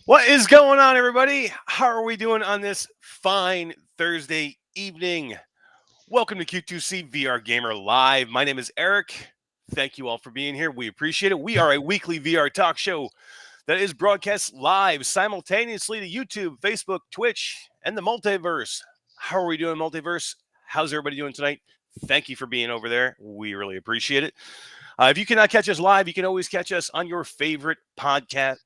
What is going on, everybody? How are we doing on this fine Thursday evening? Welcome to Q2C VR Gamer Live. My name is Eric. Thank you all for being here. We appreciate it. We are a weekly VR talk show that is broadcast live simultaneously to YouTube, Facebook, Twitch, and the Multiverse. How are we doing, Multiverse? How's everybody doing tonight? Thank you for being over there. We really appreciate it. If you cannot catch us live, you can always catch us on your favorite podcast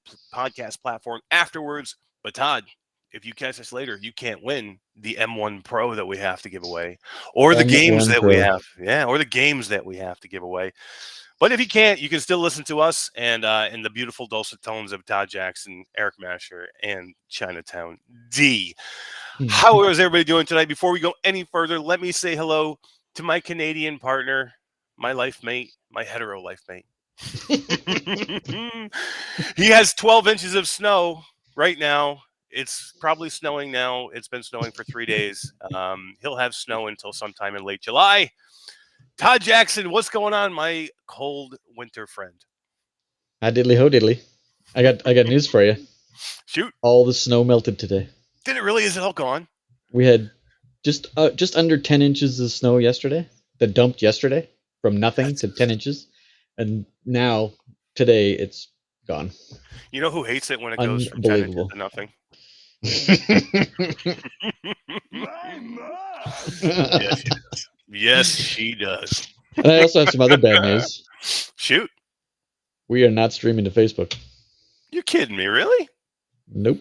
platform afterwards. But Todd, if you catch us later, you can't win the M1 Pro that we have to give away, or the games that we have, or the games that we have to give away. But if you can't, you can still listen to us and in the beautiful dulcet tones of Todd Jackson, Eric Masher, and Chinatown D. How is everybody doing tonight? Before we go any further, let me say hello to my Canadian partner, my life mate, my hetero life mate. He has 12 inches of snow right now. It's probably snowing now. It's been snowing for 3 days. He'll have snow until sometime in late July. Todd Jackson, what's going on, my cold winter friend? Hi diddly ho diddly. I got news for you. Shoot. All the snow melted today. Did it really? Is it all gone? We had just under 10 inches of snow yesterday that dumped yesterday from nothing to 10 inches. And now, today, it's gone. You know who hates it when it goes from 10 inches to nothing? Yes, she does. Yes, she does. And I also have some other bad news. Shoot. We are not streaming to Facebook. You're kidding me, really? Nope.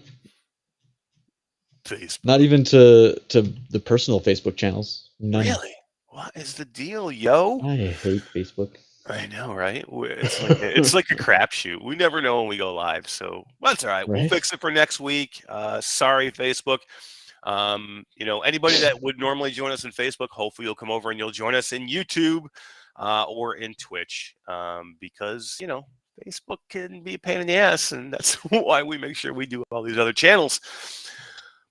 Facebook. Not even to the personal Facebook channels. None. Really? What is the deal, yo? I hate Facebook. I know, right? It's like a crapshoot. We never know when we go live, so that's all right. We'll fix it for next week. Sorry, Facebook. Anybody that would normally join us in Facebook, hopefully you'll come over and you'll join us in YouTube or in Twitch because, Facebook can be a pain in the ass, and that's why we make sure we do all these other channels.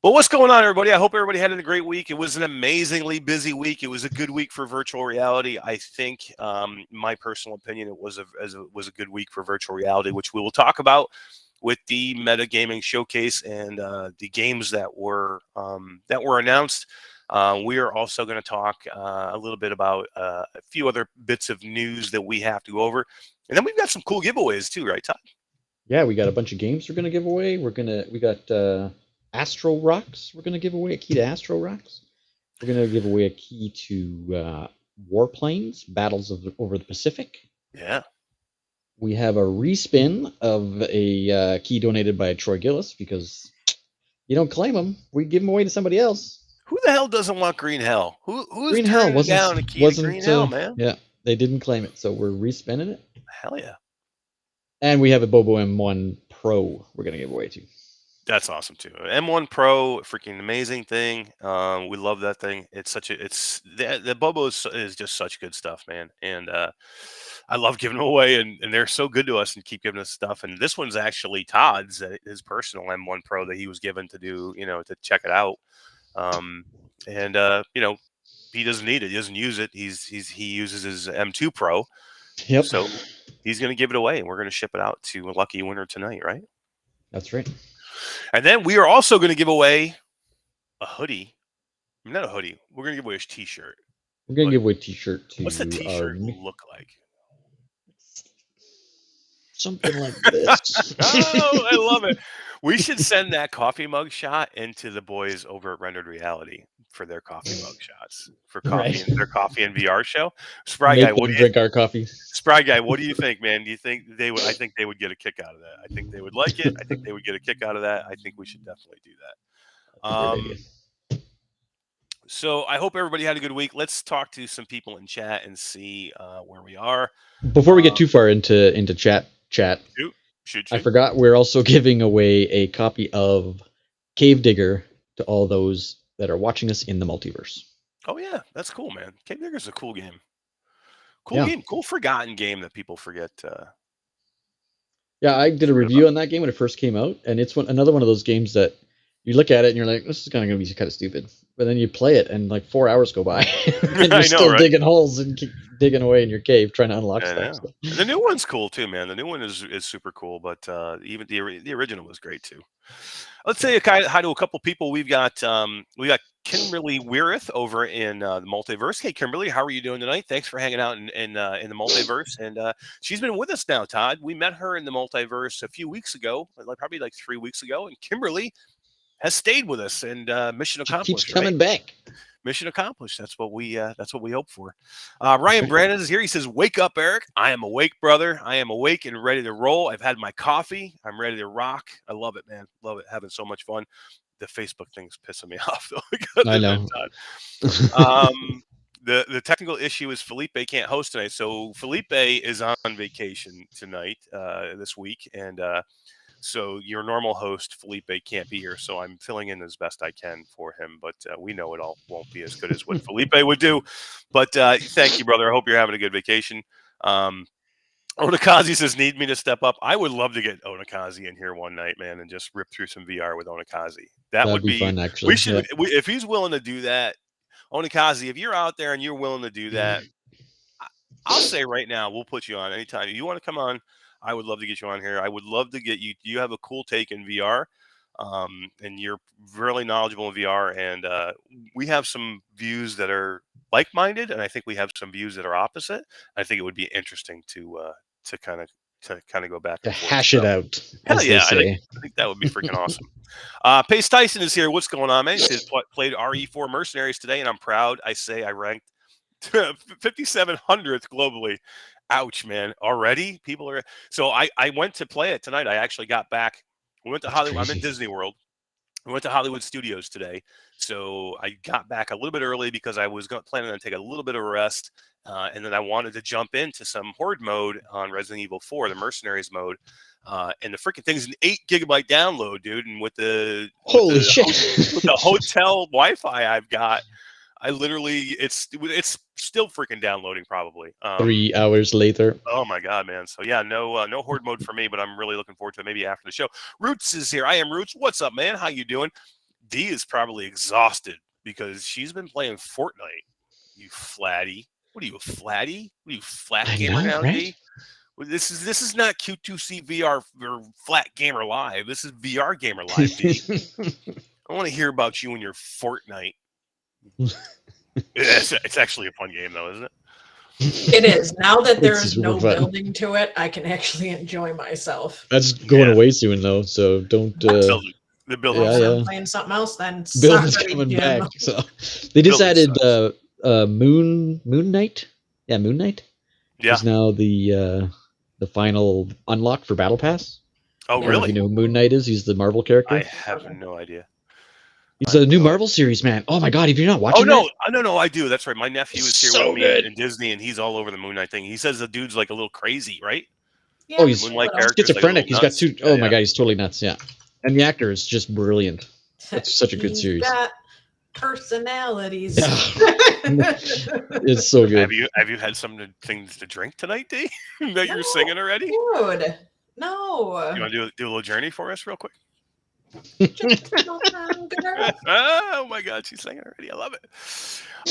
But what's going on, everybody? I hope everybody had a great week. It was an amazingly busy week. It was a good week for virtual reality. I think, my personal opinion, it was a good week for virtual reality, which we will talk about with the metagaming showcase and the games that were announced. We are also going to talk a little bit about a few other bits of news that we have to go over, and then we've got some cool giveaways too, right, Todd? Yeah, we got a bunch of games we're going to give away. We got Astroroxx. We're going to give away a key to Astroroxx. We're going to give away a key to Warplanes, Battles over the Pacific. Yeah. We have a respin of a key donated by Troy Gillis because you don't claim them. We give them away to somebody else. Who the hell doesn't want Green Hell? Who's Green Hell wasn't down a key to Green Hell, man? Yeah, they didn't claim it, so we're respinning it. Hell yeah. And we have a BOBO M1 Pro we're going to give away too. That's awesome too. M1 Pro, freaking amazing thing. We love that thing. It's the BOBO is just such good stuff, man. And I love giving them away, and they're so good to us and keep giving us stuff. And this one's actually Todd's, his personal M1 Pro that he was given to do, to check it out. He doesn't need it. He doesn't use it. He uses his M2 Pro. Yep. So he's going to give it away, and we're going to ship it out to a lucky winner tonight, right? That's right. And then we are also going to give away a hoodie. Not a hoodie. We're going to give away a T-shirt. We're going to give away a T-shirt to. What's the T-shirt look like? Something like this. Oh, I love it. We should send that coffee mug shot into the boys over at Rendered Reality for their coffee mug shots for coffee and their coffee and VR show. Spry Guy, what do you drink our coffee? Spry Guy, what do you think, man? Do you think they would? I think they would get a kick out of that. I think they would like it. I think they would get a kick out of that. I think we should definitely do that. So I hope everybody had a good week. Let's talk to some people in chat and see where we are. Before we get too far into chat. Shoot. I forgot we're also giving away a copy of Cave Digger to all those that are watching us in the multiverse. Oh yeah, that's cool, man. Cave Digger's a cool game. Game, cool forgotten game that people forget. Yeah, I did a review on that game when it first came out, and it's another one of those games that you look at it and you're like, this is going to be kind of stupid. but then you play it and like 4 hours go by, and you're I know, still right? digging holes and keep digging away in your cave trying to unlock I stuff. know. The new one's cool too, man. The new one is super cool, but even the original was great too. Let's say hi to a couple people. We got Kimberly Weirith over in the Multiverse. Hey, Kimberly, how are you doing tonight? Thanks for hanging out in the Multiverse, and she's been with us now. Todd, we met her in the Multiverse a few weeks ago, probably like 3 weeks ago, and Kimberly has stayed with us, and mission She keeps accomplished. coming Right? back. Mission accomplished. That's what we hope for. Ryan Brandon is here. He says, "Wake up, Eric. I am awake, brother. I am awake and ready to roll. I've had my coffee. I'm ready to rock. I love it, man. Love it. Having so much fun. The Facebook thing's pissing me off, though. I know. The technical issue is Felipe can't host tonight. So Felipe is on vacation tonight, this week, and so your normal host, Felipe, can't be here, so I'm filling in as best I can for him. But we know it all won't be as good as what Felipe would do. But thank you, brother. I hope you're having a good vacation. Onakazi says, need me to step up. I would love to get Onakazi in here one night, man, and just rip through some VR with Onakazi. That would be fun, actually. We should, if he's willing to do that. Onakazi, if you're out there and you're willing to do that, I'll say right now, we'll put you on anytime. If you want to come on, I would love to get you on here. I would love to get you. You have a cool take in VR, and you're really knowledgeable in VR. And we have some views that are like-minded, and I think we have some views that are opposite. I think it would be interesting to kind of go back to and forth. hash it out. Hell yeah, I think that would be freaking awesome. Pace Tyson is here. What's going on, man? He says played RE4 Mercenaries today, and I'm proud. I say I ranked 5,700th globally. Ouch, man. Already people are. So I went to play it tonight. I actually got back. We went to Hollywood. I'm in Disney World. We went to Hollywood Studios today. So I got back a little bit early because I was planning on taking a little bit of a rest. And then I wanted to jump into some Horde mode on Resident Evil 4, the Mercenaries mode. And the freaking thing's an 8 GB download, dude. And with the with the hotel Wi-Fi I've got, I literally it's still freaking downloading probably. 3 hours later. Oh my god, man. So yeah, no Horde mode for me, but I'm really looking forward to it maybe after the show. Roots is here. I am Roots. What's up, man? How you doing? D is probably exhausted because she's been playing Fortnite. You flatty. What are you, a flatty? What are you, flat gamer now, right? D? Well, this is not Q2C VR or Flat Gamer Live. This is VR Gamer Live, D. I want to hear about you and your Fortnite. It's actually a fun game, though, isn't it? It is. Now that there's no building to it, I can actually enjoy myself. That's going away soon, though, so don't. The building. I'm playing something else, then. Building's coming back. So they just added Moon Knight. Yeah, Moon Knight. Yeah. Is now the final unlock for Battle Pass. Oh, really? You know who Moon Knight is? He's the Marvel character. I have no idea. He's a new Marvel series, man. Oh my god, if you're not watching no, I do. That's right. My nephew is here with me in Disney, and he's all over the Moon Knight thing. He says the dude's like a little crazy, right? Yeah, he's schizophrenic. He's got two. Oh my god, he's totally nuts. Yeah, and the actor is just brilliant. That's such a good series. Got personalities. It's so good. Have you had some things to drink tonight, D? That you're singing already? Dude, no. You want to do a little journey for us, real quick? Oh my god, she's singing already. I love it.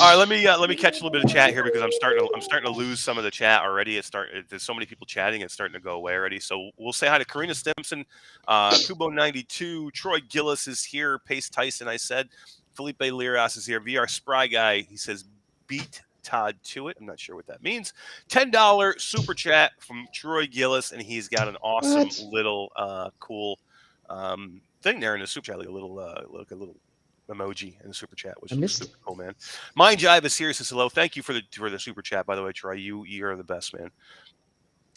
All right, let me catch a little bit of chat here because I'm starting to lose some of the chat already. There's so many people chatting, it's starting to go away already. So we'll say hi to Karina Stimson, Kubo92, Troy Gillis is here, Pace Tyson, I said, Felipe Liras is here, VR Spry Guy, he says beat Todd to it. I'm not sure what that means. $10 super chat from Troy Gillis, and he's got an awesome little cool thing there in the super chat, like a little emoji in the super chat, which is super cool, man. Mind Jive is here, says hello. Thank you for the super chat, by the way, Troy. You're the best, man.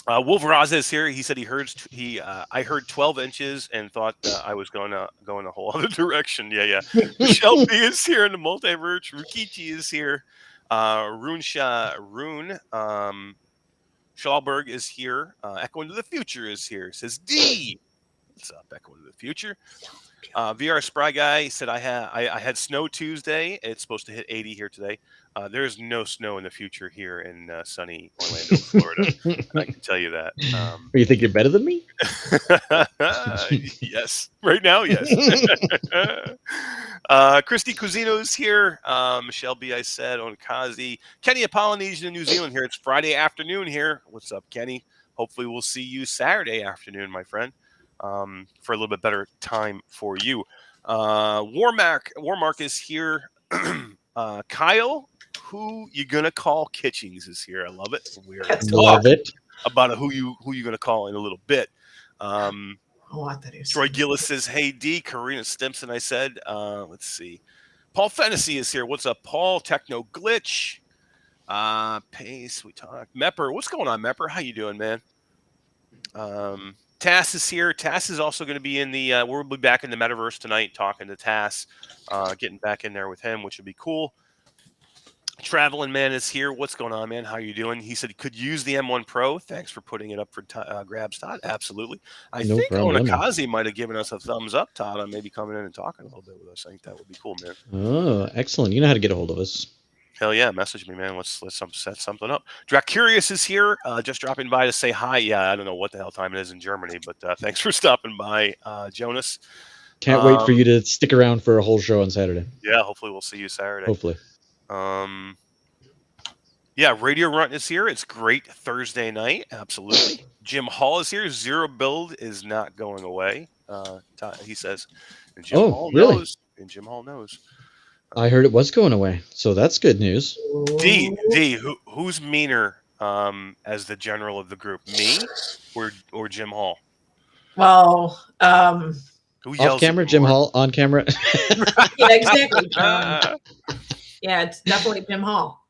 Wolf Raza is here. He said I heard 12 inches and thought I was going a whole other direction. Yeah. Michelle B is here in the Multiverse. Rukichi is here. Rune Schallberg is here. Echo into the Future is here. Says D. What's up, Echo into the Future? VR Spry Guy said I had snow Tuesday. It's supposed to hit 80 here today. There's no snow in the future here in sunny Orlando, Florida. I can tell you that. You think you're better than me? Yes, right now, yes. Christy Cusino's here. Michelle B, I said, Onkazi. Kenny, a Polynesian in New Zealand here. It's Friday afternoon here. What's up, Kenny? Hopefully we'll see you Saturday afternoon, my friend, for a little bit better time for you. Warmark is here. Kyle, who you gonna call Kitchings, is here. I love it. We're gonna Love it. about who you gonna call in a little bit. Troy That Gillis says, "Hey D." Karina Stimson, I said. Let's see. Paul Fennessy is here. What's up, Paul? Techno Glitch. Pace. We talked. Mepper. What's going on, Mepper? How you doing, man? Tass is here. Tass is also going to be in the. We'll be back in the metaverse tonight, talking to Tass, getting back in there with him, which would be cool. Traveling Man is here. What's going on, man? How you doing? He said, could use the M1 Pro. Thanks for putting it up for grabs, Todd. Absolutely. I think Onakazi might have given us a thumbs up, Todd, on maybe coming in and talking a little bit with us. I think that would be cool, man. Oh, excellent. You know how to get a hold of us. Hell yeah. Message me, man. Let's set something up. Dracurious is here. Just dropping by to say hi. Yeah, I don't know what the hell time it is in Germany, but thanks for stopping by, Jonas. Can't wait for you to stick around for a whole show on Saturday. Yeah, hopefully we'll see you Saturday. Hopefully. Yeah, Radio Runt is here. It's great Thursday night. Absolutely. Jim Hall is here. Zero Build is not going away. He says. And Jim Hall really? knows. And Jim Hall knows. I heard it was going away, so that's good news. D, who's meaner as the general of the group, me or Jim Hall? Well, who yells off camera, Jim Hall. On camera. Yeah, exactly. Yeah, it's definitely Jim Hall.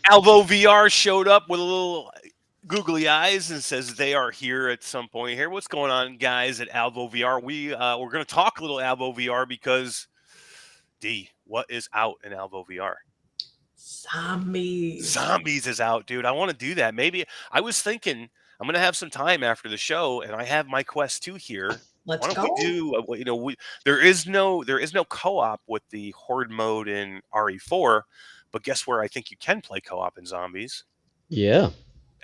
Alvo VR showed up with a little googly eyes and says they are here at some point here. What's going on, guys, at Alvo VR? We're going to talk a little Alvo VR because, D, what is out in Alvo VR? Zombies. Zombies is out, dude. I want to do that. Maybe I was thinking I'm going to have some time after the show, and I have my Quest 2 here. Let's Why don't go. we do? There is no co-op with the Horde mode in RE4, but guess where I think you can play co-op in Zombies? Yeah,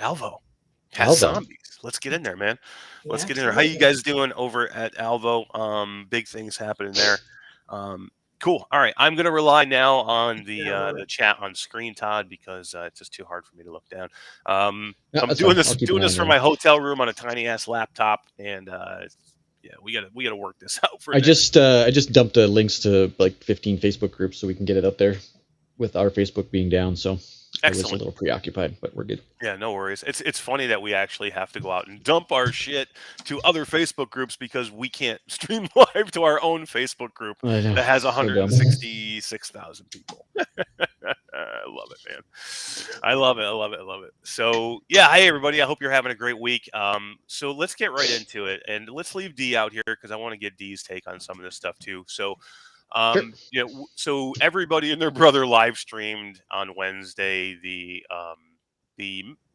Alvo has zombies. Let's get in there, man. Let's get in there. How you guys doing over at Alvo? Big things happening there. Cool. All right, I'm gonna rely now on the chat on screen, Todd, because it's just too hard for me to look down. I'm doing this from my hotel room on a tiny ass laptop, and yeah, we gotta work this out. I just dumped links to like 15 Facebook groups so we can get it up there, with our Facebook being down. So I was a little preoccupied, but we're good. Yeah, no worries. It's funny that we actually have to go out and dump our shit to other Facebook groups because we can't stream live to our own Facebook group that has 166,000 people. I love it, man. I love it. So yeah, hey everybody. I hope you're having a great week. So let's get right into it, and let's leave D out here because I want to get D's take on some of this stuff too. So. Sure. You know, so everybody and their brother live streamed on Wednesday the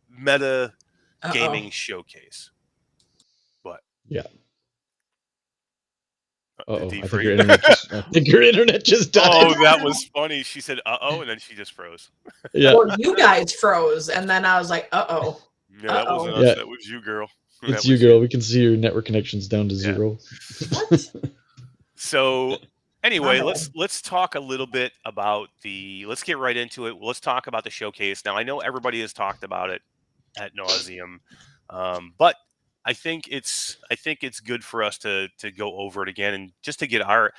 Meta Gaming Showcase. What? Yeah. I think your internet just died. Oh, that was funny. She said and then she just froze. Yeah. Well, you guys froze, and then I was like, Yeah, that wasn't us. That was you, girl. It's you, girl. We can see your network connection's down to 0. What? So anyway, let's talk a little bit about let's get right into it. Let's talk about the showcase. Now, I know everybody has talked about it ad nauseum, but I think it's good for us to go over it again and just to get our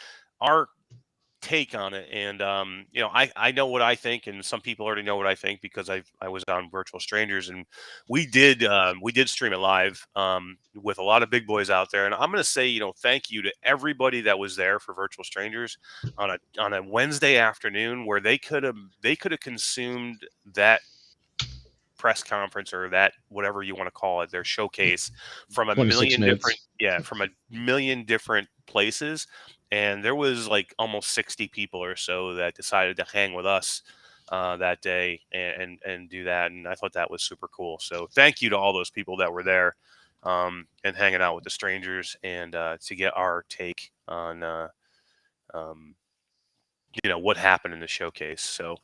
take on it. And you know, I know what I think, and some people already know what I think because I was on Virtual Strangers, and we did stream it live with a lot of big boys out there. And I'm going to say, you know, thank you to everybody that was there for Virtual Strangers on a Wednesday afternoon where they could have consumed that press conference or that whatever you want to call it, their showcase from a million different places. And there was like almost 60 people or so that decided to hang with us that day and do that. And I thought that was super cool. So thank you to all those people that were there and hanging out with the strangers and to get our take on, you know, what happened in the showcase. So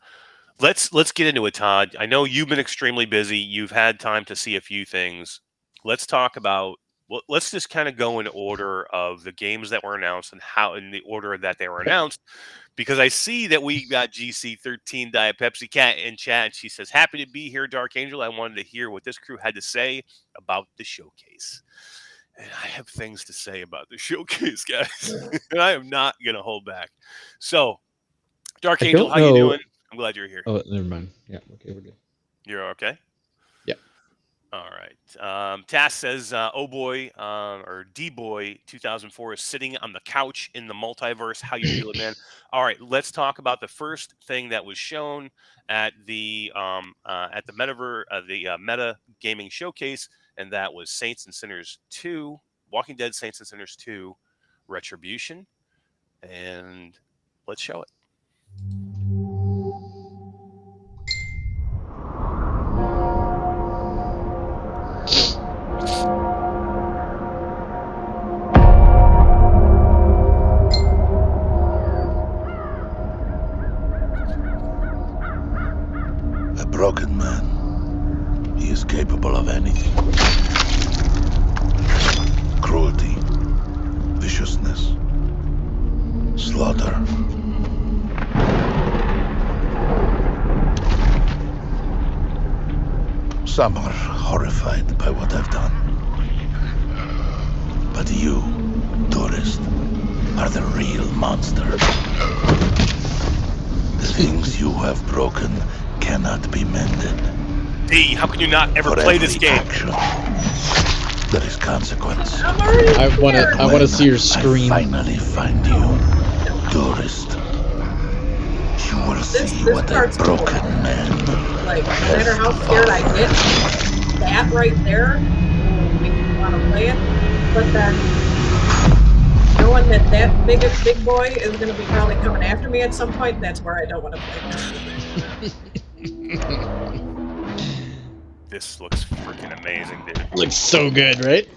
let's get into it, Todd. I know you've been extremely busy. You've had time to see a few things. let's talk about. Well, let's just kind of go in order of the games that were announced and how in the order that they were Okay. announced, because I see that we got GC13 Diet Pepsi Cat in chat, and she says, "Happy to be here, Dark Angel. I wanted to hear what this crew had to say about the showcase." And I have things to say about the showcase, guys, and I am not gonna hold back. So, Dark I Angel, don't how you know. doing? I'm glad you're here. Oh, never mind. Yeah. Okay, we're good. You're okay. Yeah. All right. Tass says, "Oh boy, or D boy, 2004 is sitting on the couch in the multiverse. How you feeling, man?" All right, let's talk about the first thing that was shown at the Meta Gaming Showcase, and that was Saints and Sinners 2, Walking Dead Saints and Sinners 2, Retribution, and let's show it. A broken man. He is capable of anything. Cruelty, viciousness, slaughter. Some are horrified by what I've done. But you, tourist, are the real monster. The things you have broken cannot be mended. D, how can you not ever For play this every game? action, there is consequence. I'm already I want to. I want to see your I scream. finally find you, tourist. You will see this what a part's cool. broken man. Like, no matter how scared I get, that right there will make me want to play it. But then, knowing that big boy is going to be probably coming after me at some point, that's where I don't want to play. This looks freaking amazing, dude. Looks so good, right?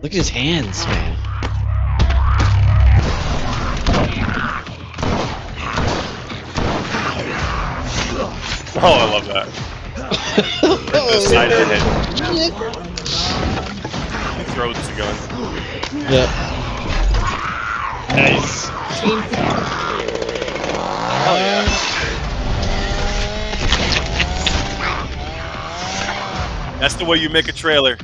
Look at his hands, man. Oh, I love that. The side of the head. He throws the gun. Yep. Nice. Hell yeah. That's the way you make a trailer.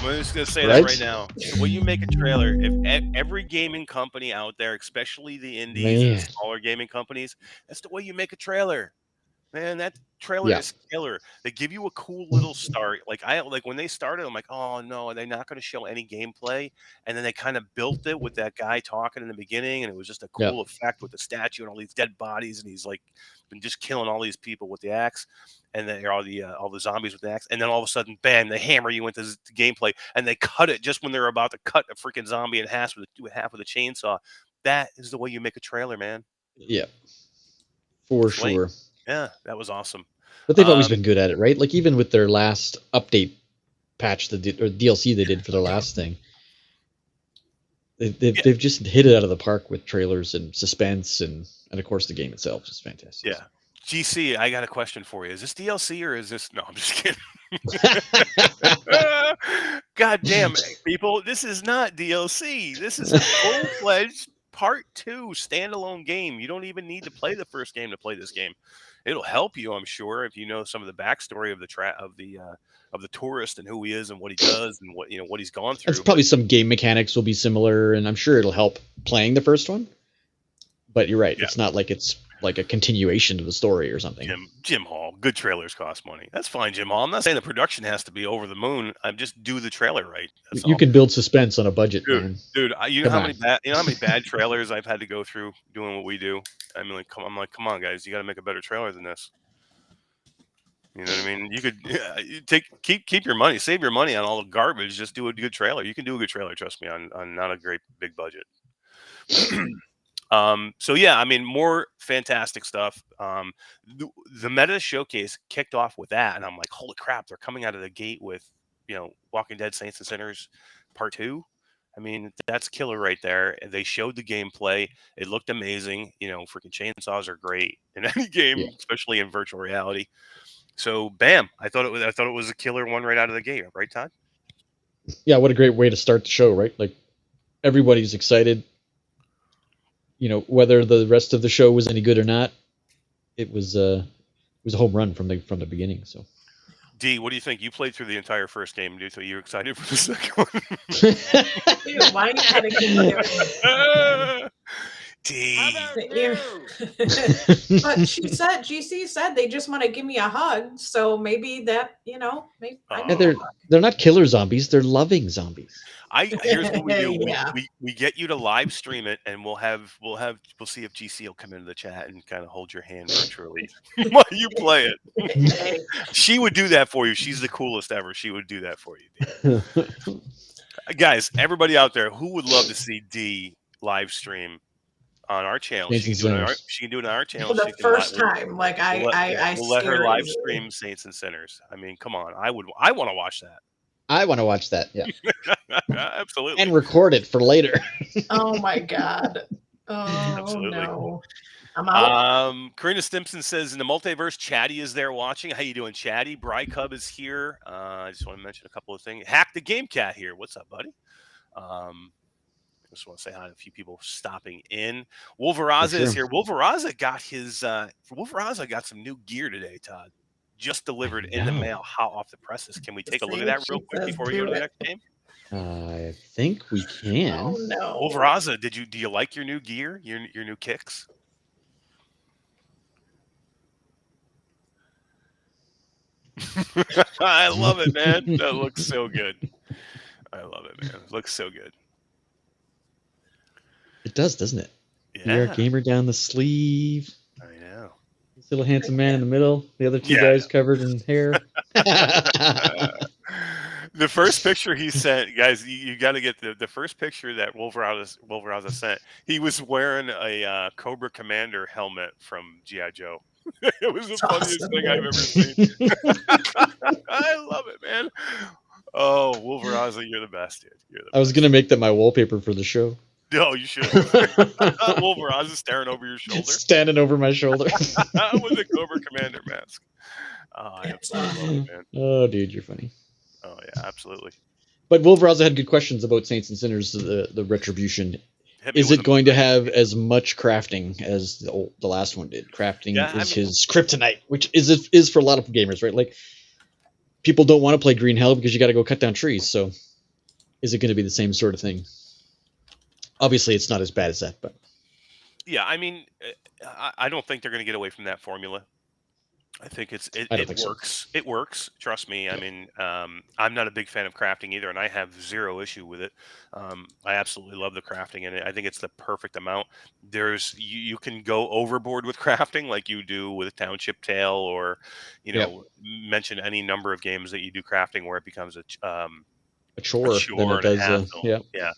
I'm just going to say that right now. The way you make a trailer, if every gaming company out there, especially the indies and smaller gaming companies, that's the way you make a trailer. Man, that trailer is killer. They give you a cool little start. Like when they started, I'm like, oh no, they're not going to show any gameplay. And then they kind of built it with that guy talking in the beginning, and it was just a cool effect with the statue and all these dead bodies, and he's like been just killing all these people with the axe, and then all the zombies with the axe, and then all of a sudden, bam, they hammer you into the gameplay, and they cut it just when they're about to cut a freaking zombie in half with a chainsaw. That is the way you make a trailer, man. Yeah. For sure. Yeah, that was awesome. But they've always been good at it, right? Like even with their last update patch or DLC they did for their last thing, they've just hit it out of the park with trailers and suspense and of course the game itself is fantastic. Yeah. GC, I got a question for you. Is this DLC or is this? No, I'm just kidding. God damn it, people! This is not DLC. This is a full-fledged Part 2 standalone game. You don't even need to play the first game to play this game. It'll help you, I'm sure, if you know some of the backstory of the tourist and who he is and what he does and what he's gone through. There's probably some game mechanics will be similar, and I'm sure it'll help playing the first one. But you're right; it's not like it's like a continuation to the story or something. Jim Hall, good trailers cost money. That's fine, Jim Hall. I'm not saying the production has to be over the moon. I'm just do the trailer right. You can build suspense on a budget, man. Dude. You know how many bad trailers I've had to go through doing what we do. I mean, come on, guys, you got to make a better trailer than this. You know what I mean? You could keep your money, save your money on all the garbage. Just do a good trailer. You can do a good trailer, trust me, on not a great big budget. So yeah, I mean, more fantastic stuff. The Meta Showcase kicked off with that, and I'm like, holy crap, they're coming out of the gate with, Walking Dead Saints and Sinners Part 2. I mean, that's killer right there. They showed the gameplay. It looked amazing. Freaking chainsaws are great in any game, especially in virtual reality. So bam, I thought it was a killer one right out of the gate, right, Todd? Yeah, what a great way to start the show, right? Like everybody's excited. Whether the rest of the show was any good or not, it was a home run from the beginning. So, D, what do you think? You played through the entire first game. Do you think you're excited for the second one? Dude, why you gotta keep doing D. But GC said they just want to give me a hug, so maybe that, maybe they're not killer zombies, they're loving zombies. Here's what we do. Yeah. We get you to live stream it, and we'll see if GC will come into the chat and kind of hold your hand virtually while you play it. She would do that for you. She's the coolest ever. She would do that for you, D. Guys, everybody out there, who would love to see D live stream on our channel? She can do it on our channel. For the first time, like we'll let her live stream Saints and Sinners. I mean, come on, I want to watch that. I want to watch that, yeah. Absolutely. And record it for later. Oh my god. Oh absolutely. No. I'm out. Karina Stimson says in the multiverse, Chatty is there watching. How you doing, Chatty? Bry Cub is here. I just want to mention a couple of things. Hack the Game Cat here. What's up, buddy? Just want to say hi to a few people stopping in. Wolveraza is here. Wolveraza got some new gear today, Todd. Just delivered in the mail, hot off the presses. Can we take a look at that real quick before we go to the next game? I think we can. Oh no. Wolveraza, do you like your new gear? Your new kicks? I love it, man. That looks so good. I love it, man. It looks so good. It does, doesn't it? Yeah. VR Gamer down the sleeve. I know. This little handsome man in the middle. The other two guys covered in hair. The first picture he sent, guys, you got to get the first picture that Wolveraza sent. He was wearing a Cobra Commander helmet from G.I. Joe. It was the funniest thing I've ever seen. I love it, man. Oh, Wolveraza, you're the best, dude. I was going to make that my wallpaper for the show. No, you should. Wolveraza staring over your shoulder. Standing over my shoulder. With a Cobra Commander mask. Oh, I absolutely love it, man. Oh, dude, you're funny. Oh, yeah, absolutely. But Wolveraza had good questions about Saints and Sinners, the Retribution. Is it going to have as much crafting as the last one did? Crafting is his kryptonite, which is for a lot of gamers, right? Like, people don't want to play Green Hell because you got to go cut down trees. So, is it going to be the same sort of thing? Obviously, it's not as bad as that, but yeah, I mean, I don't think they're going to get away from that formula. I think it works. So. It works. Trust me. I mean, I'm not a big fan of crafting either, and I have zero issue with it. I absolutely love the crafting in it. I think it's the perfect amount. You can go overboard with crafting like you do with Township Tale, or mention any number of games that you do crafting where it becomes a chore than it does. Yeah.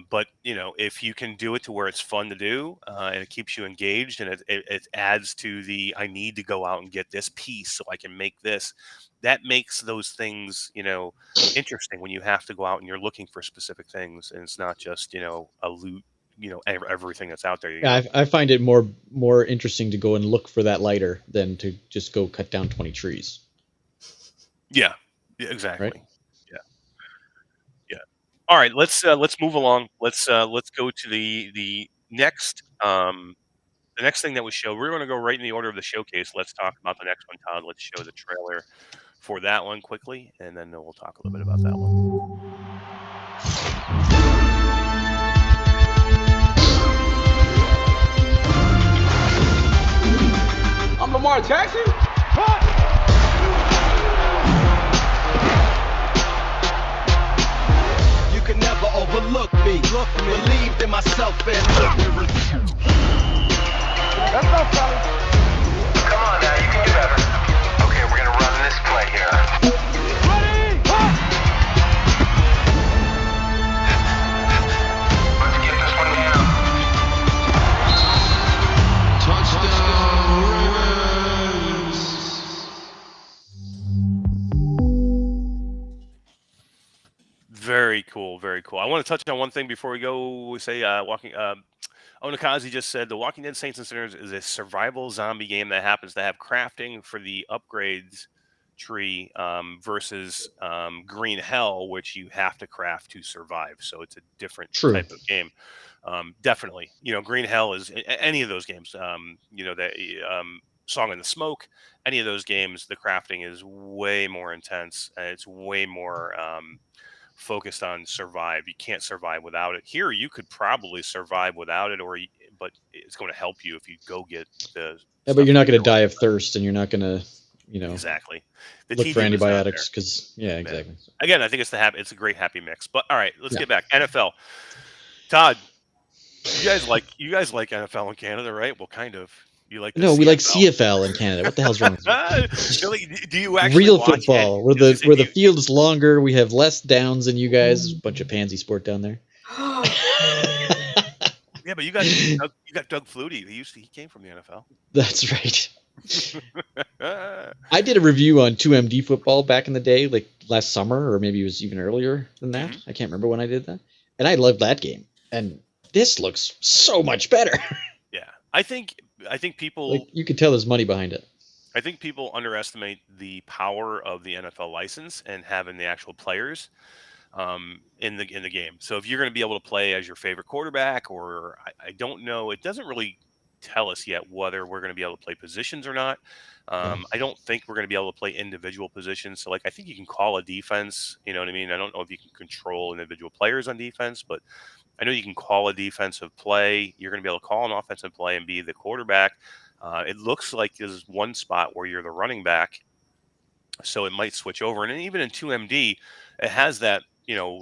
But if you can do it to where it's fun to do, and it keeps you engaged, and it adds to the I need to go out and get this piece so I can make this. That makes those things interesting when you have to go out and you're looking for specific things, and it's not just a loot. Everything that's out there. Yeah, I find it more interesting to go and look for that lighter than to just go cut down 20 trees. Yeah, exactly. Right? All right, let's move along. Let's go to the next thing that was showed. We're going to go right in the order of the showcase. Let's talk about the next one, Todd. Let's show the trailer for that one quickly, and then we'll talk a little bit about that one. I'm Lamar Jackson. You can never overlook me. Believed in myself and let's go, fellas. Come on now, you can do better. Okay, we're gonna run this play here. Ready? Let's get this one down. Touchdown, Very cool, very cool. I want to touch on one thing before we go. We say Onakazi just said The Walking Dead Saints and Sinners is a survival zombie game that happens to have crafting for the upgrades tree versus Green Hell, which you have to craft to survive. So it's a different True. type of game. Definitely, Green Hell is any of those games. That Song in the Smoke, any of those games, the crafting is way more intense. It's way more focused on survive. You can't survive without it. Here, you could probably survive without it, but it's going to help you if you go get the. Yeah, but you're not going to die of thirst, and you're not going to, exactly look for antibiotics because, exactly. Again, I think it's a great happy mix. But all right, let's get back. NFL. Todd, you guys like NFL in Canada, right? Well, kind of. You like we like CFL in Canada. What the hell's wrong with you? Really? Do you actually real watch football where the field is longer? We have less downs than you guys. Bunch of pansy sport down there. Yeah, but you got Doug Flutie. He came from the NFL. That's right. I did a review on 2MD football back in the day, like last summer, or maybe it was even earlier than that. I can't remember when I did that. And I loved that game. And this looks so much better. Yeah, I think people you could tell there's money behind it. I think people underestimate the power of the NFL license and having the actual players in the game. So if you're going to be able to play as your favorite quarterback, or I don't know, it doesn't really tell us yet whether we're going to be able to play positions or not. I don't think we're going to be able to play individual positions. So I think you can call a defense. You know what I mean? I don't know if you can control individual players on defense, but I know you can call a defensive play. You're going to be able to call an offensive play and be the quarterback. It looks like there's one spot where you're the running back, so it might switch over. And even in 2MD, it has that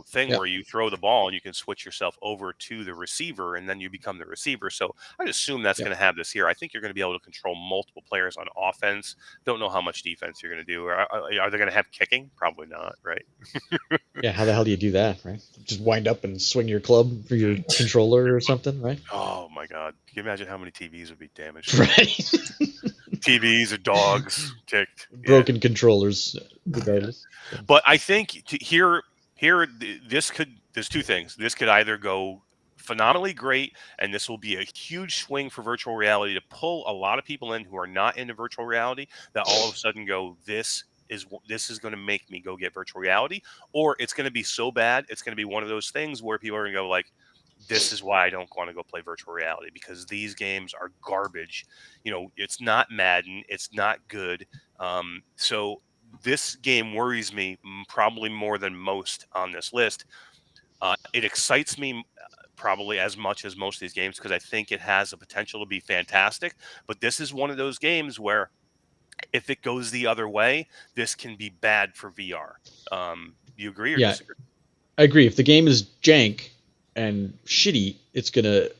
thing where you throw the ball and you can switch yourself over to the receiver, and then you become the receiver. So I'd assume that's going to have this here. I think you're going to be able to control multiple players on offense. Don't know how much defense you're going to do. Are they going to have kicking? Probably not, right? Yeah, how the hell do you do that, right? Just wind up and swing your club for your controller or something, right? Oh my God. Can you imagine how many TVs would be damaged? Right. TVs or dogs kicked. Broken controllers, regardless. But I think here, there's two things. This could either go phenomenally great, and this will be a huge swing for virtual reality to pull a lot of people in who are not into virtual reality, that all of a sudden go, this is going to make me go get virtual reality. Or it's going to be so bad, it's going to be one of those things where people are going to go like, this is why I don't want to go play virtual reality, because these games are garbage. It's not Madden. It's not good. So this game worries me probably more than most on this list. It excites me probably as much as most of these games because I think it has the potential to be fantastic. But this is one of those games where if it goes the other way, this can be bad for VR. You agree or disagree? I agree. If the game is jank and shitty, it's going to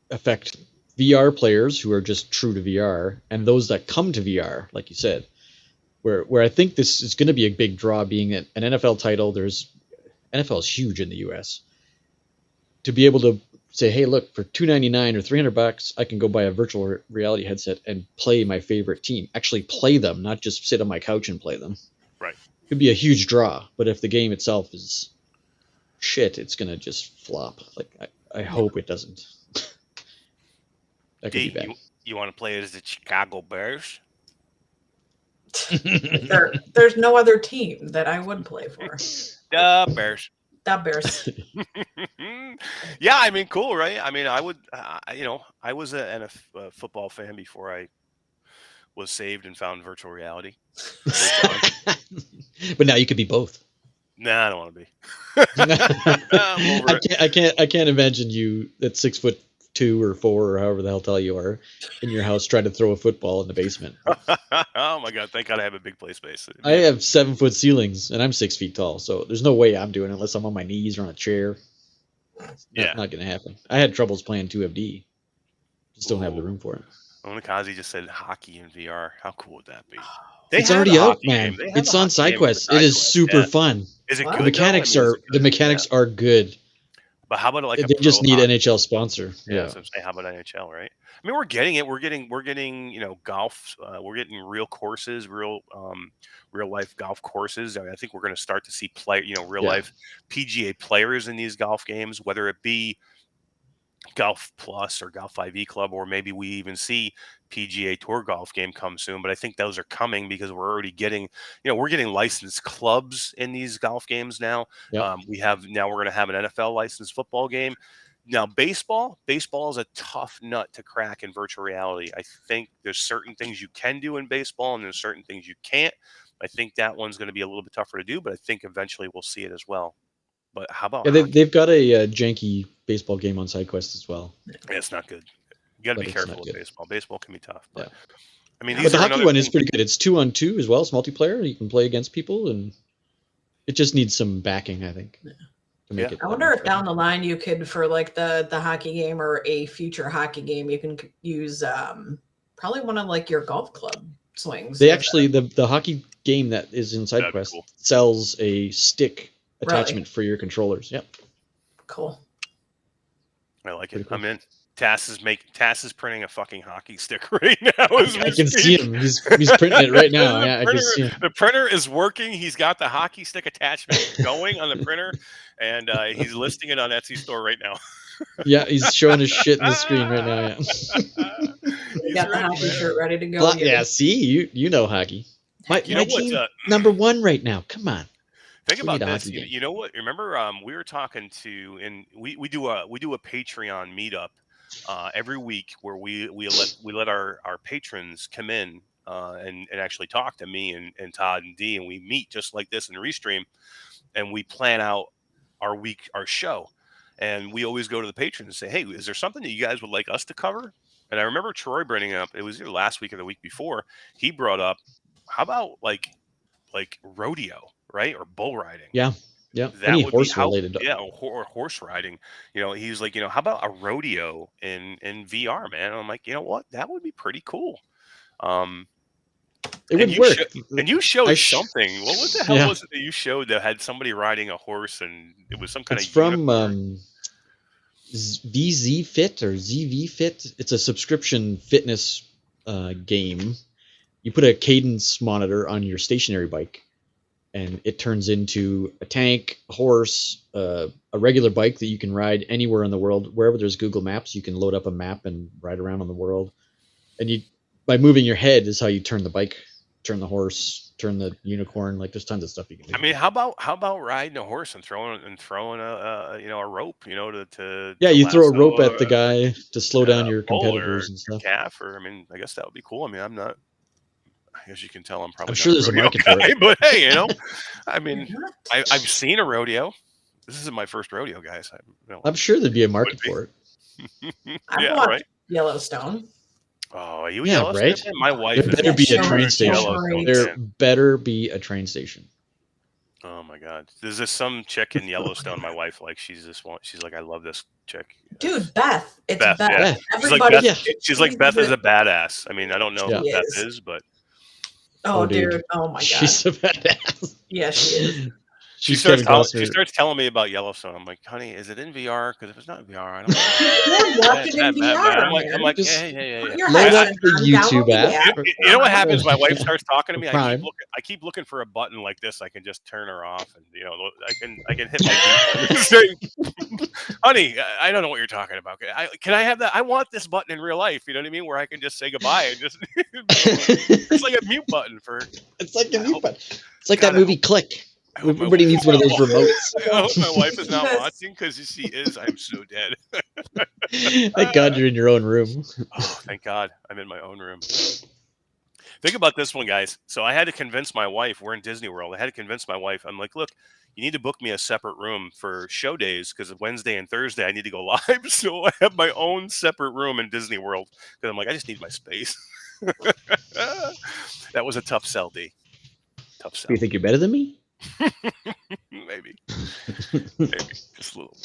affect VR players who are just true to VR and those that come to VR, like you said. Where I think this is going to be a big draw, being an NFL title. NFL is huge in the US. To be able to say, hey, look, for $299 or $300, I can go buy a virtual reality headset and play my favorite team. Actually play them, not just sit on my couch and play them. Right. Could be a huge draw. But if the game itself is shit, it's going to just flop. I hope it doesn't. That could be bad. You want to play as the Chicago Bears? There's no other team that I would play for. The Bears. The Bears. Yeah, I mean, cool, right? I mean, I would, I was a football fan before I was saved and found virtual reality. But now you could be both. Nah, I don't want to be. I can't imagine you at 6'2" or 4 or however the hell tall you are in your house trying to throw a football in the basement. Oh my God! Thank God I have a big play space. I have 7-foot ceilings and I'm 6 feet tall, so there's no way I'm doing it unless I'm on my knees or on a chair. It's not going to happen. I had troubles playing 2FD. Just don't have the room for it. Onakazi just said hockey in VR. How cool would that be? It's already out, man. It's on SideQuest. It is super fun. Is it good? The mechanics are good. But how about they just need NHL sponsor? Yeah. So say, how about NHL, right? I mean, we're getting it. We're getting golf. We're getting real courses, real life golf courses. I think we're going to start to see real life PGA players in these golf games, whether it be Golf Plus or Golf 5e Club, or maybe we even see PGA Tour golf game come soon. But I think those are coming because we're already getting, we're getting licensed clubs in these golf games now. Yep. We're going to have an NFL licensed football game. Now, baseball is a tough nut to crack in virtual reality. I think there's certain things you can do in baseball and there's certain things you can't. I think that one's going to be a little bit tougher to do, but I think eventually we'll see it as well. But how about they've got a janky baseball game on SideQuest as well. Yeah, it's not good. You got to be careful with baseball. Baseball can be tough. But I mean, but the hockey one is pretty good. It's 2-on-2 as well. It's multiplayer. You can play against people, and it just needs some backing, I think. To make it I wonder if down the line you could, for like the hockey game or a future hockey game, you can use probably one of like your golf club swings. They actually the hockey game that is in SideQuest sells a stick attachment for your controllers. Yep. Cool. I like it. Cool. I'm in. Tass is printing a fucking hockey stick right now. I can see him. He's printing it right now. Yeah, I can see him. The printer is working. He's got the hockey stick attachment going on the printer, and he's listing it on Etsy store right now. Yeah, he's showing his shit in the screen right now. Yeah. You got the hockey shirt ready to go. Yeah, see, you know hockey. My team number 1 right now. Come on. Think about this. You know what? Remember, we were talking to, and we do a Patreon meetup every week where we let our patrons come in and actually talk to me and Todd and Dee, and we meet just like this in Restream, and we plan out our show, and we always go to the patrons and say, hey, is there something that you guys would like us to cover? And I remember Troy bringing up, it was either last week or the week before, he brought up, how about like rodeo, right? Or bull riding. Yeah. That any would horse be related. Or horse riding. He's like, how about a rodeo in VR, man? And I'm like, you know what? That would be pretty cool. It would work. And you showed something. What the hell was it that you showed that had somebody riding a horse, and it was some kind of from VZ Fit or ZV Fit. It's a subscription fitness game. You put a cadence monitor on your stationary bike, and it turns into a tank, a horse, a regular bike that you can ride anywhere in the world. Wherever there's Google Maps, you can load up a map and ride around on the world. And by moving your head is how you turn the bike, turn the horse, turn the unicorn. Like there's tons of stuff you can do. I mean, how about riding a horse and throwing a rope, to you throw a rope at the guy to slow down your competitors and stuff. Calf, or I guess that would be cool. I mean, I guess you can tell I'm probably. I'm sure there's a market for it. But hey, I've seen a rodeo. This isn't my first rodeo, guys. I'm sure there'd be a market for it. I've watched Yellowstone. Oh, you Yellowstone? Right? My wife. There better be a train station. There better be a train station. Oh my God! There's this some chick in Yellowstone. My wife, she's like, I love this chick. Dude, Beth. It's Beth. Yeah. Everybody. She's like Beth is a badass. I mean, I don't know who Beth is, but. Oh, dude. Oh my God. She's a badass. Yeah, she is. She starts telling me about Yellowstone. I'm like, honey, is it in VR? Because if it's not in VR, I don't know. Watch it in VR. I'm like, hey. Load up the YouTube app. You know what happens? My wife starts talking to me. I keep looking for a button like this. I can just turn her off, and I can hit my. Honey, I don't know what you're talking about. Can I have that? I want this button in real life. You know what I mean? Where I can just say goodbye and just. It's like a mute button for. It's like a mute button. It's like that movie Click. Everybody needs one of those remotes. I hope my wife is not watching, because if she is, I'm so dead. Thank God you're in your own room. Oh, thank God I'm in my own room. Think about this one, guys. So I had to convince my wife. We're in Disney World. I had to convince my wife. I'm like, look, you need to book me a separate room for show days, because Wednesday and Thursday I need to go live. So I have my own separate room in Disney World, because I'm like, I just need my space. That was a tough sell, D. Tough sell. You think you're better than me? Maybe just a little.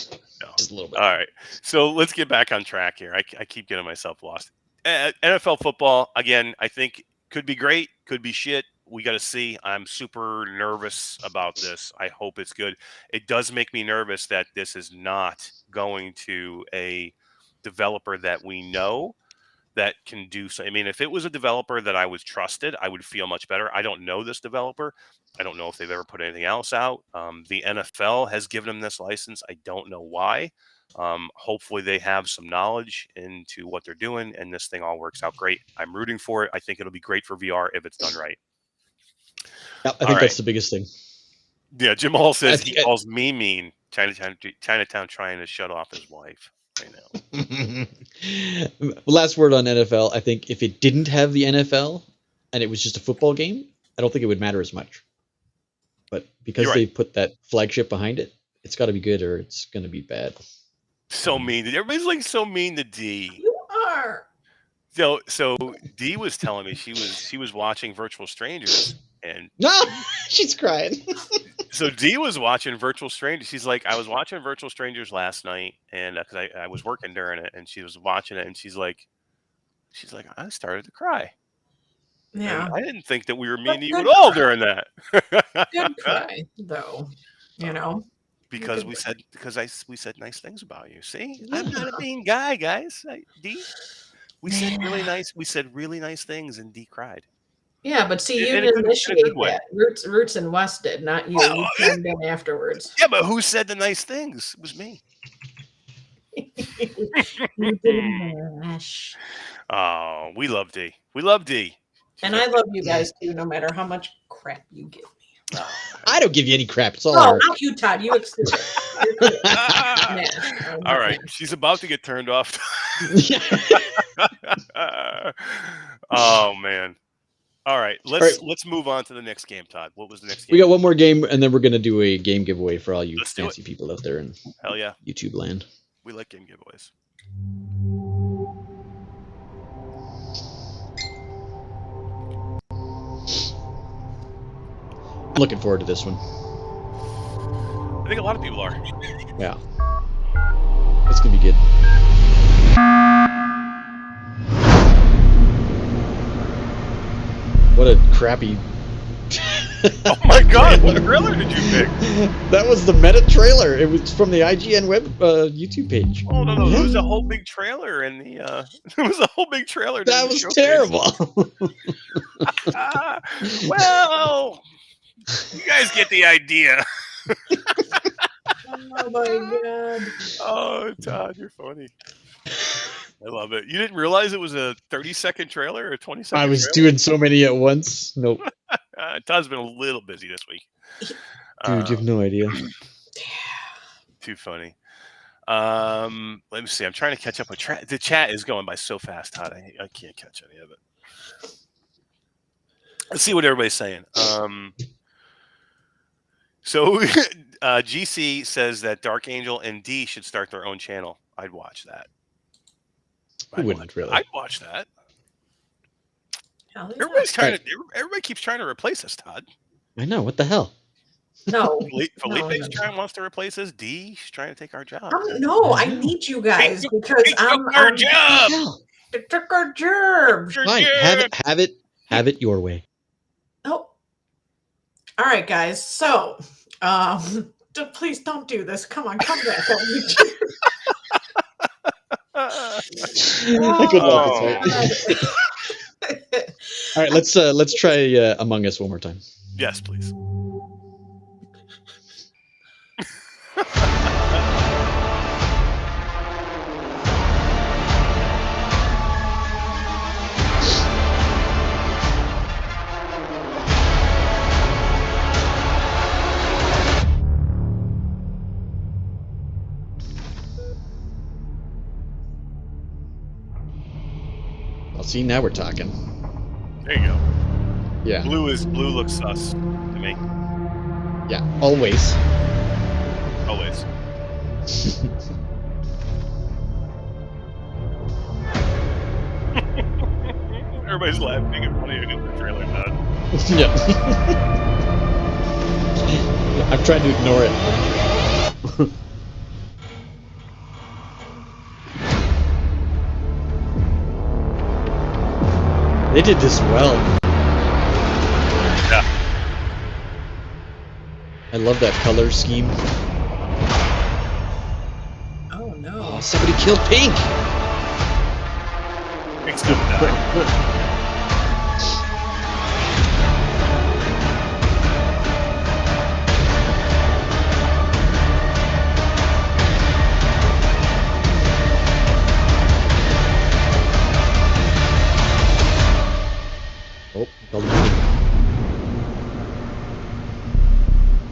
No. Just a little bit. All right, so let's get back on track here. I keep getting myself lost. NFL football again. I think could be great, could be shit. We got to see. I'm super nervous about this. I hope it's good. It does make me nervous that this is not going to a developer that we know that can do so. I mean, if it was a developer that I was trusted, I would feel much better. I don't know this developer. I don't know if they've ever put anything else out. The NFL has given them this license. I don't know why. Hopefully they have some knowledge into what they're doing, and this thing all works out great. I'm rooting for it. I think it'll be great for VR if it's done right. Yeah, I think that's the biggest thing. Yeah, Jim Hall says he calls me mean. Chinatown trying to shut off his wife. I know. Last word on NFL. I think if it didn't have the NFL and it was just a football game, I don't think it would matter as much. But because they put that flagship behind it, it's got to be good or it's going to be bad. So mean. Everybody's like so mean to D. You are. So D was telling me she was watching Virtual Strangers and no, she's crying. So D was watching Virtual Strangers. She's like, I was watching Virtual Strangers last night, and because I was working during it, and she was watching it, and she's like, I started to cry. Yeah, and I didn't think that we were mean to you at all during that. Good cry, though. You know, because we said nice things about you. See, I'm not a mean guy, guys. D, we said really nice things, and D cried. Yeah, but see, you didn't initiate that. Roots and West did, not you. Well, you chimed in afterwards. Yeah, but who said the nice things? It was me. Oh, we love D. We love D. And I love you guys too, no matter how much crap you give me. I don't give you any crap. It's all not you, Todd. You accept it. All right, she's about to get turned off. Oh man. All right, let's move on to the next game, Todd. What was the next game? We got one more game, and then we're gonna do a game giveaway for all you fancy people out there in hell yeah YouTube land. We like game giveaways. I'm looking forward to this one. I think a lot of people are. Yeah, it's gonna be good. What a crappy... Oh my god, what trailer did you pick? That was the meta trailer. It was from the IGN web YouTube page. Oh no, it was a whole big trailer in the it was a whole big trailer. That was terrible. Well, you guys get the idea. Oh my god. Oh, Todd, you're funny. I love it. You didn't realize it was a 30-second trailer or a 20-second I was trailer? doing so many at once. Nope. Todd's been a little busy this week. Dude, you have no idea. Too funny. Let me see. I'm trying to catch up with the chat is going by so fast, Todd. I can't catch any of it. Let's see what everybody's saying. So GC says that Dark Angel and D should start their own channel. I'd watch that. Who wouldn't really? I'd watch that. Everybody keeps trying to replace us, Todd. I know. What the hell? No. Felipe's wants to replace us. D, she's trying to take our job. No, I need you guys because I'm our job. It took our job. Fine. Have it your way. Oh. All right, guys. So, please don't do this. Come back. Good luck. All right, let's try Among Us one more time. Yes, please. See, now we're talking. There you go. Yeah. Blue looks sus to me. Yeah, always. Always. Everybody's laughing and funny at the trailer, Todd. Yeah. I'm trying to ignore it. They did this well. Yeah. I love that color scheme. Oh no. Oh, somebody killed Pink! Pink's gonna die.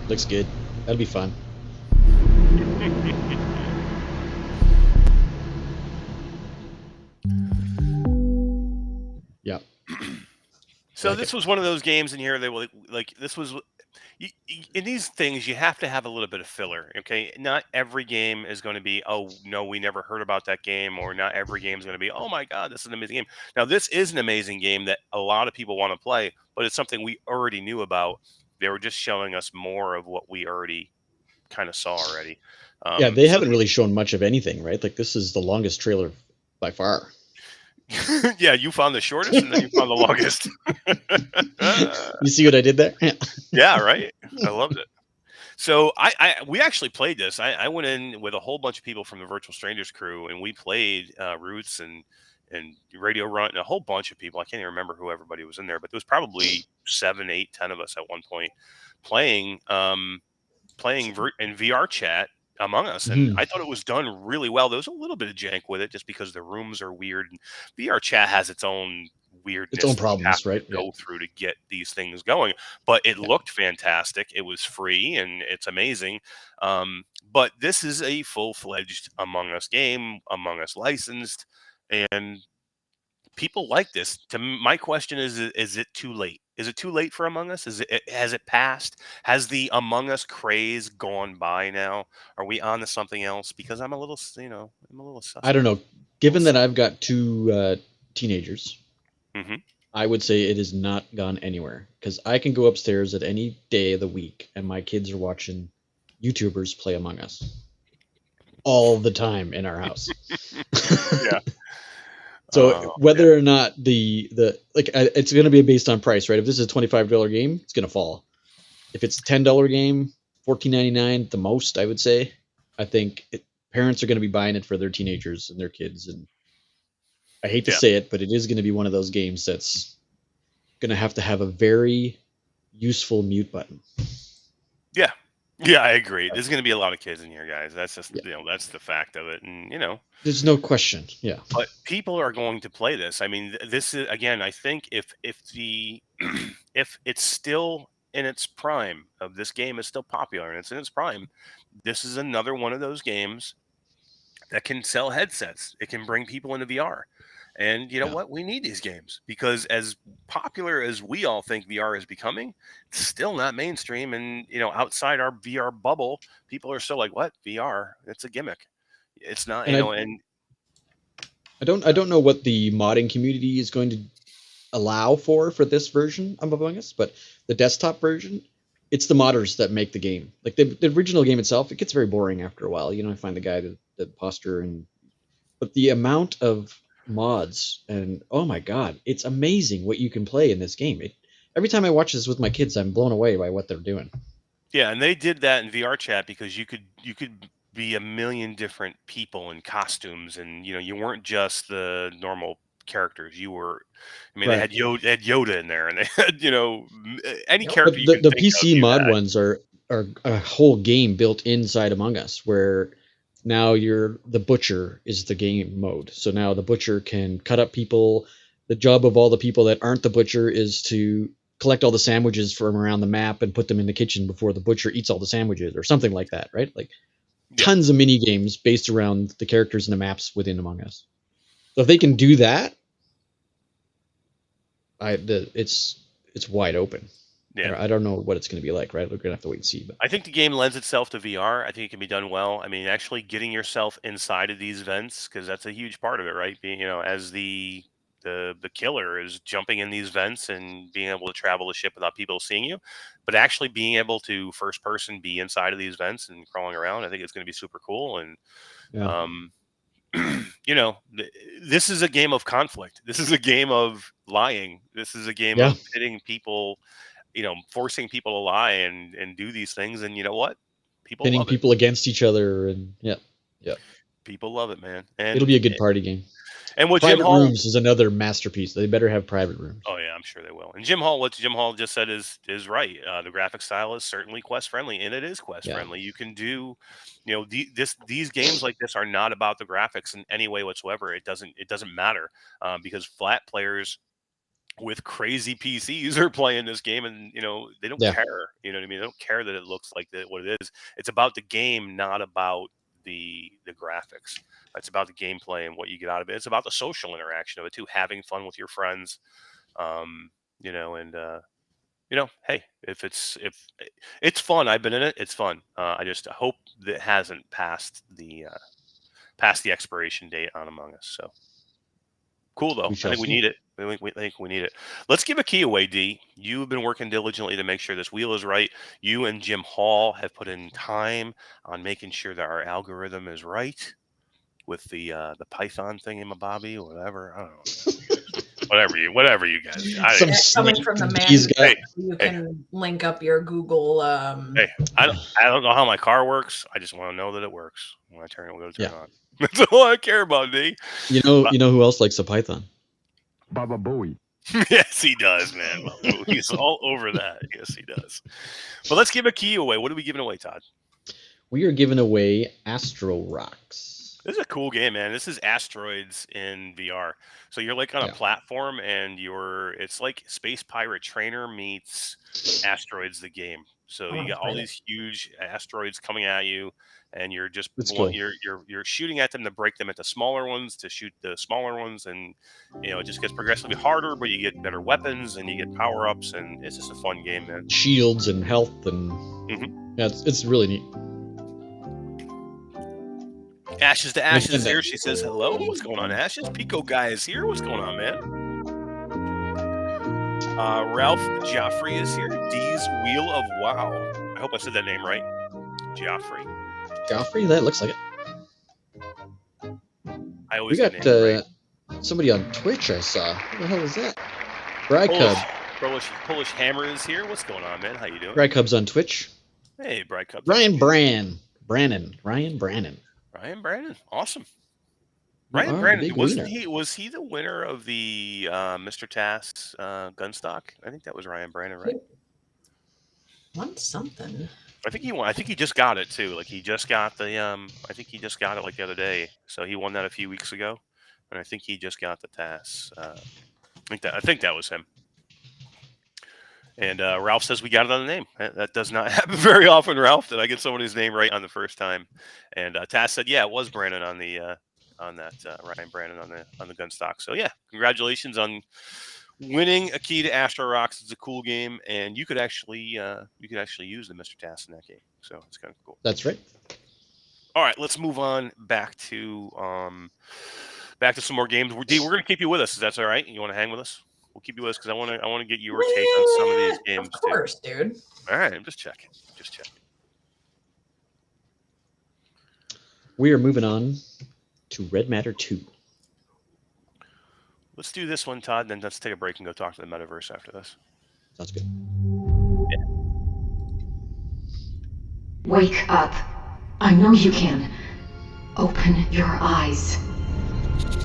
Looks good. That'll be fun. Yeah. So Like this it. was one of those games in here. They were like this was in these things you have to have a little bit of filler. Okay, not every game is going to be, oh no, we never heard about that game, or not every game is going to be, oh my god, this is an amazing game. Now this is an amazing game that a lot of people want to play, but it's something we already knew about. They were just showing us more of what we already kind of saw already. Yeah, they So haven't really shown much of anything, right? Like this is the longest trailer by far. yeah, you found the shortest, and then you found the longest. You see what I did there? Yeah, right. I loved it. So we actually played this. I went in with a whole bunch of people from the Virtual Strangers crew, and we played Roots and Radio Runt and a whole bunch of people. I can't even remember who everybody was in there, but there was probably 7, 8, 10 of us at one point playing in VR chat Among Us, and I thought it was done really well. There was a little bit of jank with it just because the rooms are weird. And VR chat has its own weirdness, Its own that you have problems, to right? go through to get these things going. But it looked fantastic. It was free and it's amazing. But this is a full-fledged Among Us game, Among Us licensed, and people like this. My question is it too late? Is it too late for Among Us? Has it passed? Has the Among Us craze gone by now? Are we on to something else? Because I'm a little, I'm a little I don't suspect. know. Given that I've got two teenagers, Mhm. I would say it has not gone anywhere because I can go upstairs at any day of the week and my kids are watching YouTubers play Among Us all the time in our house. Yeah. So whether or not it's going to be based on price, right? If this is a $25 game, it's going to fall. If it's a $10 game, $14.99 the most, I would say. I think parents are going to be buying it for their teenagers and their kids, and I hate to Yeah. say it, but it is going to be one of those games that's going to have a very useful mute button. Yeah. Yeah, I agree. There's going to be a lot of kids in here, guys. That's just, Yeah. that's the fact of it. And, There's no question. Yeah. but people are going to play this. I mean, this is, again, I think if the if it's still in its prime, of this game is still popular and it's in its prime, this is another one of those games that can sell headsets. It can bring people into VR. And you know Yeah. what? We need these games because as popular as we all think VR is becoming, it's still not mainstream. And outside our VR bubble, people are still like, "What VR? It's a gimmick. It's not." And And I don't know what the modding community is going to allow for this version of Among Us, but the desktop version, it's the modders that make the game. Like the original game itself, it gets very boring after a while. I find the guy, the poster, but the amount of mods and oh my god, it's amazing what you can play in this game. Every time I watch this with my kids, I'm blown away by what they're doing. yeah, and they did that in VR chat because you could be a million different people in costumes, and you weren't just the normal characters. You were, I mean, Right. they had Yoda in there, and they had any But character you the can think of. PC you mod had. ones are a whole game built inside Among Us, where now the butcher is the game mode. So now the butcher can cut up people. The job of all the people that aren't the butcher is to collect all the sandwiches from around the map and put them in the kitchen before the butcher eats all the sandwiches or something like that, right? Like tons of mini games based around the characters and the maps within Among Us. So if they can do that, it's wide open. Yeah. I don't know what it's going to be like, right? We're going to have to wait and see. But I think the game lends itself to VR. I think it can be done well. I mean, actually getting yourself inside of these vents, because that's a huge part of it, right? Being, as the killer is jumping in these vents and being able to travel the ship without people seeing you, but actually being able to first person be inside of these vents and crawling around, I think it's going to be super cool. And yeah. This is a game of conflict. This is a game of lying. This is a game Yeah. of pitting people, forcing people to lie and do these things. And you know what? People Pinning love people against each other, and yeah. it. People love it, man. And It'll be a good party game. And what Jim Private Hall, rooms is another masterpiece. They better have private rooms. oh yeah, I'm sure they will. And Jim Hall, what Jim Hall just said is right. The graphic style is certainly Quest friendly, and it is Quest friendly. You can do, these games like this are not about the graphics in any way whatsoever. It doesn't matter because flat players with crazy PCs are playing this game, and they don't Yeah. care. You know what I mean? They don't care that it looks like what it is. It's about the game, not about the graphics. It's about the gameplay and what you get out of it. It's about the social interaction of it too, having fun with your friends. Hey, if it's fun, I've been in it. It's fun. I just hope that it hasn't passed the expiration date on Among Us. So cool though. I think we need it. I think we need it. Let's give a key away, D. You have been working diligently to make sure this wheel is right. You and Jim Hall have put in time on making sure that our algorithm is right with the Python thingamabobby or whatever. I don't know. whatever you guys. Coming from the man, you can link up your Google. Hey, I don't know how my car works. I just want to know that it works when I turn it on. That's all I care about, D. You know who else likes a Python? Baba Booey. Yes, he does, man. He's all over that. Yes, he does. But let's give a key away. What are we giving away, Todd? We are giving away Astroroxx. This is a cool game, man. This is asteroids in VR. So you're like on a platform, and it's like Space Pirate Trainer meets Asteroids the game. So you got all these huge asteroids coming at you, and you're just you're shooting at them to break them into smaller ones to shoot the smaller ones, and it just gets progressively harder, but you get better weapons and you get power ups, and it's just a fun game, man. Shields and health and yeah, it's really neat. Ashes to Ashes is here. She says hello. What's going on, Ashes? Pico guy is here. What's going on, man? Ralph Joffrey is here. D's Wheel of Wow. I hope I said that name right. Joffrey, that looks like it. I always got right. Somebody on Twitch I saw. What the hell is that? Brydcub. Polish Hammer is here. What's going on, man? How you doing? Brydcub's on Twitch. Hey, Brydcub. Ryan Brannon. Ryan Brannon, awesome. Ryan Brannon, was he the winner of the Mr. Tass Gunstock? I think that was Ryan Brannon, right? Won something. I think he won. I think he just got it too. Like he just got the I think he just got it like the other day. So he won that a few weeks ago, and I think he just got the Tass. I think that was him. And Ralph says we got it on the name. That does not happen very often, Ralph, that I get somebody's name right on the first time. And Tass said, yeah, it was Brandon on the Ryan Brandon on the Gunstock. So yeah, congratulations on winning a key to Astroroxx. It's a cool game, and you could actually use the Mr. Tass in that game. So it's kind of cool. That's right. All right, let's move on back to some more games. D, we're going to keep you with us. Is that all right? You want to hang with us? We'll keep you with us because I want to get your take on some of these games. Of course, dude. All right, I'm just checking. We are moving on to Red Matter 2. Let's do this one, Todd, then let's take a break and go talk to the Metaverse after this. Sounds good. Yeah. Wake up. I know you can. Open your eyes.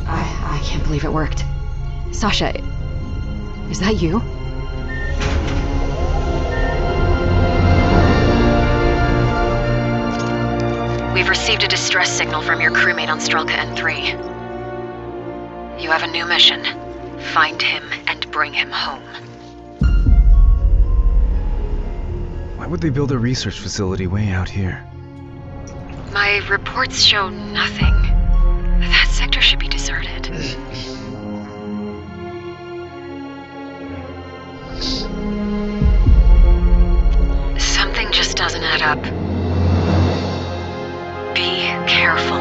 I can't believe it worked. Sasha, is that you? We've received a distress signal from your crewmate on Strelka N3. You have a new mission. Find him and bring him home. Why would they build a research facility way out here? My reports show nothing. That sector should be deserted. Something just doesn't add up. Be careful.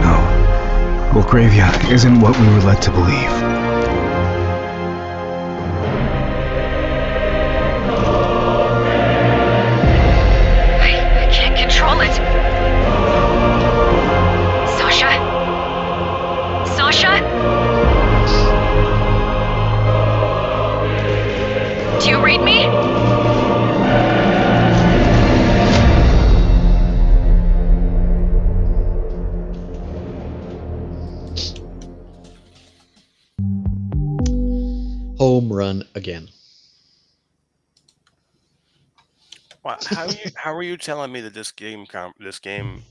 No. Belgravia isn't what we were led to believe. I can't control it. Sasha? Do you read me? Home run again. Wow, how are you telling me that this game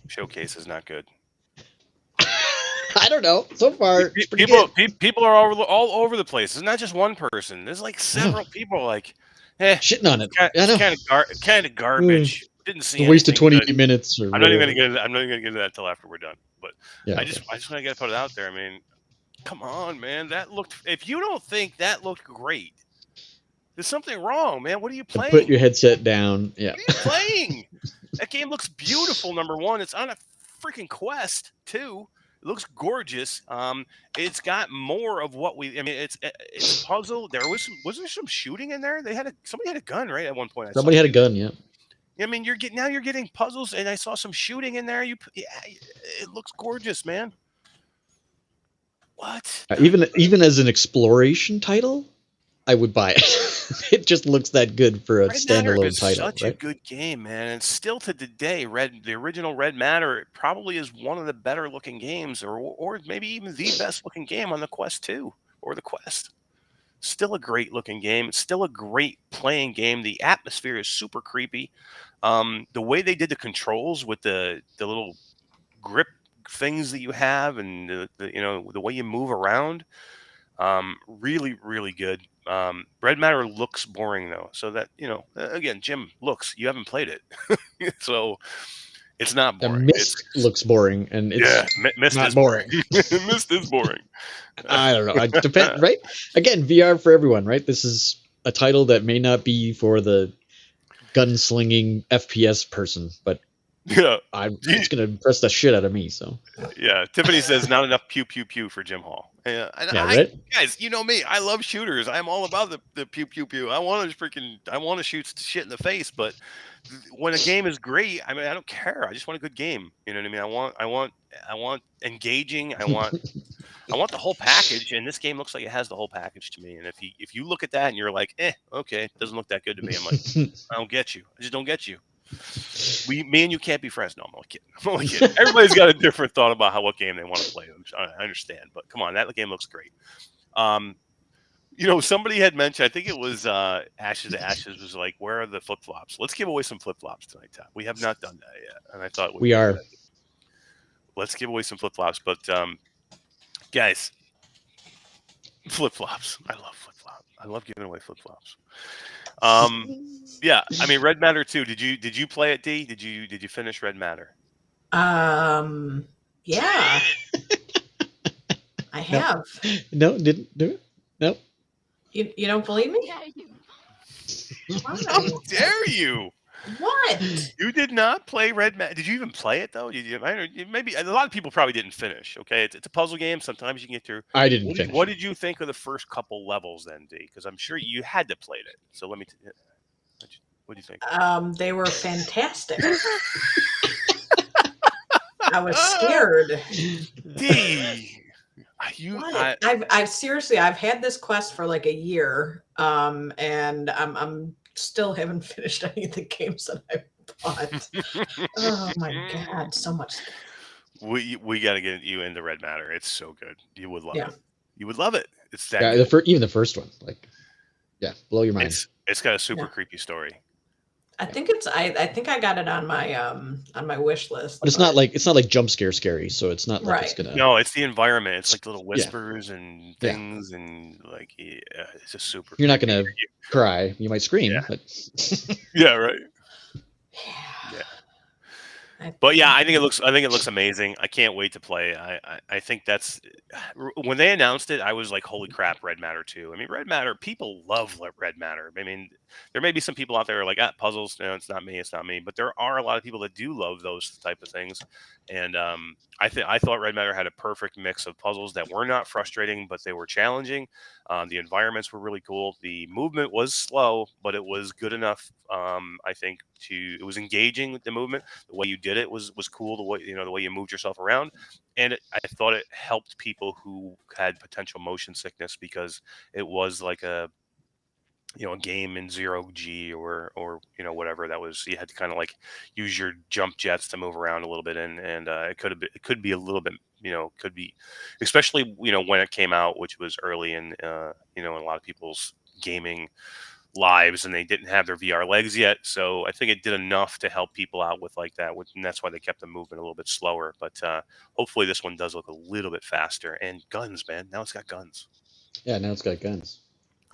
showcase is not good? I don't know. So far, it's pretty good. People are all over the place. It's not just one person. There's like several people like, shitting on it. It's kind of garbage. Didn't see a waste of 20 good. minutes. Or I'm not even gonna get. I'm not even gonna get into that till after we're done. But yeah, I just want to get put it out there. I mean, come on, man. That looked. If you don't think that looked great, there's something wrong, man. What are you playing? Put your headset down. Yeah. What are you playing? That game looks beautiful. Number one, it's on a freaking Quest too. It looks gorgeous. It's got more of what we. I mean, it's a puzzle. There was there some shooting in there? Somebody had a gun right at one point. Somebody had a gun. Yeah. I mean, you're getting puzzles, and I saw some shooting in there. It looks gorgeous, man. What? Even as an exploration title, I would buy it. It just looks that good for a standalone title. Such a good game, man, and still to today, the original Red Matter probably is one of the better looking games, or maybe even the best looking game on the Quest 2 or the Quest. Still a great looking game. It's still a great playing game. The atmosphere is super creepy. The way they did the controls with the little grip things that you have, and the way you move around, really, really good. Red Matter looks boring though, so that again, Jim, you haven't played it, so it's not boring. Mist looks boring, and it's Mist not is boring. Mist is boring. I don't know. It depends, right? Again, VR for everyone, right? This is a title that may not be for the gunslinging FPS person, but it's going to impress the shit out of me. So yeah, Tiffany says not enough pew pew pew for Jim Hall. Right? Guys, you know me. I love shooters. I'm all about the pew pew pew. I want to shoot shit in the face, but when a game is great, I mean, I don't care. I just want a good game. You know what I mean? I want engaging. I want the whole package, and this game looks like it has the whole package to me. And if you look at that and you're like, okay, it doesn't look that good to me, I'm like, I don't get you. I just don't get you. Me and you can't be friends. No, I'm only kidding. Everybody's got a different thought about what game they want to play. I understand, but come on, that game looks great. Somebody had mentioned, I think it was Ashes to Ashes, was like, where are the flip flops? Let's give away some flip flops tonight, Todd. We have not done that yet, and I thought we are. Let's give away some flip flops, but guys, flip flops. I love flip flops. I love giving away flip flops. Yeah, I mean, Red Matter 2. Did you play it, D? Did you finish Red Matter? Yeah. I have. No, didn't do it. No. You don't believe me? How dare you? What? You did not play Red Matter. Did you even play it though? Maybe a lot of people probably didn't finish. Okay, it's a puzzle game. Sometimes you can get through. I didn't finish. What did you think of the first couple levels then, D? Because I'm sure you had to play it. So let me. What do you think? They were fantastic. I was scared. D. I've seriously, I've had this quest for like a year, and I'm still haven't finished any of the games that I bought. Oh my god, so much. We got to get you into Red Matter. It's so good. You would love it. You would love it. It's that. Yeah, even the first one, blow your mind. It's got a super creepy story. I think I got it on my wish list. But it's not like jump scary, so it's not like it's gonna. No, it's the environment. It's like little whispers and things, and it's just super. You're not gonna cry. You might scream, but yeah, right. Yeah. But yeah, I think it looks amazing. I can't wait to play. I think that's when they announced it, I was like, holy crap, Red Matter 2. I mean, Red Matter, people love Red Matter. I mean, there may be some people out there who are like, puzzles, no, it's not me. But there are a lot of people that do love those type of things. And I thought Red Matter had a perfect mix of puzzles that were not frustrating, but they were challenging. The environments were really cool. The movement was slow, but it was good enough. I think it was engaging with the movement. The way you did it was cool. The way you moved yourself around, and I thought it helped people who had potential motion sickness, because it was like a game in 0G or whatever that was. You had to kind of like use your jump jets to move around a little bit, and it could be a little bit, could be, especially when it came out, which was early in in a lot of people's gaming lives, and they didn't have their VR legs yet. So I think it did enough to help people out with like that, and that's why they kept them moving a little bit slower. But hopefully this one does look a little bit faster. And guns, man. Now it's got guns. Yeah, now it's got guns.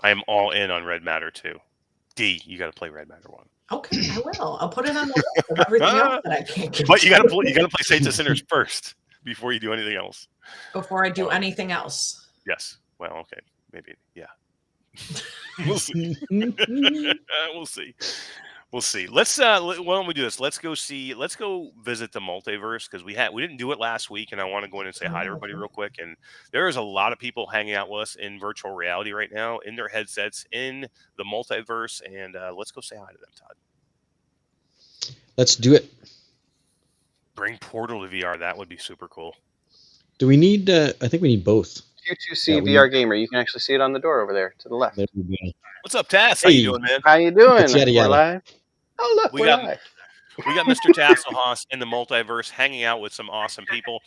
I am all in on Red Matter 2. D, you got to play Red Matter 1. Okay, I will. I'll put it on the list of everything else that I can't get. But you got to play Saints of Sinners first before you do anything else. Before I do anything else. Yes. Well, okay. Maybe. Yeah. We'll see. We'll see. We'll see. Let's why don't we do this? Let's go visit the multiverse, because we didn't do it last week, and I want to go in and say hi to everybody real quick. And there is a lot of people hanging out with us in virtual reality right now, in their headsets, in the multiverse, and let's go say hi to them, Todd. Let's do it. Bring Portal to VR. That would be super cool. Do we need? I think we need both. Q2C VR Gamer. You can actually see it on the door over there to the left. There we go. What's up, Tass? How you doing, man? How you doing? It's yada yada. We're live. Oh, look, we're live. We got Mr. Tasselhoff in the multiverse, hanging out with some awesome people.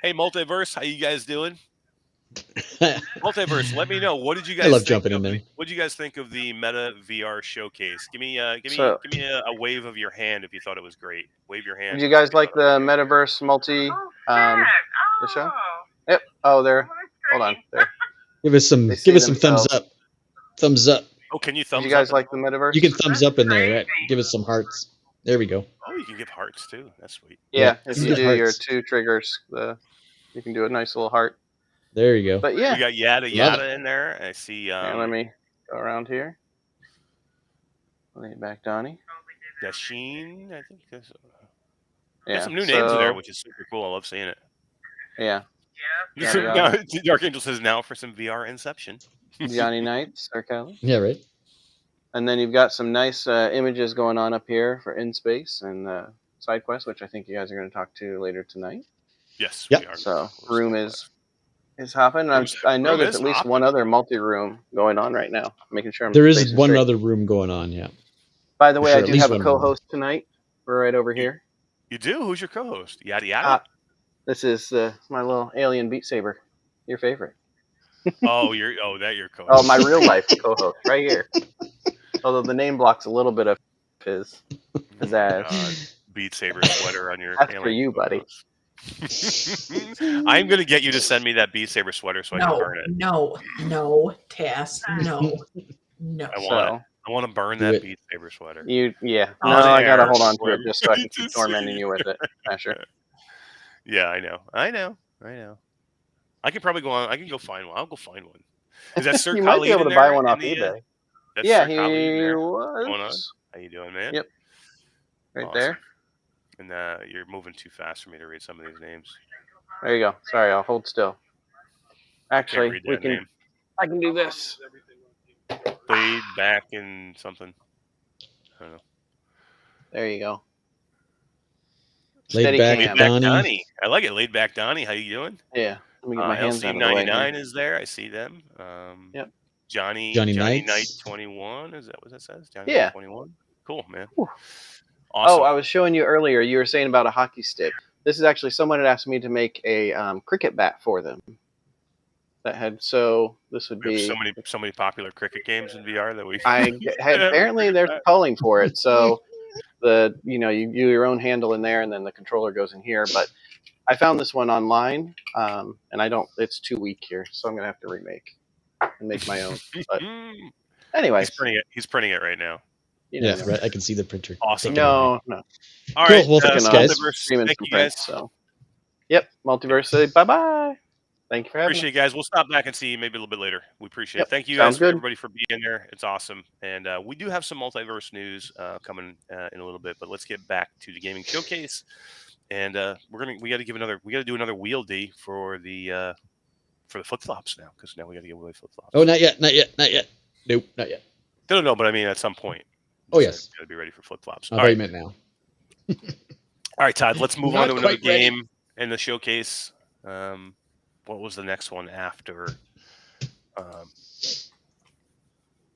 Hey, multiverse, how you guys doing? Multiverse, let me know. What did you guys? I love think jumping in there. What did you guys think of the Meta VR showcase? Give me a wave of your hand if you thought it was great. Wave your hand. Did you guys like the Metaverse the show? Yep. Oh, there. Hold on. There. Give us some thumbs up. Thumbs up. Oh, can you thumbs up? Did you guys like the Metaverse? You can thumbs up in there. Right? Give us some hearts. There we go. Oh, you can give hearts too. That's sweet. Yeah, if you you get do your hearts. 2 triggers, you can do a nice little heart. There you go. But yeah, We got yada in there. I see. let me go around here. Lay it back, Donnie. Dasheen, I think. There's Yeah. some new names in there, which is super cool. I love seeing it. Yeah. Now, Dark Angel says now for some VR Inception. Johnny Knights, Arcali. Yeah, right. And then you've got some nice images going on up here for In Space and Side Quest, which I think you guys are going to talk to later tonight. Yes, Yep. we are. So room is hopping. I know room there's is at least hopping. one other multi-room going on right now. Making sure There is spacing one straight. other room going on. Yeah. By the way, sure, I at do least have a one room. co-host tonight. We're right over here. You do? Who's your co-host? Yada yada. This is my little alien Beat Saber, your favorite. Oh, your co-host. Oh, my real life co-host right here. Although the name blocks a little bit of his pizzazz. Beat Saber sweater on your. That's for you, buddy. I'm gonna get you to send me that Beat Saber sweater so I can burn it. No, Tass, no. I want to burn Do that it. Beat Saber sweater. No, On I gotta air, hold on to swear. it just so I can keep tormenting you with it. Asher. Yeah, I know. I can probably go on. I can go find one. I'll go find one. Is that Sir You might be Khalid able in to buy there one in off the, eBay. that's Yeah, Sir Khalid in he there? What's going on? was How you doing, man? Yep. right Awesome. there. And you're moving too fast for me to read some of these names. There you go. Sorry, I'll hold still. Can't Actually, read we that can. name. I can do this. Laid back in something. I don't know. There you go. Laid Steady back cam. Laid back Donnie. Donnie. I like it. Laid back Donnie. How you doing? Yeah. Let me get my hands out of the way. LC99 is there. I see them. Yep. Johnny Knights. Knight 21. Is that what that says? Johnny Yeah. Knight 21. Cool, man. Whew. Awesome. Oh, I was showing you earlier. You were saying about a hockey stick. This is actually someone had asked me to make a cricket bat for them. That had this would We be. have so many popular cricket games in VR that we. Apparently they're calling for it. So you do your own handle in there, and then the controller goes in here. But I found this one online, and it's too weak here, so I'm gonna have to remake and make my own. But anyway, He's printing it right now. Yeah, right. I can see the printer. Awesome. No. All Cool. right. Well, thanks, Looking guys. Multiverse, Streaming thank some you guys. prints, so. Yep, Multiverse. Say bye-bye. Thank you for having Appreciate you guys. We'll stop back and see you maybe a little bit later. We appreciate Yep, it. Thank you sounds guys for good. everybody for being there. It's awesome. And we do have some multiverse news coming in a little bit, but let's get back to the gaming showcase. And we got to do another wheel D for the flip flops now, because now we got to give away flip flops. Oh, not yet. Nope, not yet. No, but I mean at some point. Oh, yes. Got to be ready for flip flops. I All thought you right. meant now. All right, Todd. Let's move on Not to another quite ready. game in the showcase. What was the next one after?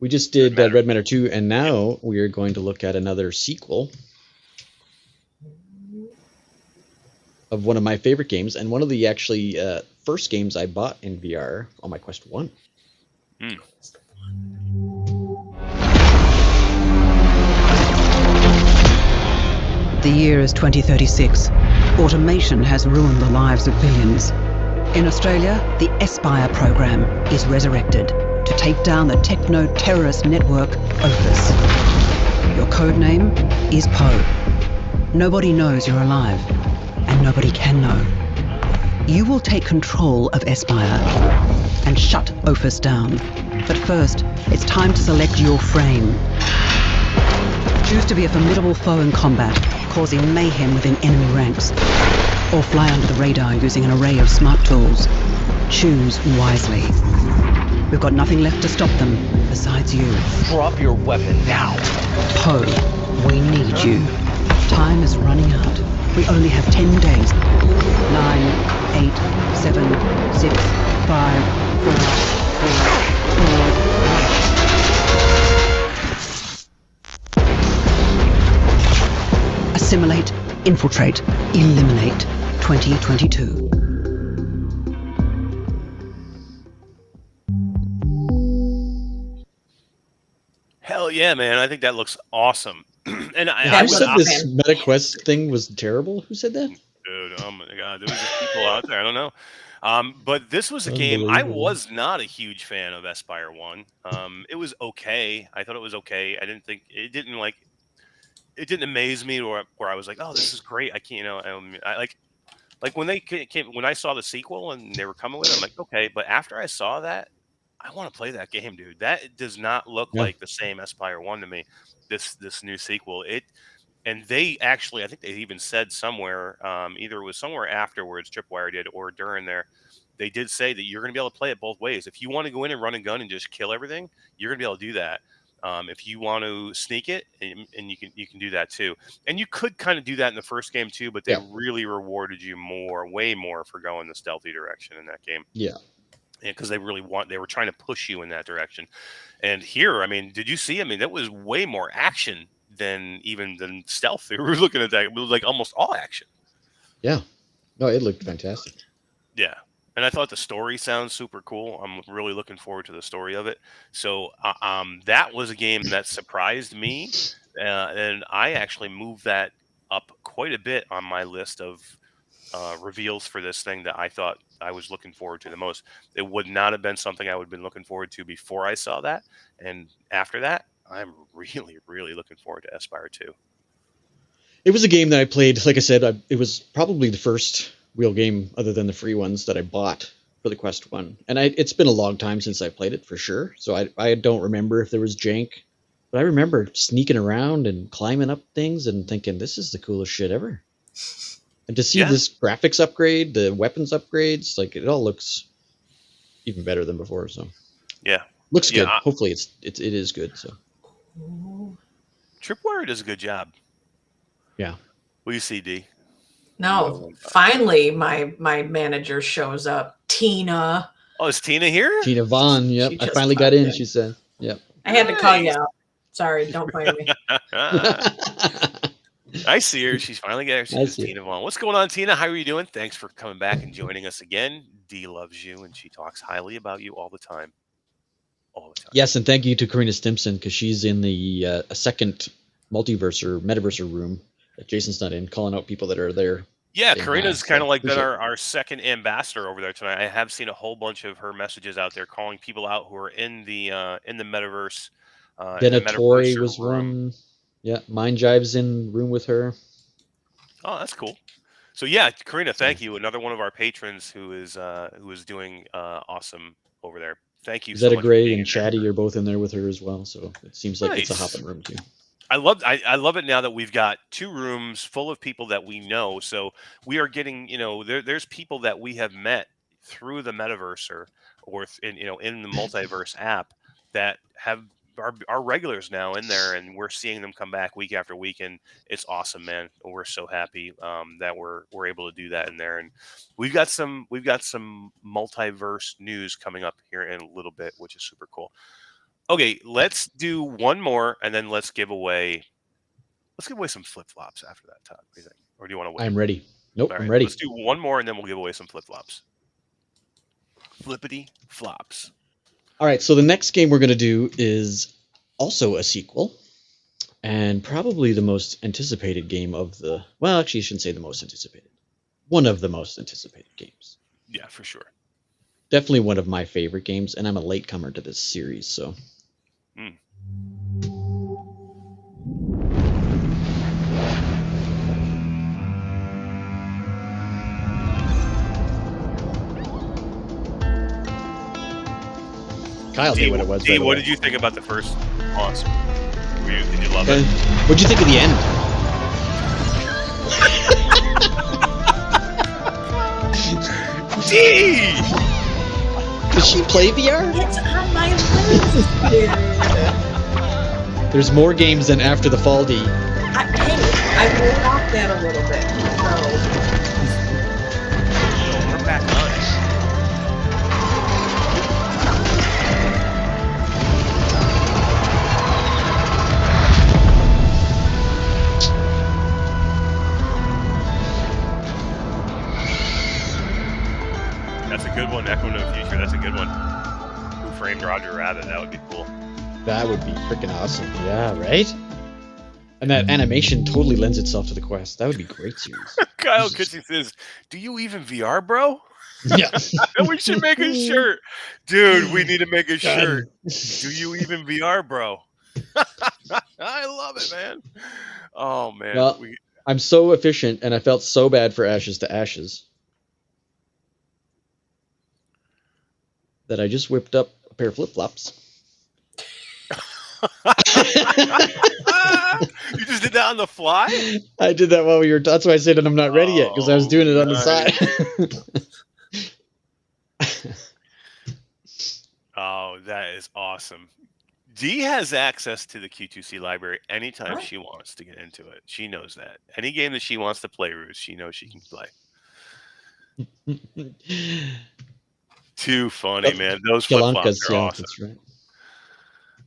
We just did Matter. Red Matter 2, and now we are going to look at another sequel of one of my favorite games, and one of the actually first games I bought in VR on my Quest 1. The year is 2036. Automation has ruined the lives of billions. In Australia, the Espire program is resurrected to take down the techno-terrorist network Opus. Your code name is Poe. Nobody knows you're alive, and nobody can know. You will take control of Espire and shut Opus down. But first, it's time to select your frame. Choose to be a formidable foe in combat, causing mayhem within enemy ranks, or fly under the radar using an array of smart tools. Choose wisely. We've got nothing left to stop them besides you. Drop your weapon now. Poe, we need you. Time is running out. We only have 10 days. 9, 8, 7, 6, 5, 4, 3, 2, 1. Assimilate, infiltrate, eliminate. 2022. Hell yeah, man! I think that looks awesome. And Who said this MetaQuest thing was terrible? Who said that? Dude, oh my god, there was just people out there. I don't know. But this was a game I was not a huge fan of. Espire 1. It was okay. I thought it was okay. I didn't think it didn't amaze me where I was like, oh, this is great. I can't, I like when they came, when I saw the sequel and they were coming with it, I'm like, okay. But after I saw that, I want to play that game, dude. That does not look like the same Espire 1 to me. This new sequel, and they actually, I think they even said somewhere, either it was somewhere afterwards, Tripwire did, or during there, they did say that you're going to be able to play it both ways. If you want to go in and run a gun and just kill everything, you're going to be able to do that. If you want to sneak it, and you can do that too. And you could kind of do that in the first game too, but they really rewarded you way more for going the stealthy direction in that game. Yeah. Because they were trying to push you in that direction. And here, I mean, did you see? I mean, that was way more action than stealth. We were looking at that. It was like almost all action. Yeah. No, it looked fantastic. Yeah. And I thought the story sounds super cool. I'm really looking forward to the story of it. So that was a game that surprised me. And I actually moved that up quite a bit on my list of reveals for this thing that I thought I was looking forward to the most. It would not have been something I would have been looking forward to before I saw that. And after that, I'm really looking forward to Espire 2. It was a game that I played, like I said, it was probably the first real game other than the free ones that I bought for the Quest 1. And it's been a long time since I played it for sure. So I don't remember if there was jank, but I remember sneaking around and climbing up things and thinking, this is the coolest shit ever. And to see this graphics upgrade, the weapons upgrades, like it all looks even better than before. So yeah, looks good. Hopefully it is good. So Tripwire does a good job. Yeah. What do you see, D? No, finally my manager shows up. Tina. Oh, is Tina here? Tina Vaughn. Yep, I finally got in. She said. Yep. I had to call you out. Sorry, don't blame me. I see her. She's finally got her. She's Tina Vaughn. What's going on, Tina? How are you doing? Thanks for coming back and joining us again. Dee loves you, and she talks highly about you all the time. All the time. Yes, and thank you to Karina Stimson because she's in the a second multiverse or metaverse room that Jason's not in, calling out people that are there. Yeah, Karina's kind of like been our second ambassador over there tonight. I have seen a whole bunch of her messages out there calling people out who are in the metaverse. Denatory was one. Yeah, Mind Jive's in room with her. Oh, that's cool. So yeah, Karina, thank you. Another one of our patrons who is doing awesome over there. Thank you. Zeta Gray and Chatty are both in there with her as well. So it seems like it's a hopping room too. I love it now that we've got 2 rooms full of people that we know. So we are getting, there's people that we have met through the metaverse or in the Multiverse app that are regulars now in there, and we're seeing them come back week after week, and it's awesome, man. We're so happy that we're able to do that in there, and we've got some Multiverse news coming up here in a little bit, which is super cool. Okay, let's do one more, and then let's give away some flip-flops after that, Todd. What do you think? Or do you want to wait? I'm ready. Nope, right, I'm ready. Let's do one more, and then we'll give away some flip-flops. Flippity flops. All right, so the next game we're going to do is also a sequel, And probably the most anticipated game of the... Well, actually, I shouldn't say the most anticipated. One of the most anticipated games. Yeah, for sure. Definitely one of my favorite games, and I'm a latecomer to this series, so... Kyle knew what it was. D, what did you think about the first Moss? Did you love it? What'd you think of the end? D! Does she play VR? It's on my list, dude. There's more games than After the Fall, D. I rolled off that a little bit, so... We're back on it. That's a good one. Echo No Future. That's a good one. Who Framed Roger Rabbit? That would be cool. That would be freaking awesome. Yeah, right? And that animation totally lends itself to the quest. That would be a great series. Kyle Kitchen says, "Do you even VR, bro?" Yeah. We should make a shirt. Dude, we need to make a shirt. Do you even VR, bro? I love it, man. Oh, man. Well, I'm so efficient, and I felt so bad for Ashes to Ashes that I just whipped up a pair of flip-flops. You just did that on the fly? I did that while we were... That's why I said that I'm not ready yet, because I was doing it on the side. Oh, that is awesome. Dee has access to the Q2C library anytime she wants to get into it. She knows that. Any game that she wants to play, Ruth, she knows she can play. Too funny, man. Those flip-flops are awesome. That's right.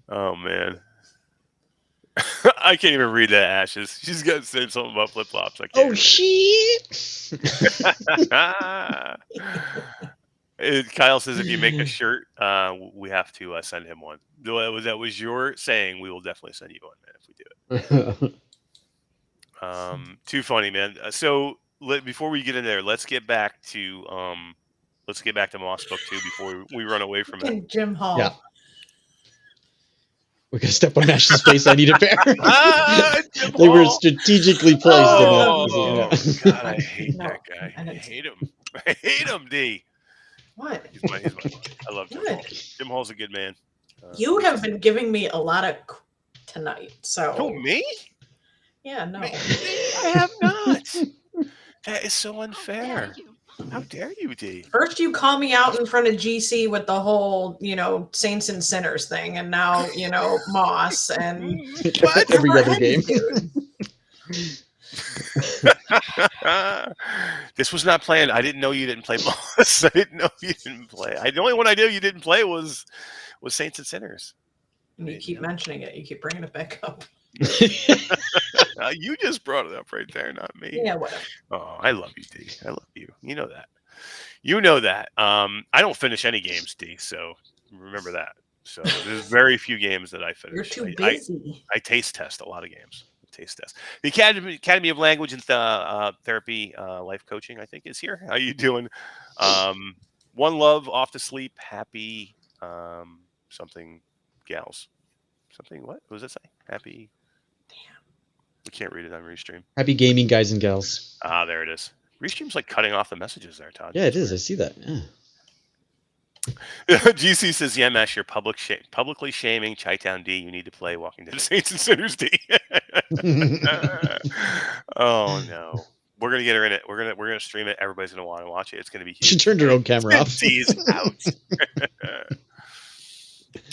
Oh, man. I can't even read that, Ashes. She's got to say something about flip-flops. Oh, shit! Kyle says if you make a shirt, we have to send him one. That was your saying. We will definitely send you one, man, if we do it. Too funny, man. So before we get in there, let's get back to Moss Book 2 before we run away from it. Jim Hall. Yeah. We're going to step on Ash's face. I need a pair. They were strategically placed. God, I hate that guy. I hate him. I hate him, D. What? He's my I love Jim Hall. Jim Hall's a good man. You have been giving me a lot of tonight, so... Who, me? Yeah, no. I have not. That is so unfair. How dare you, D? First you call me out in front of GC with the whole, Saints and Sinners thing, and now, Moss and... Every other game. This was not planned. I didn't know you didn't play Moss. I didn't know you didn't play. The only one I knew you didn't play was Saints and Sinners. And you keep mentioning it. You keep bringing it back up. You just brought it up right there, not me. Yeah, whatever. Oh, I love you, D. I love you. You know that. You know that. I don't finish any games, D, so remember that. So there's very few games that I finish. You're too busy. I taste test a lot of games. Taste test. The Academy of Language and Therapy Life Coaching, I think, is here. How you doing? One Love, Off to Sleep, Happy, something, gals. Something, what does it say? Happy. Damn. We can't read it on Restream. Happy gaming, guys and gals. Ah, there it is. Restream's like cutting off the messages there, Todd. Yeah, it is. I see that. Yeah. GC says, yeah, Mesh, you're publicly shaming Chi-Town D. You need to play Walking Dead Saints and Sinners D. Oh no. We're gonna get her in it. We're gonna stream it. Everybody's gonna want to watch it. It's gonna be huge. She turned her own camera off. D's out.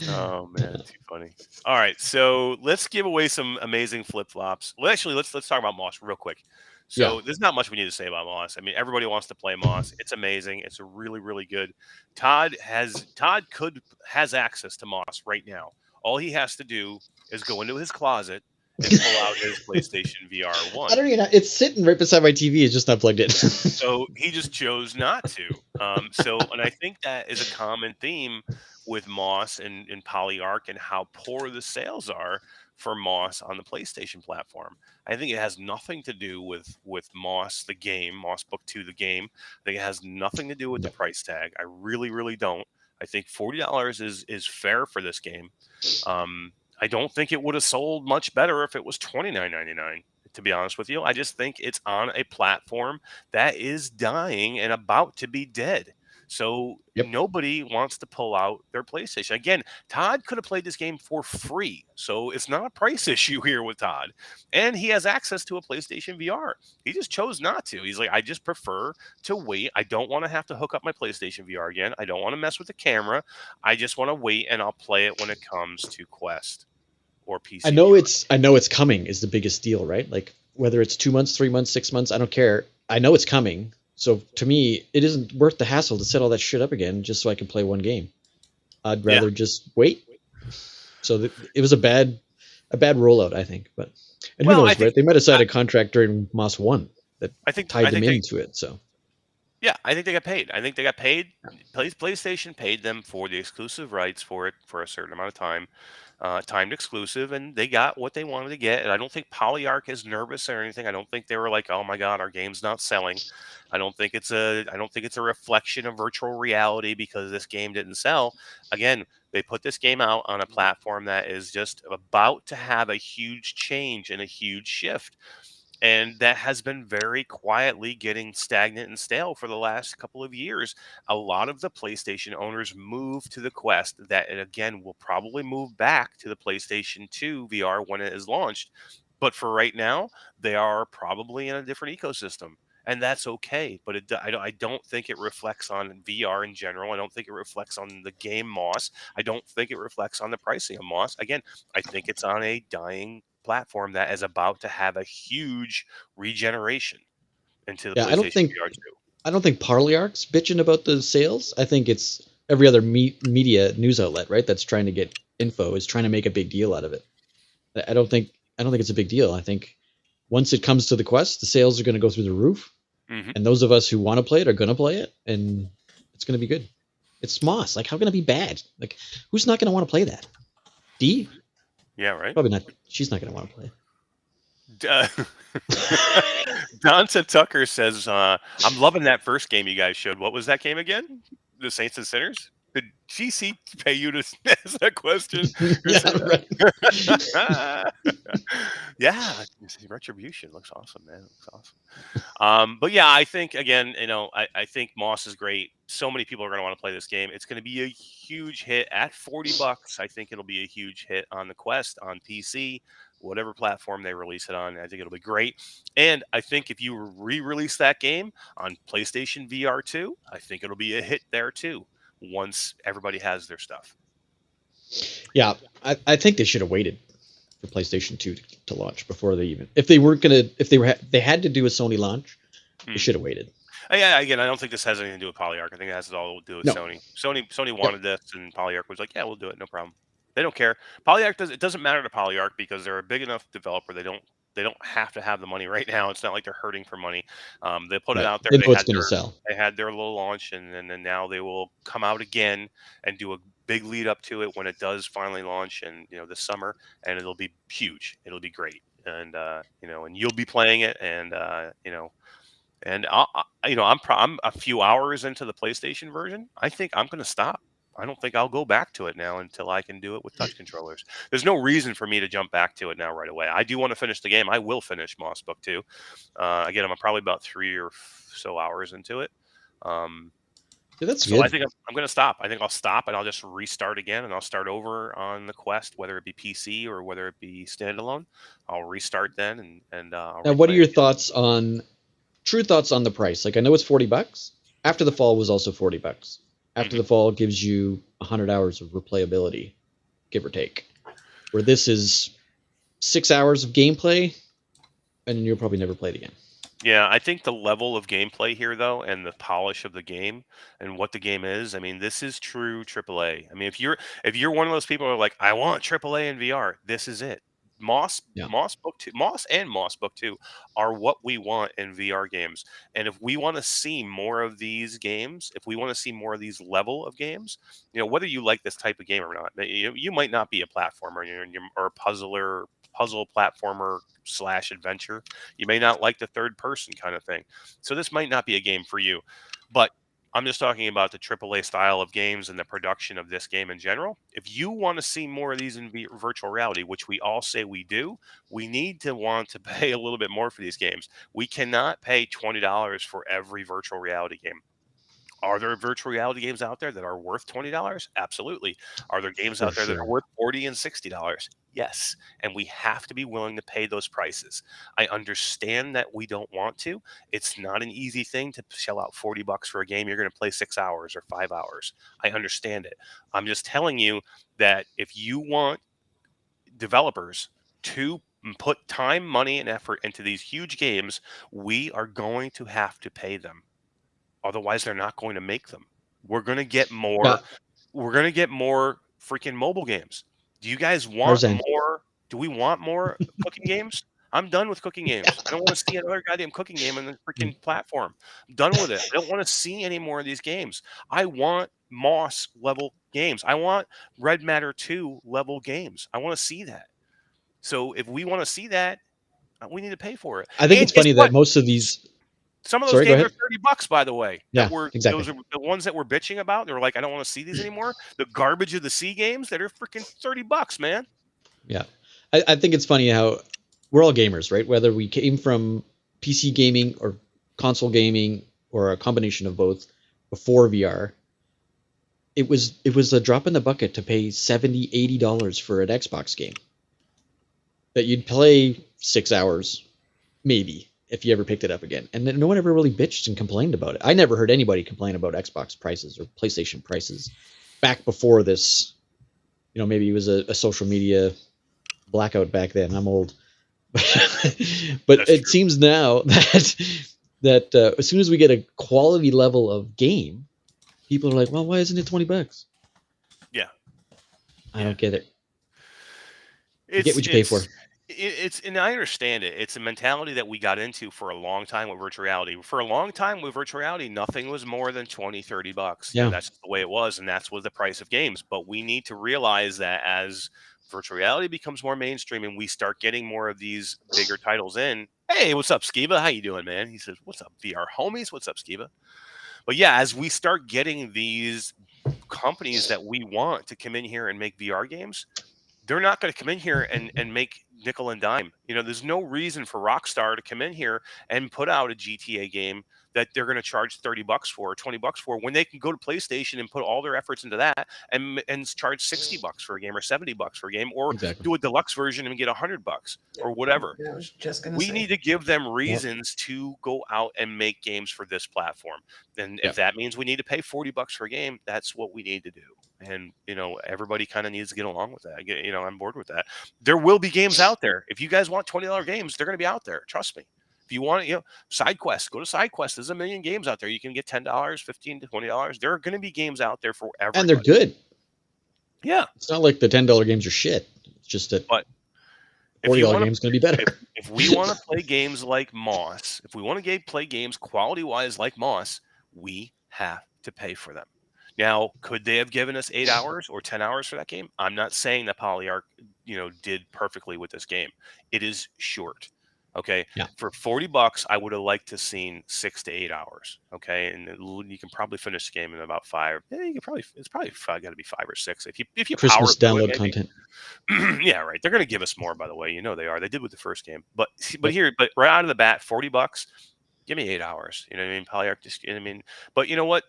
Oh man, too funny. All right, so let's give away some amazing flip-flops. Well, actually, let's talk about Moss real quick. So there's not much we need to say about Moss. I mean, everybody wants to play Moss. It's amazing. It's really, really good. Todd has access to Moss right now. All he has to do is go into his closet and pull out his PlayStation VR 1. I don't even know. It's sitting right beside my TV. It's just not plugged in. So he just chose not to. And I think that is a common theme with Moss and Polyarch and how poor the sales are for Moss on the PlayStation platform. I think it has nothing to do with Moss the game, Moss Book 2 the game. I think it has nothing to do with the price tag. I really don't. I think $40 is fair for this game. I don't think it would have sold much better if it was $29.99. To be honest with you, I just think it's on a platform that is dying and about to be dead. So nobody wants to pull out their PlayStation. Again, Todd could have played this game for free. So it's not a price issue here with Todd. And he has access to a PlayStation VR. He just chose not to. He's like, I just prefer to wait. I don't want to have to hook up my PlayStation VR again. I don't want to mess with the camera. I just want to wait and I'll play it when it comes to Quest or PC. I know it's coming is the biggest deal, right? Like whether it's 2 months, 3 months, 6 months, I don't care. I know it's coming. So to me, it isn't worth the hassle to set all that shit up again just so I can play one game. I'd rather just wait. So it was a bad rollout, I think. But who knows, right? They might have signed a contract during Moss 1 that tied them into it. So yeah, I think they got paid. I think they got paid. PlayStation paid them for the exclusive rights for it for a certain amount of time. Timed exclusive, and they got what they wanted to get. And I don't think Polyarc is nervous or anything. I don't think they were like, "Oh my God, our game's not selling." I don't think it's a reflection of virtual reality because this game didn't sell. Again, they put this game out on a platform that is just about to have a huge change and a huge shift. And that has been very quietly getting stagnant and stale for the last couple of years. A lot of the PlayStation owners moved to the Quest that, again, will probably move back to the PlayStation 2 VR when it is launched. But for right now, they are probably in a different ecosystem. And that's okay. But I don't think it reflects on VR in general. I don't think it reflects on the game Moss. I don't think it reflects on the pricing of Moss. Again, I think it's on a dying platform that is about to have a huge regeneration into the PlayStation VR 2. I don't think Polyarc's bitching about the sales. I think it's every other media news outlet, right? That's trying to get info is trying to make a big deal out of it. I don't think it's a big deal. I think once it comes to the Quest, the sales are going to go through the roof, and those of us who want to play it are going to play it, and it's going to be good. It's Moss. Like, how can it be bad? Like, who's not going to want to play that? D? Yeah, right. Probably not. She's not going to want to play. Dante Tucker says, "I'm loving that first game you guys showed. What was that game again? The Saints and Sinners? Did GC pay you to ask that question?" Yeah, Retribution looks awesome, man. It looks awesome. But yeah, I think again, I think Moss is great. So many people are going to want to play this game. It's going to be a huge hit at $40. I think it'll be a huge hit on the Quest, on PC, whatever platform they release it on. I think it'll be great. And I think if you re-release that game on PlayStation VR 2, I think it'll be a hit there too, once everybody has their stuff. Yeah, I think they should have waited for PlayStation 2 to launch before they even. If they had to do a Sony launch, they should have waited. Yeah, again, I don't think this has anything to do with Polyarc. I think it has all to do with Sony. Sony wanted this, and Polyarc was like, "Yeah, we'll do it, no problem." They don't care. It doesn't matter to Polyarc because they're a big enough developer. They don't have to have the money right now. It's not like they're hurting for money. They put it out there. They know it's going to sell. They had their little launch, and then now they will come out again and do a big lead up to it when it does finally launch, and this summer, and it'll be huge. It'll be great, and and you'll be playing it, and and I'm a few hours into the PlayStation version. I think I'm going to stop. I don't think I'll go back to it now until I can do it with touch controllers. There's no reason for me to jump back to it now right away. I do want to finish the game. I will finish Moss Book 2. Again, I'm probably about 3 or so hours into it. That's so good. I think I'm going to stop. I think I'll stop and I'll just restart again, and I'll start over on the Quest, whether it be PC or whether it be standalone. I'll restart then, and I'll now, what are your true thoughts on the price? Like, I know it's $40. After the Fall was also $40. After the Fall gives you 100 hours of replayability, give or take. Where this is 6 hours of gameplay, and you'll probably never play it again. Yeah, I think the level of gameplay here, though, and the polish of the game and what the game is, I mean, this is true AAA. I mean, if you're one of those people who are like, I want AAA in VR, this is it. Moss Yeah. Book 2 and Moss Book 2 are what we want in VR games. And if we want to see more of these games, if we want to see more of these level of games, whether you like this type of game or not, you might not be a platformer, or a puzzle platformer / adventure. You may not like the third person kind of thing. So this might not be a game for you. But I'm just talking about the AAA style of games and the production of this game in general. If you want to see more of these in virtual reality, which we all say we do, we need to want to pay a little bit more for these games. We cannot pay $20 for every virtual reality game. Are there virtual reality games out there that are worth $20? Absolutely. Are there games out there that are worth $40 and $60? Yes. And we have to be willing to pay those prices. I understand that we don't want to. It's not an easy thing to shell out $40 for a game you're going to play 6 hours or 5 hours. I understand it. I'm just telling you that if you want developers to put time, money, and effort into these huge games, we are going to have to pay them. Otherwise, they're not going to make them. We're going to get more. Yeah. We're going to get more freaking mobile games. Do you guys want more? Do we want more cooking games? I'm done with cooking games. I don't want to see another goddamn cooking game on the freaking platform. I'm done with it. I don't want to see any more of these games. I want Moss level games. I want Red Matter 2 level games. I want to see that. So if we want to see that, we need to pay for it. I think it's funny that most of these. Some of those games are $30, by the way. Yeah, exactly. Those are the ones that we're bitching about. They were like, I don't want to see these anymore. The garbage of the C games that are freaking $30, man. Yeah, I think it's funny how we're all gamers, right? Whether we came from PC gaming or console gaming or a combination of both before VR, it was a drop in the bucket to pay $70, $80 for an Xbox game that you'd play 6 hours, maybe, if you ever picked it up again. And no one ever really bitched and complained about it. I never heard anybody complain about Xbox prices or PlayStation prices back before this. Maybe it was a social media blackout back then. I'm old. But it seems now that as soon as we get a quality level of game, people are like, well, why isn't it $20? Yeah. I don't get it. You get what you pay for. And I understand it. It's a mentality that we got into for a long time with virtual reality. For a long time with virtual reality, nothing was more than $20, $30. Yeah. That's just the way it was, and that's what the price of games. But we need to realize that as virtual reality becomes more mainstream and we start getting more of these bigger titles in. Hey, what's up, Skiba? How you doing, man? He says, what's up, VR homies? What's up, Skiba? But yeah, as we start getting these companies that we want to come in here and make VR games, they're not going to come in here and make nickel and dime. There's no reason for Rockstar to come in here and put out a GTA game that they're going to charge $30 for or $20 for when they can go to PlayStation and put all their efforts into that and charge $60 for a game or $70 for a game, or do a deluxe version and get $100 or whatever. I was just gonna We say. need to give them reasons to go out and make games for this platform. And if that means we need to pay $40 for a game, that's what we need to do. And, everybody kind of needs to get along with that. I'm bored with that. There will be games out there. If you guys want $20 games, they're going to be out there. Trust me. If you want, side quests, go to side quests. There's a million games out there. You can get $10, $15 to $20. There are going to be games out there for everybody. And they're good. Yeah. It's not like the $10 games are shit. It's just that $40 games going to be better. If we want to play games like Moss, if we want to play games quality-wise like Moss, we have to pay for them. Now, could they have given us 8 hours or 10 hours for that game? I'm not saying that Polyarc, did perfectly with this game. It is short. Okay. Yeah. For $40, I would have liked to seen 6 to 8 hours. Okay. And you can probably finish the game in about 5. Yeah, it's probably got to be 5 or 6. If you Christmas power download content. Yeah, right. They're going to give us more, by the way. They are. They did with the first game. But right out of the bat, $40, give me 8 hours. You know what I mean? Polyarc just, But you know what?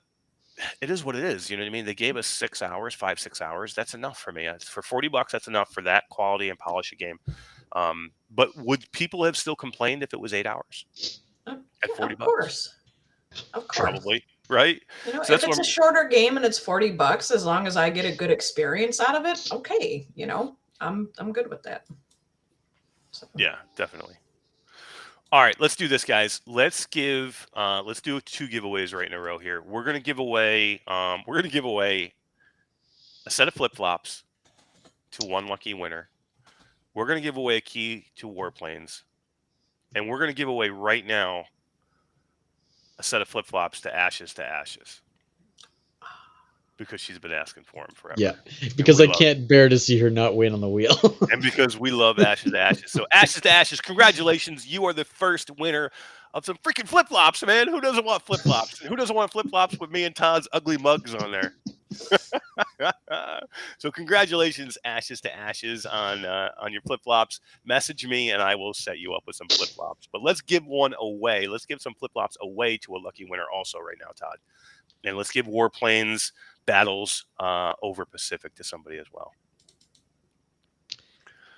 It is what it is. You know what I mean? They gave us 6 hours, 5-6 hours. That's enough for me. For $40, that's enough for that quality and polish a game. But would people have still complained if it was 8 hours at $40? Of course. Probably, right? So if it's a shorter game and it's $40, as long as I get a good experience out of it, okay. I'm good with that. So. Yeah, definitely. All right, let's do this, guys. Let's do 2 giveaways right in a row here. We're gonna give away a set of flip-flops to one lucky winner. we're going to give away a key to Warplanes. And we're going to give away right now a set of flip-flops to Ashes. Because she's been asking for them forever. Yeah, because I can't bear to see her not win on the wheel. And because we love Ashes to Ashes. So Ashes, congratulations. You are the first winner of some freaking flip-flops, man. Who doesn't want flip-flops? Who doesn't want flip-flops with me and Todd's ugly mugs on there? So congratulations, Ashes to Ashes, on your flip-flops. Message me and I will set you up with some flip-flops. But let's give one away. Let's give some flip-flops away to a lucky winner also right now, Todd. And let's give Warplanes Battles over Pacific to somebody as well.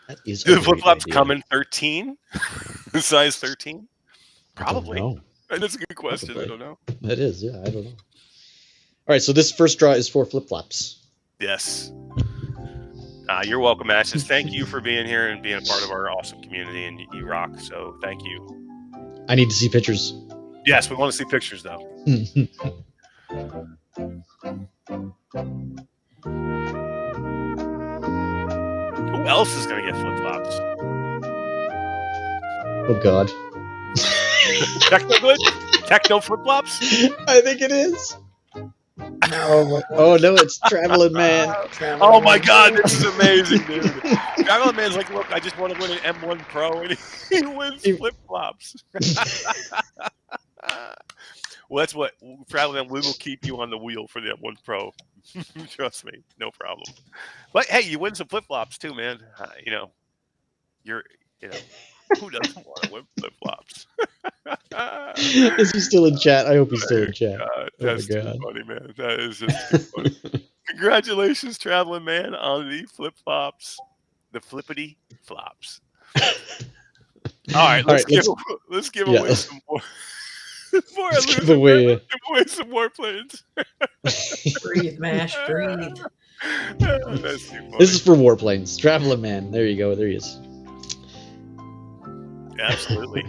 That is do the flip-flops come in 13? Size 13? Probably. That's a good question. Probably. I don't know. That is, yeah, I don't know. All right, so this first draw is for flip-flops. Yes. You're welcome, Ashes. Thank you for being here and being a part of our awesome community, and you rock, so thank you. I need to see pictures. Yes, we want to see pictures, though. Who else is going to get flip-flops? Oh, God. Techno good? Techno flip-flops? I think it is. Oh no, it's Traveling Man. Oh my God, this is amazing, dude. Traveling Man's like, look, I just want to win an M1 Pro, and he wins flip-flops. Well, that's what Traveling Man, we will keep you on the wheel for the M1 Pro. Trust me, no problem. But hey, you win some flip-flops too, man. Who doesn't want to win flip-flops? Is he still in chat? I hope he's still in chat. God, that's too funny, man. That is just too funny. Congratulations, Traveling Man, on the flip-flops. The flippity flops. All right, let's give away some more. Let's give away some more planes. Breathe, Mash, breathe. That's too funny. This is for Warplanes. Traveling Man. There you go. There he is. Absolutely.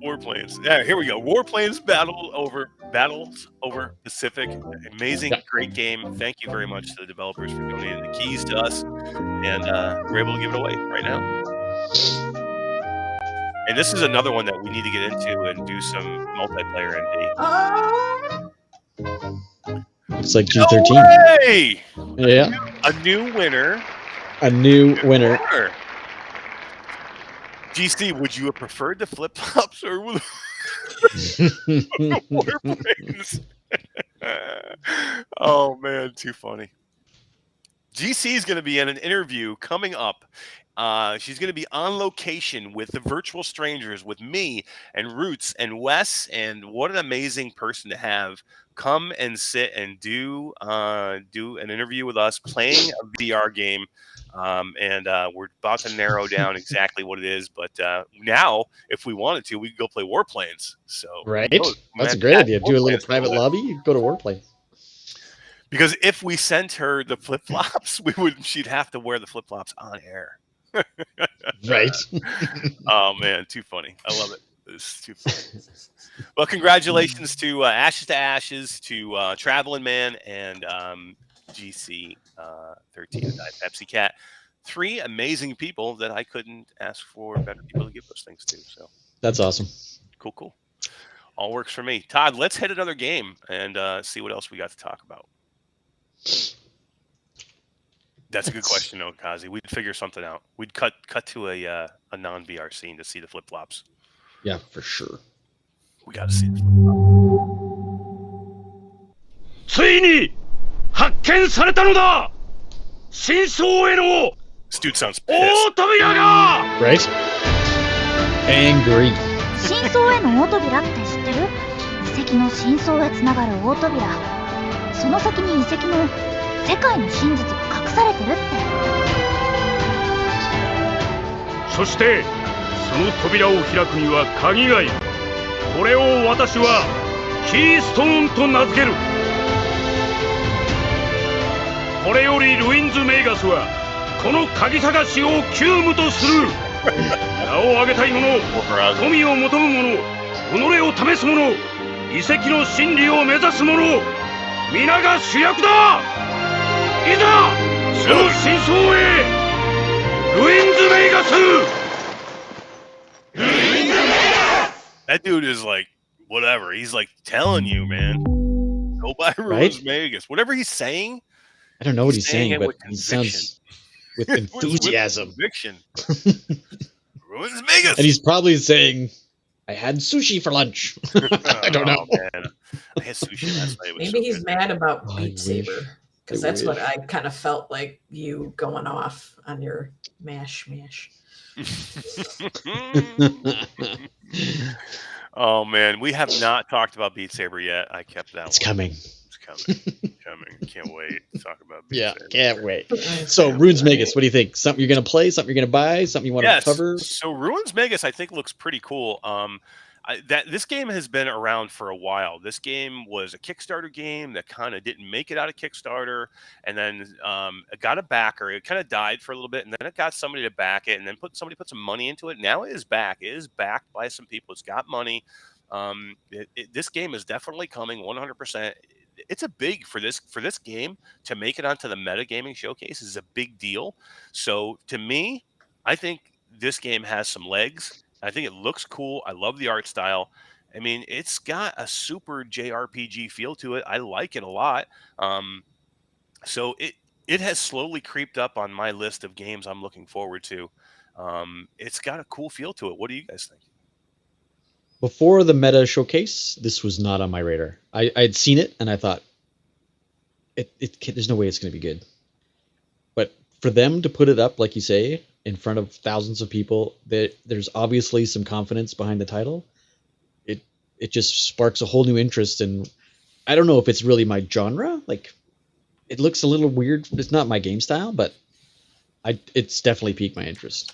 Warplanes. Yeah, here we go. Warplanes Battles over Pacific. Amazing, great game. Thank you very much to the developers for donating the keys to us. And we're able to give it away right now. And this is another one that we need to get into and do some multiplayer ND. Looks like Q13. No way! Yeah. A new winner. A new winner. GC, would you have preferred the flip-flops or Warplanes? Oh, man, too funny. GC is going to be in an interview coming up. She's going to be on location with the Virtual Strangers, with me and Roots and Wes, and what an amazing person to have come and sit and do an interview with us playing a VR game. And we're about to narrow down exactly what it is, but now, if we wanted to, we could go play Warplanes. So right, that's a great idea. Do a little private lobby. You go to Warplanes. Because if we sent her the flip flops, she'd have to wear the flip flops on air. Right. Oh man, too funny. I love it. It's too funny. Well, congratulations to Ashes, to Traveling Man, and GC 13 and Pepsi Cat. 3 amazing people that I couldn't ask for better people to give those things to. So that's awesome. Cool. All works for me. Todd, let's hit another game and see what else we got to talk about. That's a good question, though, Kazi. We'd figure something out. We'd cut to a non-VR scene to see the flip-flops. Yeah, for sure. We got to see the flip-flops. This dude sounds pissed. Right? Angry. 真相への大扉って知ってる？遺跡の真相へつながる大扉。その先に遺跡の世界の真実が隠されてるって。そしてその扉を開くには鍵がいる。これを私はキーストーンと名付ける。これよりルインズ・メイガスはこの鍵探しを急務とする。名を挙げたい者、富を求む者、己を試す者、遺跡の真理を目指す者、皆が主役だ。いざその真相へ。ルインズメガス That dude is like, whatever. He's like telling you, man. Go buy Ruins Magus. Whatever he's saying. I don't know what he's saying, it but with he conviction. sounds with enthusiasm. Conviction. Ruins Magus. And he's probably saying, I had sushi for lunch. I don't know. Man. I had sushi last night. It was Maybe so he's good. mad about Oh, Beat Saber. Because I that's what wish. I kind of felt like you going off on your mash. Oh man, we have not talked about Beat Saber yet. I kept that. It's one. coming. It's coming. Can't wait to talk about Beat Saber. Can't wait. So, Ruins Magus, what do you think? Something you're going to play? Something you're going to buy? Something you want to cover? So Ruins Magus, I think, looks pretty cool. This game has been around for a while. This game was a Kickstarter game that kind of didn't make it out of Kickstarter, and then it got a backer. It kind of died for a little bit, and then it got somebody to back it, and then somebody put some money into it. Now it is back. It is backed by some people. It's got money. This game is definitely coming 100%. It's a big for this game to make it onto the metagaming showcase is a big deal. So to me, I think this game has some legs. I think it looks cool. I love the art style. I mean, it's got a super JRPG feel to it. I like it a lot. So it has slowly creeped up on my list of games I'm looking forward to. It's got a cool feel to it. What do you guys think? Before the meta showcase, this was not on my radar. I'd seen it and I thought, there's no way it's going to be good. But for them to put it up, like you say, in front of thousands of people, there's obviously some confidence behind the title. It just sparks a whole new interest, and I don't know if it's really my genre. Like, it looks a little weird. It's not my game style, but it's definitely piqued my interest.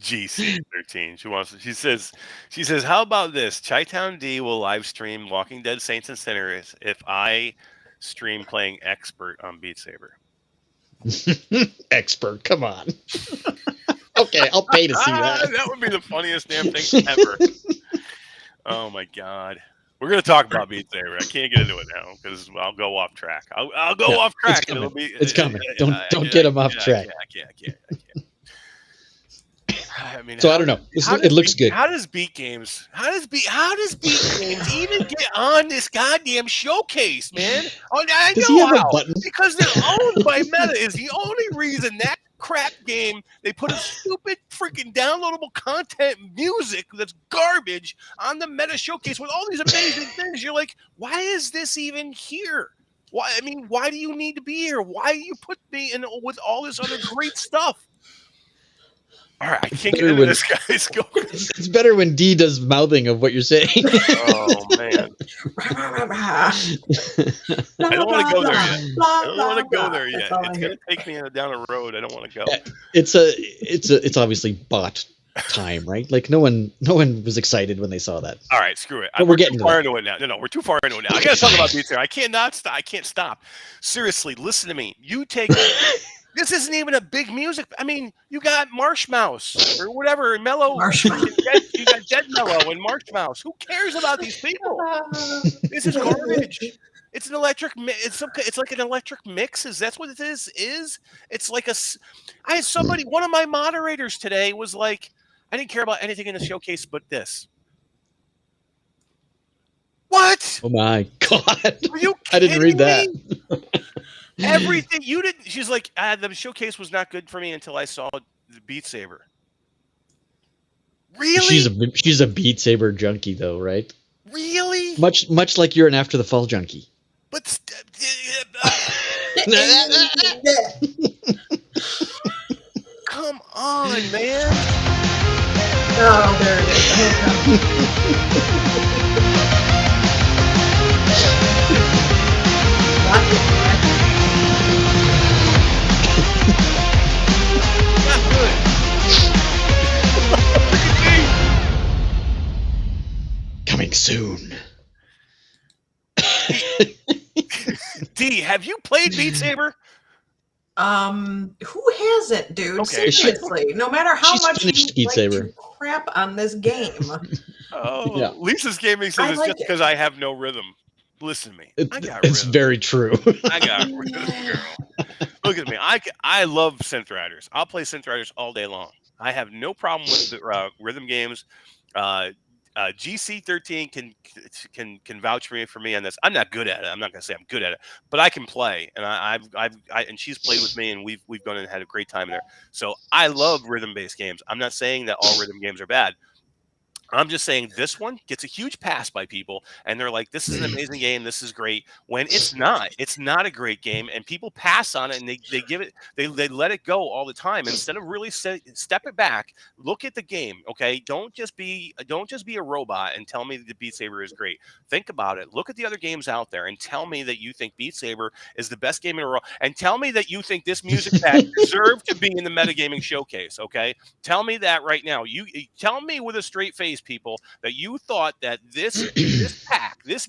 GC13. She says, how about this? Chi-Town D will live stream Walking Dead Saints and Sinners if I stream playing Expert on Beat Saber. Expert, come on. Okay, I'll pay to see that. That would be the funniest damn thing ever. Oh my god. We're gonna talk about Beat Saber. I can't get into it now because I'll go off track. I'll go off track. It's coming. Don't get him off track. I can't. I mean, so I don't know. It looks good. How does Beat Games even get on this goddamn showcase, man? Oh, I Does know he have how. a button? Because they're owned by Meta is the only reason that crap game they put a stupid freaking downloadable content music that's garbage on the Meta showcase with all these amazing things. You're like, why is this even here? Why do you need to be here? Why do you put me in with all this other great stuff? All right, I can't get into this, guys. Go. It's better when D does mouthing of what you're saying. Oh, man. I don't want to go there yet. I don't want to go there yet. It's going to take me down a road I don't want to go. It's obviously bot time, right? Like no one was excited when they saw that. All right, screw it. But we're getting too far into it now. No, we're too far into it now. I got to talk about Beat Saber. I can't stop. Seriously, listen to me. You take... This isn't even a big music. I mean, you got Marshmouse or whatever, Mellow. You got Dead Mellow and Marshmouse. Who cares about these people? This is garbage. It's an electric. It's like an electric mix. That's what it is. It's like I had somebody. One of my moderators today was like, I didn't care about anything in the showcase but this. What? Oh my god! Are you I didn't read that. Everything you didn't. She's like, the showcase was not good for me until I saw the Beat Saber. Really? She's a Beat Saber junkie, though, right? Really? Much like you're an After the Fall junkie. But come on, man! Oh, there it is. Coming soon. D, have you played Beat Saber? Who hasn't, dude? Okay. Seriously, no matter how much you Beat like Saber. to crap on this game. Oh, yeah. Lisa's Gaming says it's just because I have no rhythm. Listen to me. It's very true. I got rid of the girl. Look at me. I love Synth Riders. I'll play Synth Riders all day long. I have no problem with the rhythm games. GC13 can vouch for me on this. I'm not good at it. I'm not gonna say I'm good at it, but I can play, and and she's played with me, and we've gone and had a great time there. So I love rhythm-based games. I'm not saying that all rhythm games are bad. I'm just saying this one gets a huge pass by people, and they're like, "This is an amazing game. This is great." When it's not a great game, and people pass on it, and they give it, they let it go all the time instead of really step it back, look at the game. Okay, don't just be a robot and tell me that Beat Saber is great. Think about it. Look at the other games out there and tell me that you think Beat Saber is the best game in a row, and tell me that you think this music pack deserved to be in the metagaming showcase. Okay, tell me that right now. You tell me with a straight face, people, that you thought that this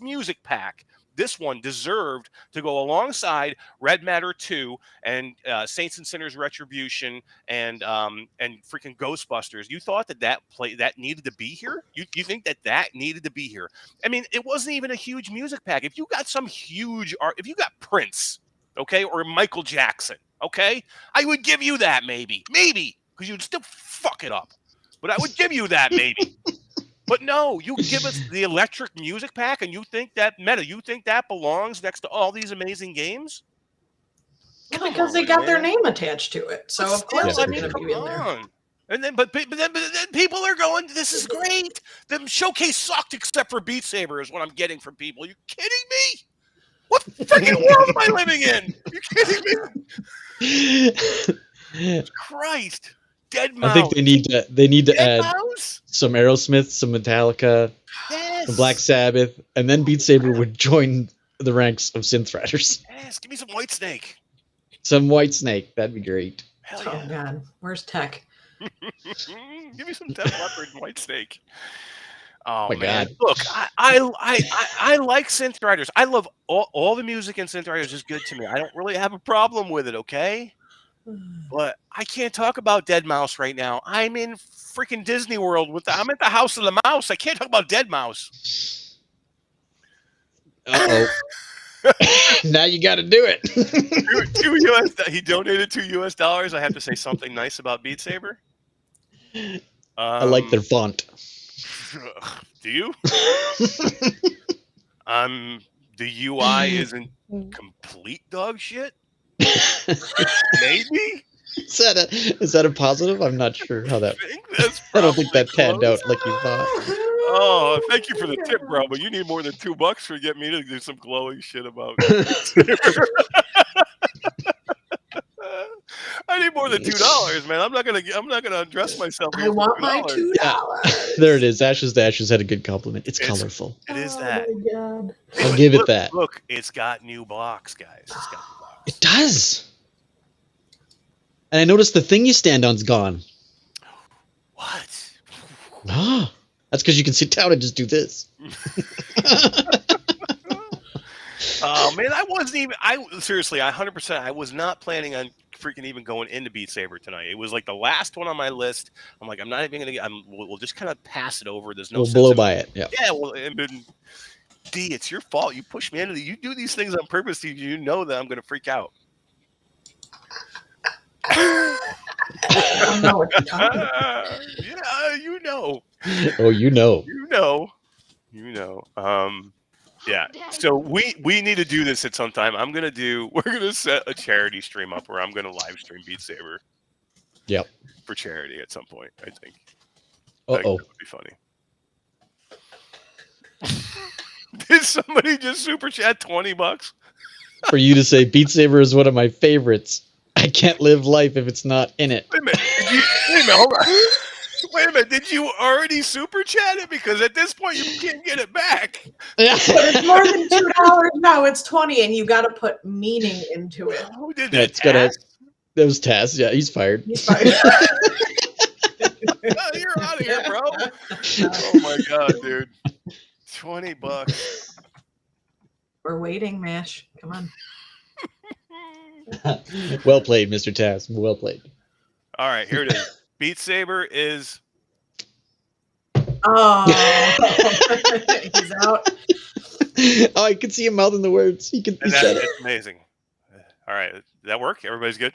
music pack, this one deserved to go alongside Red Matter 2 and Saints and Sinners Retribution and freaking Ghostbusters. You thought that needed to be here? You think that needed to be here? I mean, it wasn't even a huge music pack. If you got some huge art, if you got Prince, okay, or Michael Jackson, okay, I would give you that maybe, because you'd still fuck it up. But I would give you that maybe. But no, you give us the electric music pack, and you think that belongs next to all these amazing games? Because they got their name attached to it, so of course they're going to be in there. And then, but then people are going, "This is great. The showcase sucked except for Beat Saber," is what I'm getting from people. You kidding me? What freaking world am I living in? You kidding me? Christ. Dead Mouse. I think they need to add Mouse? some Aerosmith, some Metallica, some Black Sabbath, and then Beat Saber would join the ranks of Synth Riders. Yes, give me some Whitesnake. Some Whitesnake, that'd be great. Hell yeah. Oh God, where's Tech? Give me some Def Leppard and Whitesnake. Oh my man! God. Look, I like Synth Riders. I love all the music in Synth Riders is good to me. I don't really have a problem with it. Okay. But I can't talk about Dead Mouse right now. I'm in freaking Disney World I'm at the House of the Mouse. I can't talk about Dead Mouse. Uh-oh. Now you got to do it. He donated $2. I have to say something nice about Beat Saber. I like their font. Do you? The UI isn't complete dog shit. Maybe. Is that a positive? I'm not sure how that. I don't think that panned out like you thought. Oh, thank you for the tip, bro. But you need more than $2 for get me to do some glowing shit about. I need more than $2, man. I'm not gonna undress myself. I want my $2. There it is. Ashes to Ashes had a good compliment. It's colorful. It is that. Oh my God. I'll give it that. Look, it's got new blocks, guys. It's got new blocks. It does. And I noticed the thing you stand on's gone. What? Ah, that's because you can sit down and just do this. Oh man, seriously, 100%. I was not planning on freaking even going into Beat Saber tonight. It was like the last one on my list. I'm like, I'm not even gonna. We'll just kind of pass it over. There's no. We'll blow by it. Yeah. Yeah. Well, D, it's your fault. You push me into you do these things on purpose. You know that I'm gonna freak out. I don't know what you're talking about. Yeah, you know. Oh, you know. You know. Yeah. So we need to do this at some time. We're gonna set a charity stream up where I'm gonna live stream Beat Saber. Yep. For charity at some point, I think. That would be funny. Did somebody just super chat $20? For you to say Beat Saber is one of my favorites. I can't live life if it's not in it. Wait a minute, hold on. Wait a minute, did you already super chat it? Because at this point you can't get it back. But it's more than $2 now. It's $20, and you got to put meaning into it. Who did Yeah, that? That was Taz. Yeah, he's fired. He's fired. You're out of here, bro. Oh my god, dude. $20. We're waiting, Mash. Come on. Well played, Mr. Taz. Well played. All right, here it is. Beat Saber is. Oh, he's out. Oh, I could see him mouthing the words. He said it. It's amazing. All right, did that work? Everybody's good?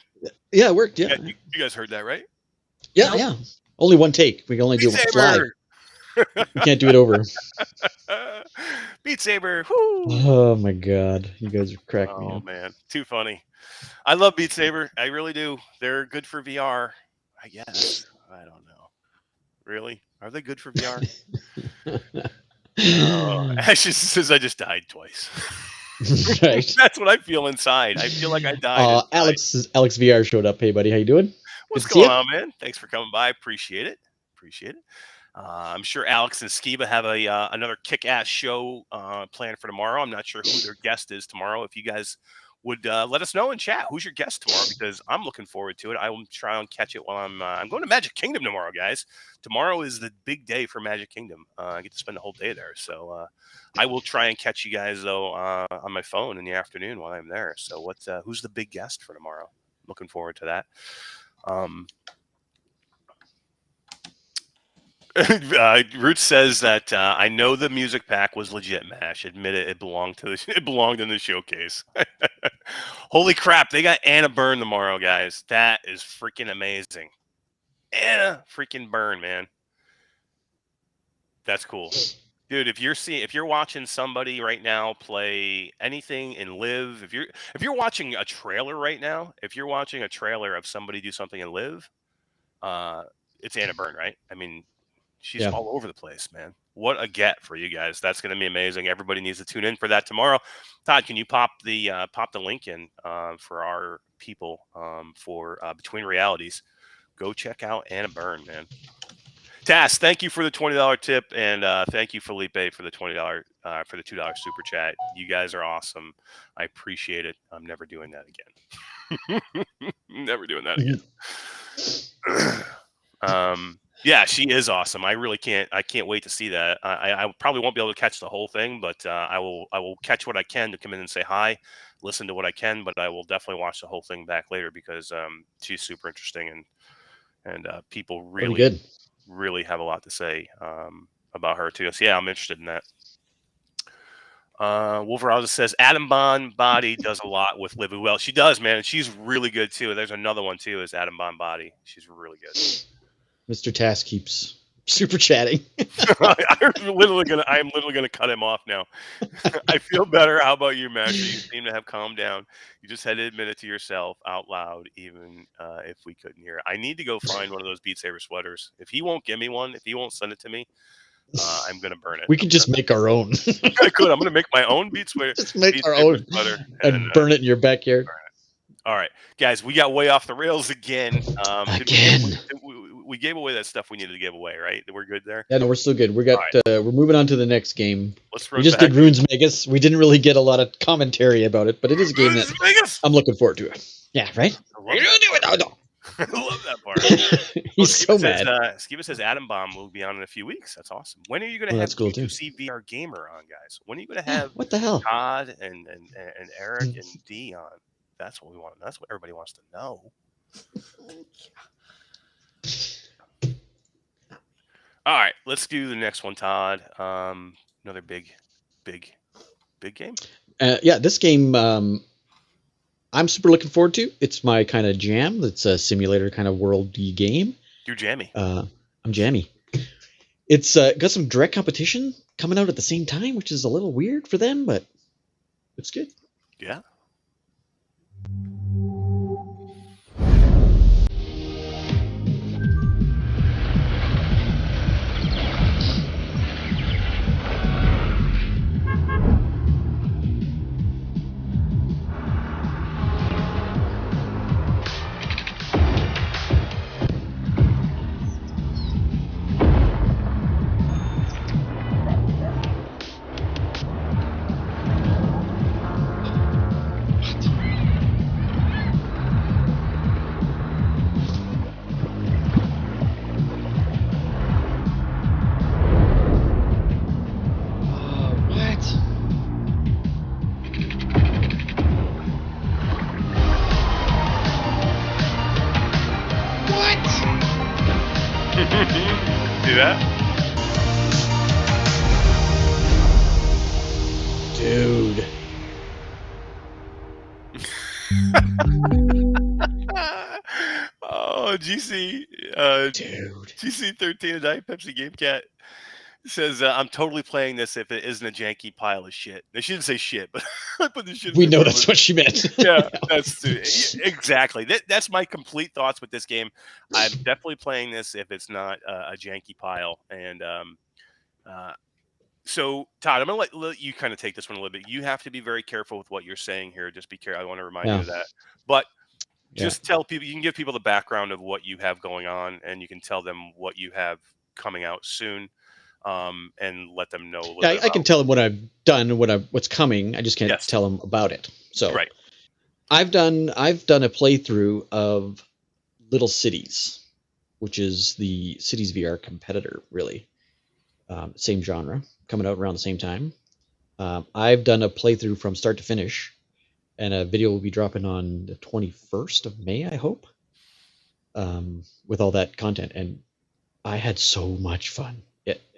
Yeah, it worked. Yeah. You guys heard that, right? Yeah, yeah. Only one take. We can only do it live. We can't do it over. Beat Saber. Woo! Oh my god, you guys are cracking me up. Oh man, too funny. I love Beat Saber. I really do. They're good for VR. I guess. I don't know. Really? Are they good for VR? Ashes says I just died twice. Right. That's what I feel inside. I feel like I died. Alex VR showed up. Hey, buddy, how you doing? What's going on, man? Thanks for coming by. Appreciate it. I'm sure Alex and Skiba have another kick-ass show planned for tomorrow. I'm not sure who their guest is tomorrow. If you guys would let us know in chat who's your guest tomorrow, because I'm looking forward to it. I will try and catch it while I'm going to Magic Kingdom tomorrow, guys. Tomorrow is the big day for Magic Kingdom. I get to spend the whole day there, so I will try and catch you guys though on my phone in the afternoon while I'm there. So who's the big guest for tomorrow? Looking forward to that. Root says that I know the music pack was legit. Mash, admit it. It belonged in the showcase. Holy crap! They got AnaBurn tomorrow, guys. That is freaking amazing. Anna freaking burn, man. That's cool, dude. If you're watching somebody right now play anything in Live, if you're watching a trailer right now, if you're watching a trailer of somebody do something in Live, it's AnaBurn, right? I mean. She's all over the place, man. What a get for you guys. That's going to be amazing. Everybody needs to tune in for that tomorrow. Todd, can you pop the link in for our people for Between Realities? Go check out AnaBurn, man. Tass, thank you for the $20 tip, and thank you, Felipe, for the $20 for the $2 super chat. You guys are awesome. I appreciate it. I'm never doing that again. Never doing that again. Yeah, she is awesome. I can't wait to see that. I probably won't be able to catch the whole thing, but I will catch what I can to come in and say hi, listen to what I can, but I will definitely watch the whole thing back later because she's super interesting and people really have a lot to say about her too. So yeah, I'm interested in that. Wolverine says AnaBurn body does a lot with Live Well. She does, man. She's really good too. There's another one too, is AnaBurn body. She's really good. Mr. Task keeps super chatting. I'm literally gonna cut him off now. I feel better. How about you, Max? You seem to have calmed down. You just had to admit it to yourself out loud, even if we couldn't hear it. I need to go find one of those Beat Saber sweaters. If he won't give me one, if he won't send it to me, I'm gonna burn it. We can just make our own. I could. I'm gonna make my own Beat sweater. Just make our own sweater and burn it in your backyard. All right, guys, we got way off the rails again. We gave away that stuff we needed to give away, right? We're good there? Yeah, no, we're still good. We're moving on to the next game. We just did Runes Magus. We didn't really get a lot of commentary about it, but it is a game that I'm looking forward to. Yeah, right? You're gonna do it. Oh, no. I love that part. He's so mad. Skiba says AnaBurn will be on in a few weeks. That's awesome. When are you going to have Q2C VR Gamer on, guys? When are you going to have what the hell? Todd and Eric and D on? That's what we want. That's what everybody wants to know. All right, let's do the next one, Todd. Another big game. Yeah, this game I'm super looking forward to. It's my kind of jam. It's a simulator kind of worldy game. You're jammy. I'm jammy. It's got some direct competition coming out at the same time, which is a little weird for them, but it's good. Yeah. Dude. Oh, GC. Dude. GC13 and Diet Pepsi Game Cat says, I'm totally playing this if it isn't a janky pile of shit. Now, she didn't say shit, but I put the shit in We the know word. that's what she meant. Yeah, that's exactly. That's my complete thoughts with this game. I'm definitely playing this if it's not a janky pile. And so, Todd, I'm going to let you kind of take this one a little bit. You have to be very careful with what you're saying here. Just be careful. I want to remind you of that. But just tell people, you can give people the background of what you have going on, and you can tell them what you have coming out soon. And let them know a little bit I can tell them what I've done, what's coming. I just can't tell them about it. So right. I've done a playthrough of Little Cities, which is the Cities VR competitor, really. Same genre, coming out around the same time. I've done a playthrough from start to finish, and a video will be dropping on the 21st of May, I hope, with all that content. And I had so much fun.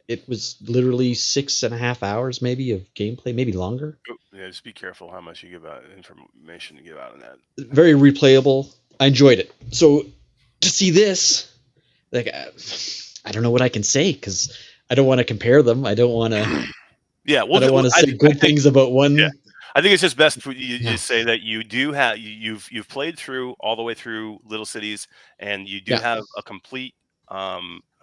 It was literally 6.5 hours, maybe, of gameplay, maybe longer. Yeah, just be careful how much you give out information to give out on that. Very replayable. I enjoyed it. So to see this, like, I don't know what I can say because I don't want to compare them. I don't want to. Yeah, well, I don't want to say good things about one. Yeah. I think it's just best for you just say that you do have you've played through all the way through Little Cities, and you do have a complete.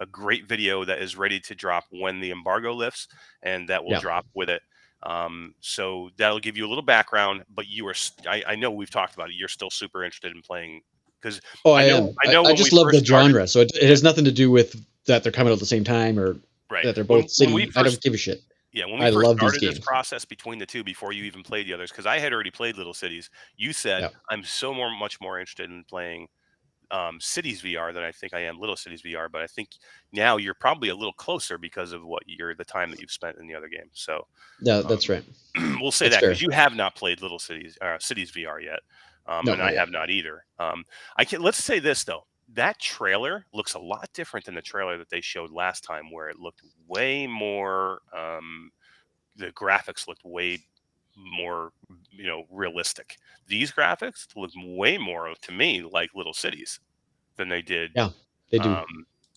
A great video that is ready to drop when the embargo lifts, and that will drop with it. So that'll give you a little background, but I know we've talked about it. You're still super interested in playing because I know. I just love the genre, so it has nothing to do with that they're coming out at the same time or that they're both city. I don't give a shit. Yeah, when we first started this process between the two, before you even played the others, because I had already played Little Cities, you said I'm much more interested in playing Cities VR than I think I am Little Cities VR, but I think now you're probably a little closer because of the time that you've spent in the other game. So yeah, that's right. We'll say that because you have not played Little Cities Cities VR yet, and I have not either. Let's say this though, that trailer looks a lot different than the trailer that they showed last time, where it looked way more. The graphics looked way more realistic. These graphics look way more to me like Little Cities than they did they do.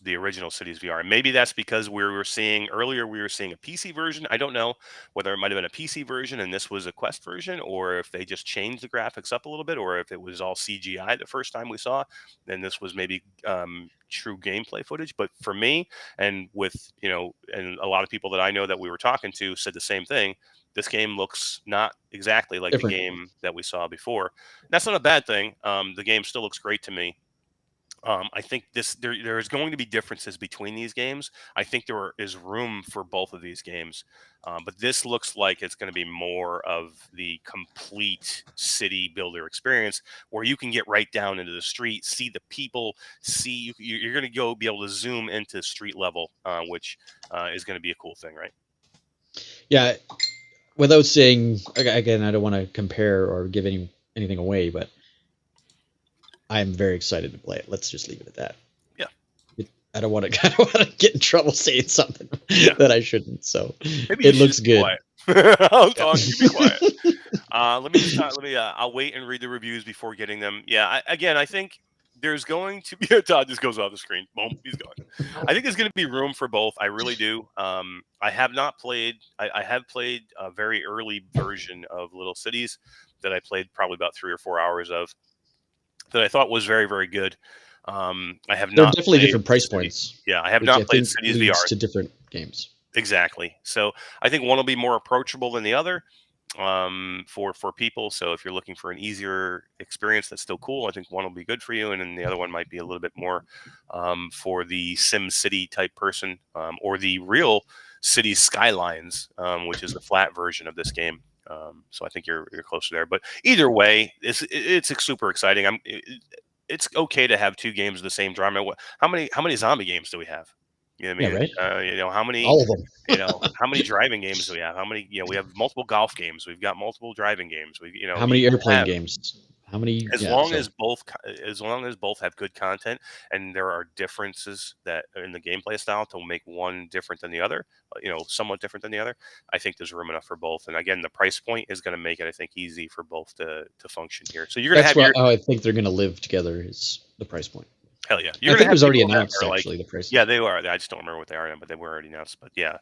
The original Cities VR. And maybe that's because we were seeing a PC version. I don't know whether it might have been a PC version and this was a Quest version, or if they just changed the graphics up a little bit, or if it was all CGI the first time we saw, then this was maybe true gameplay footage. But for me, and with and a lot of people that I know that we were talking to said the same thing. This game looks not exactly like the game that we saw before. That's not a bad thing. The game still looks great to me. I think there is going to be differences between these games. I think there is room for both of these games, but this looks like it's going to be more of the complete city builder experience, where you can get right down into the street, see the people, you're going to be able to zoom into street level, which is going to be a cool thing, right? Yeah. Without saying, again, I don't want to compare or give anything away, but I'm very excited to play it. Let's just leave it at that. Yeah. I don't want to get in trouble saying something that I shouldn't. So maybe it looks good. I'll talk. You be quiet. I'll wait and read the reviews before getting them. Yeah. I think there's going to be Todd just goes off the screen. Boom, he's gone. I think there's going to be room for both. I really do. I have not played. I have played a very early version of Little Cities that I played probably about 3 or 4 hours of, that I thought was very, very good. I have not. They're definitely different price points. Yeah, I have not played Cities VR. To different games. Exactly. So I think one will be more approachable than the other. For people. So if you're looking for an easier experience that's still cool, I think one will be good for you, and then the other one might be a little bit more for the Sim City type person, or the real City Skylines, which is the flat version of this game. So I think you're closer there. But either way, it's super exciting. It's okay to have two games of the same genre. How many zombie games do we have? You know what I mean? Yeah, right? How many? All of them. How many driving games do we have? How many? We have multiple golf games. We've got multiple driving games. How many airplane games? How many? As long as both have good content, and there are differences that in the gameplay style to make one different than the other, somewhat different than the other, I think there's room enough for both. And again, the price point is going to make it, I think, easy for both to function here. So you're going to have how I think they're going to live together is the price point. Hell yeah! I think it was already announced, actually, the price. Yeah, they were. I just don't remember what they are now, but they were already announced. But yeah,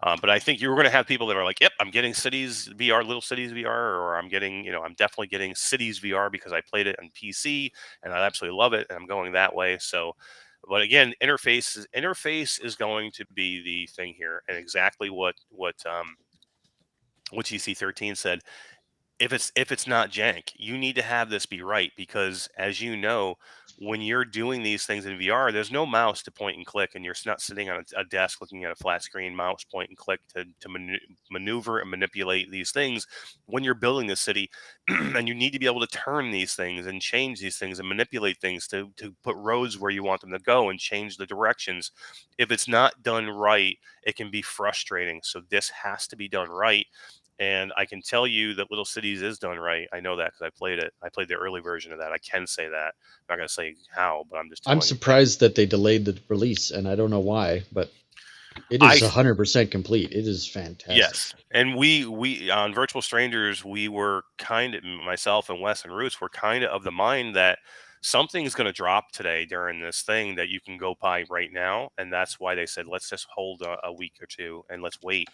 but I think you were going to have people that are like, yep, I'm getting Cities VR, Little Cities VR, or I'm getting, I'm definitely getting Cities VR because I played it on PC and I absolutely love it, and I'm going that way. So, but again, interface is going to be the thing here, and exactly what GC13 said. If it's not jank, you need to have this be right, because as you know, when you're doing these things in VR, there's no mouse to point and click, and you're not sitting on a desk looking at a flat screen mouse point and click to maneuver and manipulate these things when you're building the city. And you need to be able to turn these things and change these things and manipulate things to put roads where you want them to go and change the directions. If it's not done right, it can be frustrating. So this has to be done right. And I can tell you that Little Cities is done right. I know that because I played it. I played the early version of that. I can say that. I'm not going to say how, but I'm just telling I'm surprised that they delayed the release, and I don't know why, but it is 100% complete. It is fantastic. Yes. And we on Virtual Strangers, we were myself and Wes and Roots were kind of the mind that something's going to drop today during this thing that you can go buy right now. And that's why they said, let's just hold a week or two and let's wait.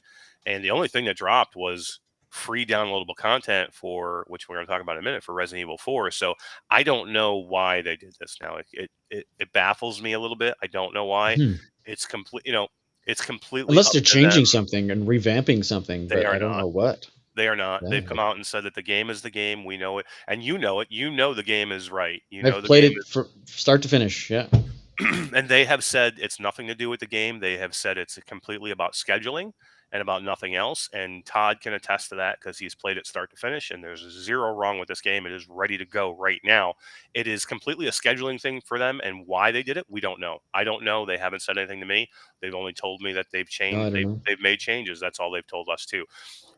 And the only thing that dropped was free downloadable content for, which we're going to talk about in a minute, for Resident Evil 4. So I don't know why they did this now. It baffles me a little bit. I don't know why. It's complete, it's completely, unless they're changing something and revamping something, but I don't know what. They are not. Yeah. They've come out and said that the game is the game. We know it, and you know it. You know the game is right. I've played it from start to finish. Yeah. And they have said it's nothing to do with the game. They have said it's completely about scheduling and about nothing else. And Todd can attest to that because he's played it start to finish, and there's zero wrong with this game. It is ready to go right now. It is completely a scheduling thing for them, and why they did it, we don't know. I don't know. They haven't said anything to me. They've only told me that they've changed. They've made changes. That's all they've told us too.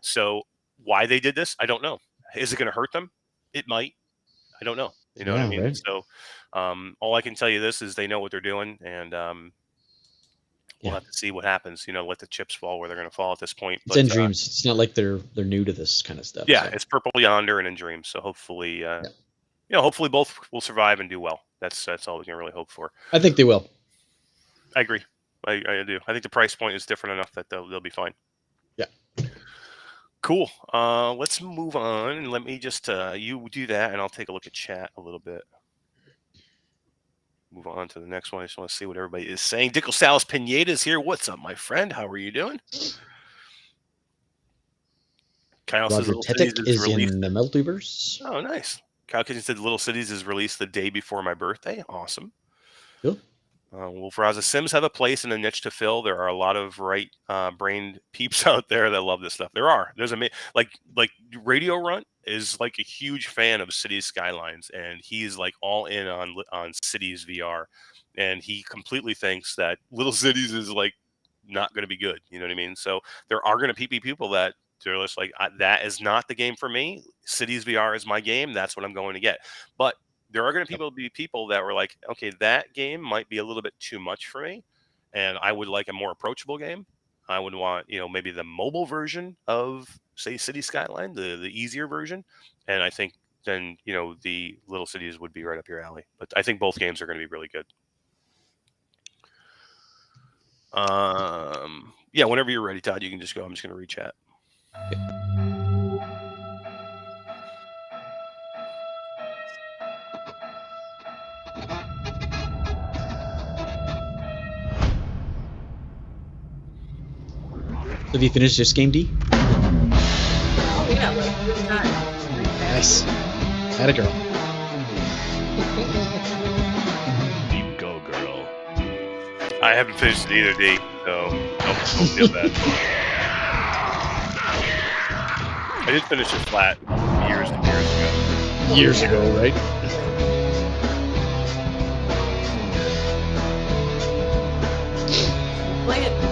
So why they did this, I don't know. Is it going to hurt them? It might. I don't know. You know what I mean? Right. So all I can tell you this is they know what they're doing, and we'll have to see what happens. Let the chips fall where they're going to fall at this point. It's in Dreams. It's not like they're new to this kind of stuff. Yeah, so. It's Purple Yonder and in Dreams. So hopefully, hopefully both will survive and do well. That's all we can really hope for. I think they will. I agree. I do. I think the price point is different enough that they'll be fine. Yeah. Cool. Let's move on, and let me just you do that, and I'll take a look at chat a little bit. Move on to the next one. I just want to see what everybody is saying. Dickle Salas Pineda's here. What's up, my friend? How are you doing? Kyle says Little Cities is in the Multiverse. Oh, nice. Kyle Kitchen said Little Cities is released the day before my birthday. Awesome. Cool. Wolfraza, Sims have a place and a niche to fill. There are a lot of right-brained peeps out there that love this stuff. There's like Radio Runt is like a huge fan of Cities Skylines, and he's like all in on Cities VR, and he completely thinks that Little Cities is like not going to be good. You know what I mean? So there are going to be people that they're just like, that is not the game for me. Cities VR is my game. That's what I'm going to get. But there are going to be people that were like, okay, that game might be a little bit too much for me, and I would like a more approachable game. I would want, maybe the mobile version of, say, City Skyline, the easier version. And I think then, the Little Cities would be right up your alley. But I think both games are going to be really good. Yeah, whenever you're ready, Todd, you can just go. I'm just going to re-chat. Okay. Have you finished this game, D? Oh, yeah, like 3 times. Nice. Atta girl. You go, girl. I haven't finished it either, D, so don't feel bad. I did finish it flat years and years ago. Years ago, right?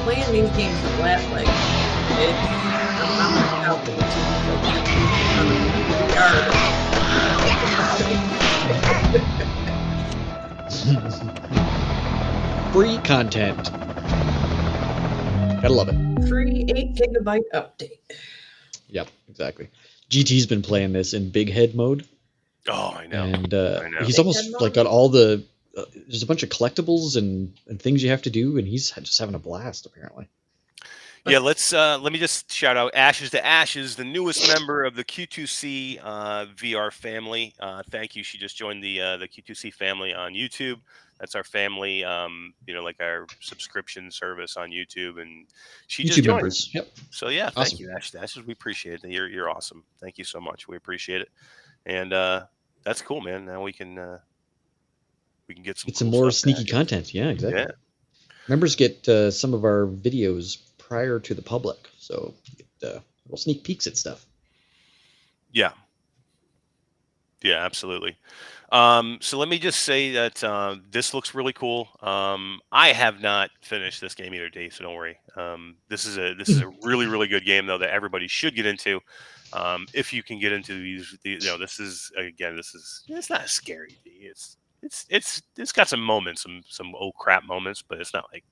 Playing these games flat, like, I'm not out there. Free content. Gotta love it. Free 8 gigabyte update. Yep, exactly. GT's been playing this in big head mode. Oh, I know. And I know. he's almost like got all the. There's a bunch of collectibles and things you have to do, and he's just having a blast apparently. Yeah, let me just shout out Ashes to Ashes, the newest member of the Q2C VR family. Thank you. She just joined the Q2C family on YouTube. That's our family, like our subscription service on YouTube, and she just YouTube joined. members. Yep. So yeah, Awesome. thank you, Ashes to Ashes. We appreciate it. You're awesome. Thank you so much. We appreciate it, and that's cool, man. Now we can get some Some cool more stuff sneaky content. Yeah, exactly. Yeah. Members get some of our videos prior to the public, so get little sneak peeks at stuff. Yeah, absolutely. So let me just say that this looks really cool. I have not finished this game either, Dave, so don't worry. This is a really, really good game though that everybody should get into. If you can get into these, this is it's not scary. It's got some moments, some oh crap moments, but it's not like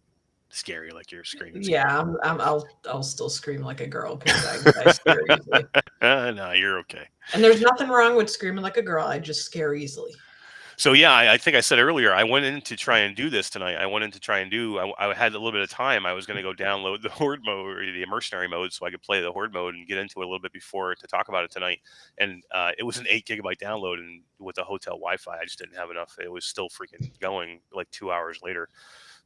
scary like you're screaming. Yeah, I'll still scream like a girl because I scare easily. No, you're okay. And there's nothing wrong with screaming like a girl. I just scare easily. So yeah, I think I said earlier, I went in to try and do this tonight. I had a little bit of time. I was going to go download the Horde mode or the Mercenary mode so I could play the Horde mode and get into it a little bit before to talk about it tonight. And it was an 8 gigabyte download, and with the hotel Wi-Fi, I just didn't have enough. It was still freaking going like 2 hours later.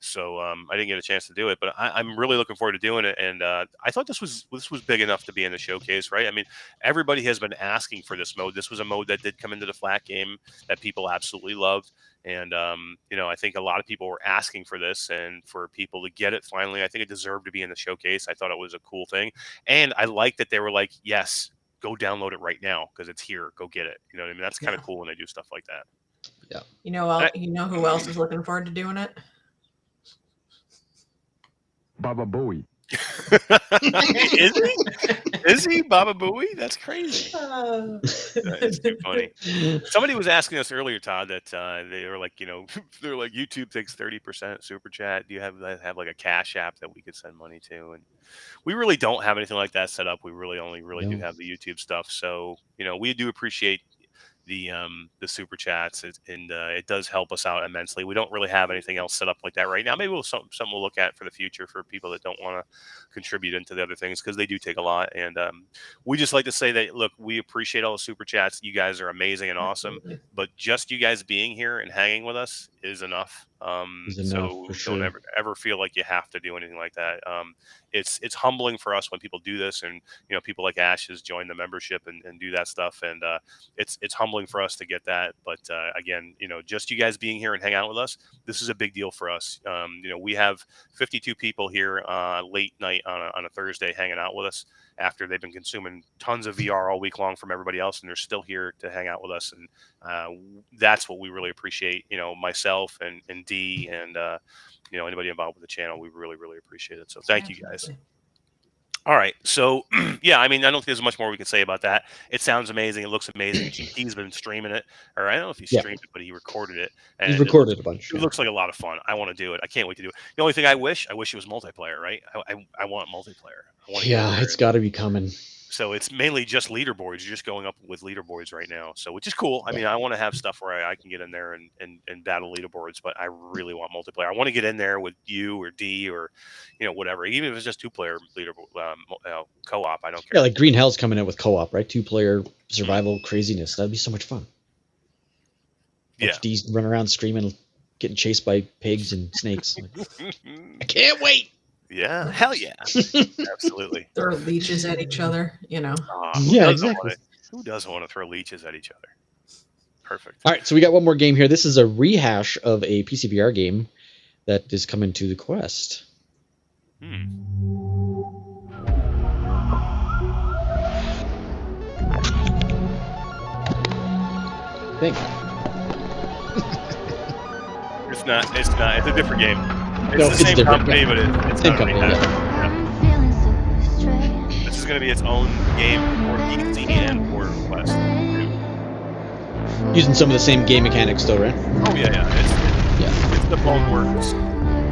So I didn't get a chance to do it, but I'm really looking forward to doing it. And I thought this was big enough to be in the showcase, right? I mean, everybody has been asking for this mode. This was a mode that did come into the flat game that people absolutely loved. And, I think a lot of people were asking for this, and for people to get it finally, I think it deserved to be in the showcase. I thought it was a cool thing. And I like that they were like, yes, go download it right now because it's here. Go get it. You know what I mean? That's kind of cool when they do stuff like that. Yeah. You know who else is looking forward to doing it? Baba Booey. Is he Baba Booey? That's crazy. That is too funny. Somebody was asking us earlier, Todd, that they were like, they're like, YouTube takes 30% super chat. Do you have like a cash app that we could send money to? And we really don't have anything like that set up. We really only do have the YouTube stuff. So we do appreciate the super chats, and it does help us out immensely. We don't really have anything else set up like that right now. Maybe something we'll look at for the future for people that don't want to contribute into the other things, because they do take a lot. And we just like to say that, look, we appreciate all the super chats. You guys are amazing and awesome, but just you guys being here and hanging with us is enough. So don't ever feel like you have to do anything like that. It's humbling for us when people do this, and people like Ashes join the membership and do that stuff, and it's humbling for us to get that. But again, just you guys being here and hang out with us, this is a big deal for us. We have 52 people here late night on a Thursday hanging out with us after they've been consuming tons of VR all week long from everybody else, and they're still here to hang out with us. And that's what we really appreciate. Myself and Dee and anybody involved with the channel, we really, really appreciate it. So thank you guys. All right. So, yeah, I mean, I don't think there's much more we can say about that. It sounds amazing. It looks amazing. He's been streaming it, or I don't know if he streamed it, but he recorded it. And He's recorded a bunch. It looks like a lot of fun. I want to do it. I can't wait to do it. The only thing I wish it was multiplayer, right? I want multiplayer. It's got to be coming. So it's mainly just leaderboards. You're just going up with leaderboards right now. So, which is cool. I mean, I want to have stuff where I can get in there and battle leaderboards, but I really want multiplayer. I want to get in there with you or D or, whatever. Even if it's just 2-player leaderboard, co-op, I don't care. Yeah, like Green Hell's coming out with co-op, right? 2-player survival craziness. That'd be so much fun. Watch D's run around screaming, getting chased by pigs and snakes. I can't wait. Yeah, hell yeah. Absolutely. Throw leeches at each other, Yeah, exactly. Who doesn't want to throw leeches at each other? Perfect. All right, so we got one more game here. This is a rehash of a PCVR game that is coming to the Quest. Think. It's not. It's a different game. It's the same different, company, but it's same not company. This is going to be its own game for PC and for Quest. Using some of the same game mechanics still, right? Oh yeah. It's the Boneworks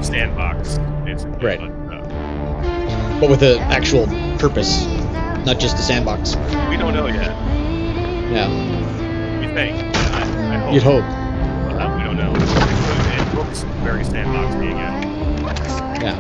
sandbox, basically. Right. But with an actual purpose, not just a sandbox. We don't know yet. Yeah. We think. I hope. You'd hope. We don't know. It looks very sandboxy again. Yeah.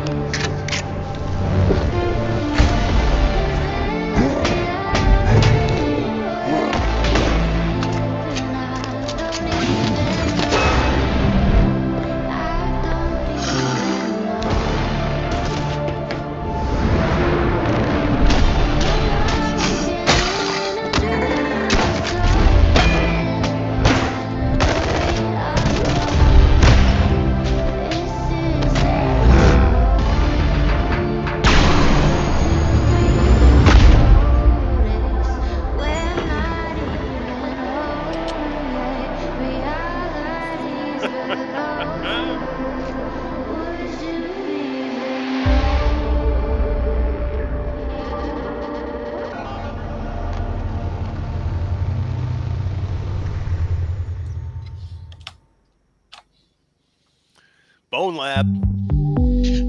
Bone Lab.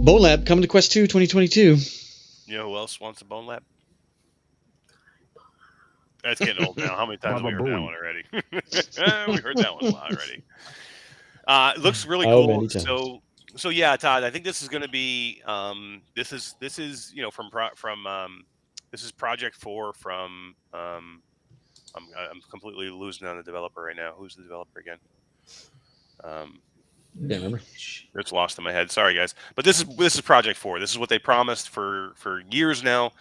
Bone Lab coming to Quest 2 2022. You know who else wants a Bone Lab? That's getting old now. How many times have we heard that one already? We heard that one a lot already. It looks really cool. So yeah, Todd, I think this is going to be this is from this is Project 4 from I'm completely losing on the developer right now. Who's the developer again? Can't remember. It's lost in my head. Sorry, guys. But this is Project 4. This is what they promised for years now.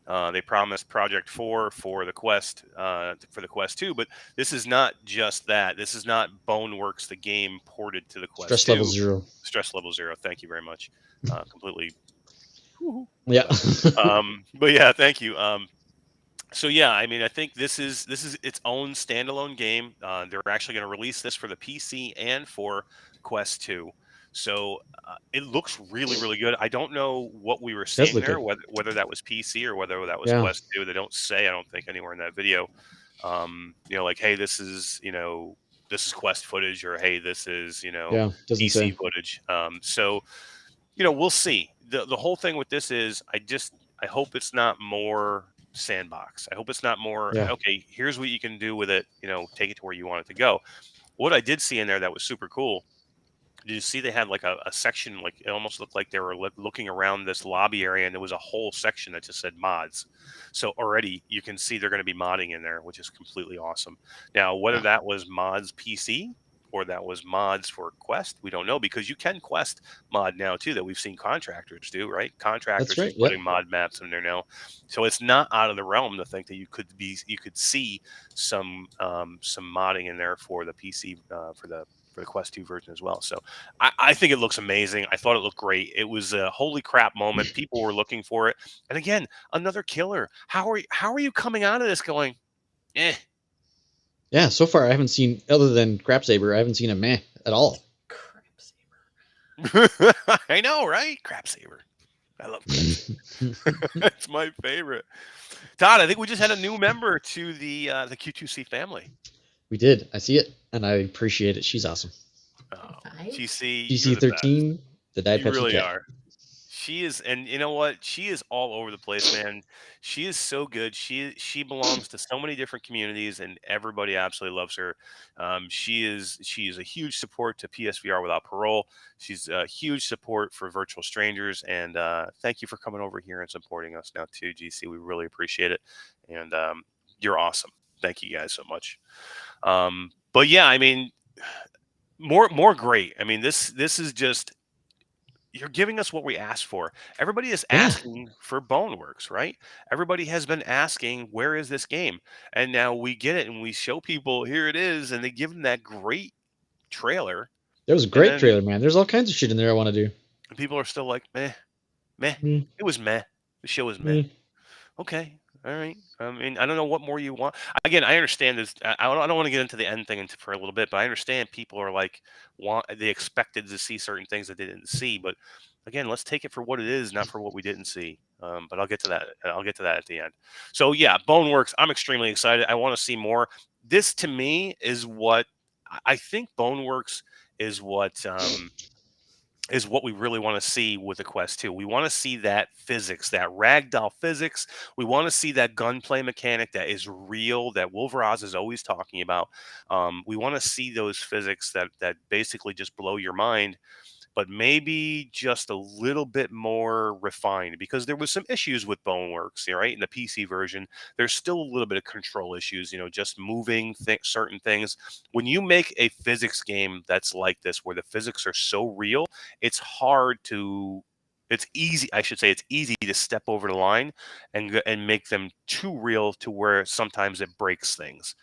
They promised Project 4 for the Quest 2, but this is not just that. This is not Boneworks, the game ported to the Quest 2. Stress level 0. Stress level 0. Thank you very much. Completely. Yeah. But yeah, thank you. So yeah, I mean, I think this is its own standalone game. They're actually going to release this for the PC and for Quest 2. So it looks really, really good. I don't know what we were seeing there, whether that was PC or whether that was Quest 2. They don't say, I don't think, anywhere in that video. Like, hey, this is Quest footage, or hey, this is PC say. footage. So we'll see. The whole thing with this is, I hope it's not more sandbox. I hope it's not more okay, here's what you can do with it, take it to where you want it to go. What I did see in there that was super cool, did you see they had like a section, like it almost looked like they were looking around this lobby area, and there was a whole section that just said mods. So already you can see they're going to be modding in there, which is completely awesome. Now, whether that was mods PC or that was mods for Quest, we don't know, because you can Quest mod now too, that we've seen contractors do, right? Contractors are putting mod maps in there now. So it's not out of the realm to think that you could see some modding in there for the PC for the Quest 2 version as well. So I think it looks amazing. I thought it looked great. It was a holy crap moment. People were looking for it. And again, another killer. How are you coming out of this going, eh? Yeah, so far I haven't seen, other than Crap Saber, I haven't seen a meh at all. Crap Saber. I know, right? Crap Saber. I love Crap Saber. That's my favorite. Todd, I think we just had a new member to the Q2C family. We did. I see it, and I appreciate it. She's awesome. Oh, GC. GC13, the Diet Pepsi You really cat. are. She is, and you know what? She is all over the place, man. She is so good. She belongs to so many different communities, and everybody absolutely loves her. She is a huge support to PSVR Without Parole. She's a huge support for Virtual Strangers, and thank you for coming over here and supporting us now too, GC. We really appreciate it, and you're awesome. Thank you guys so much. But yeah, I mean, more great. I mean, this is just, you're giving us what we asked for. Everybody is asking for Boneworks, right? Everybody has been asking, where is this game? And now we get it, and we show people, here it is, and they give them that great trailer. There was a great trailer, man. There's all kinds of shit in there I want to do. And people are still like, meh. It was meh. The show was meh. Okay. All right. I mean, I don't know what more you want. Again, I understand this. I don't want to get into the end thing for a little bit, but I understand people are like, they expected to see certain things that they didn't see. But again, let's take it for what it is, not for what we didn't see. But I'll get to that. I'll get to that at the end. So yeah, Boneworks. I'm extremely excited. I want to see more. this to me is what I think Boneworks is what we really want to see with the Quest 2. We want to see that physics, that ragdoll physics. We want to see that gunplay mechanic that is real, that Wolveraz is always talking about. We want to see those physics that basically just blow your mind, but maybe just a little bit more refined, because there was some issues with Boneworks, right? In the PC version, there's still a little bit of control issues, just moving certain things. When you make a physics game that's like this, where the physics are so real, it's easy to step over the line and make them too real to where sometimes it breaks things.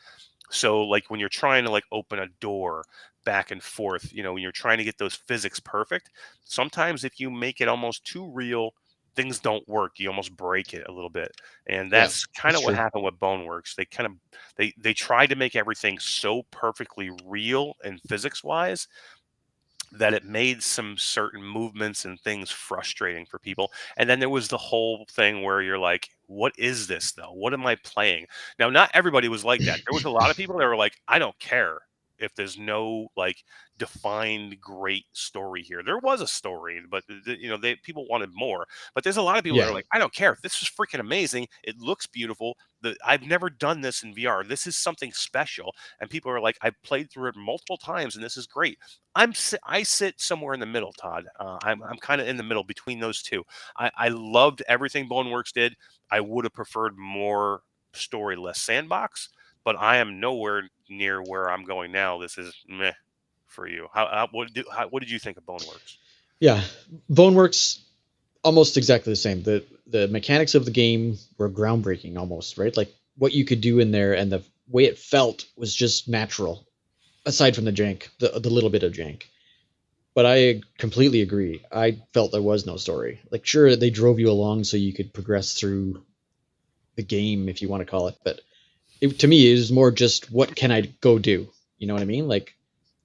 So like when you're trying to open a door back and forth, when you're trying to get those physics perfect, sometimes if you make it almost too real, things don't work. You almost break it a little bit. And that's kind of what happened with Boneworks. They tried to make everything so perfectly real and physics wise that it made some certain movements and things frustrating for people. And then there was the whole thing where you're like, what is this though? What am I playing? Now, not everybody was like that. There was a lot of people that were like, I don't care if there's no defined great story here. There was a story, but people wanted more. But there's a lot of people that are like, I don't care. This is freaking amazing. It looks beautiful. I've never done this in VR. This is something special. And people are like, I've played through it multiple times, and this is great. I sit somewhere in the middle, Todd. I'm kind of in the middle between those two. I loved everything Boneworks did. I would have preferred more story, less sandbox. But I am nowhere near where I'm going now. This is meh for you. What did you think of Boneworks? Yeah, Boneworks, almost exactly the same. The mechanics of the game were groundbreaking almost, right? Like what you could do in there and the way it felt was just natural, aside from the jank, the little bit of jank. But I completely agree. I felt there was no story. Like, sure, they drove you along so you could progress through the game, if you want to call it, but to me, it was more just, what can I go do? You know what I mean? Like,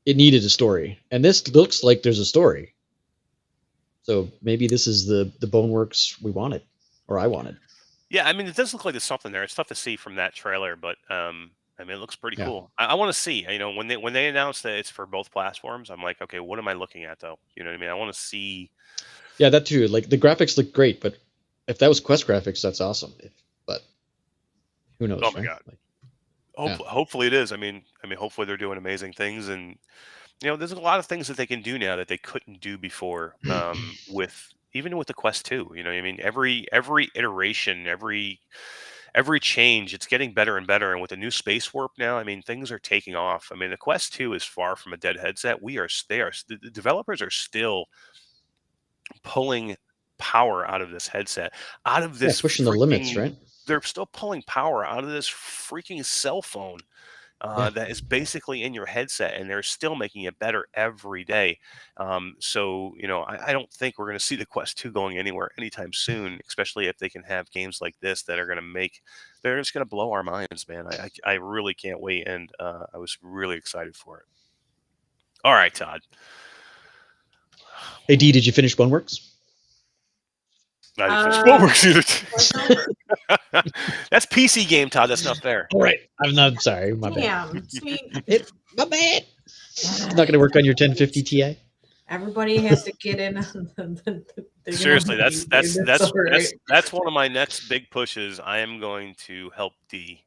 it needed a story. And this looks like there's a story. So maybe this is the Boneworks we wanted, or I wanted. Yeah, I mean, it does look like there's something there. It's tough to see from that trailer, but I mean, it looks pretty cool. I want to see. When they announced that it's for both platforms, I'm like, okay, what am I looking at though? You know what I mean? I want to see. Yeah, that too. Like the graphics look great, but if that was Quest graphics, that's awesome. But who knows? Oh my God. Hopefully it is. I mean, hopefully they're doing amazing things, and there's a lot of things that they can do now that they couldn't do before. Even with the Quest 2, you know what I mean? Every iteration, every change, it's getting better and better. And with the new space warp now, I mean, things are taking off. I mean, the Quest 2 is far from a dead headset. The developers are still pulling power out of this headset, out of this pushing the limits, right? They're still pulling power out of this freaking cell phone that is basically in your headset, and they're still making it better every day. So, I don't think we're going to see the Quest 2 going anywhere anytime soon, especially if they can have games like this that are going to they're just going to blow our minds, man. I really can't wait, and I was really excited for it. All right, Todd. Hey, D, did you finish Boneworks? I didn't finish Boneworks either. That's PC game, Todd. That's not fair. All right. I'm not sorry. My bad. Damn, sweet. My bad. It's not going to work on your 1050 Ti. Everybody has to get in. Seriously, that's one of my next big pushes. I am going to help D.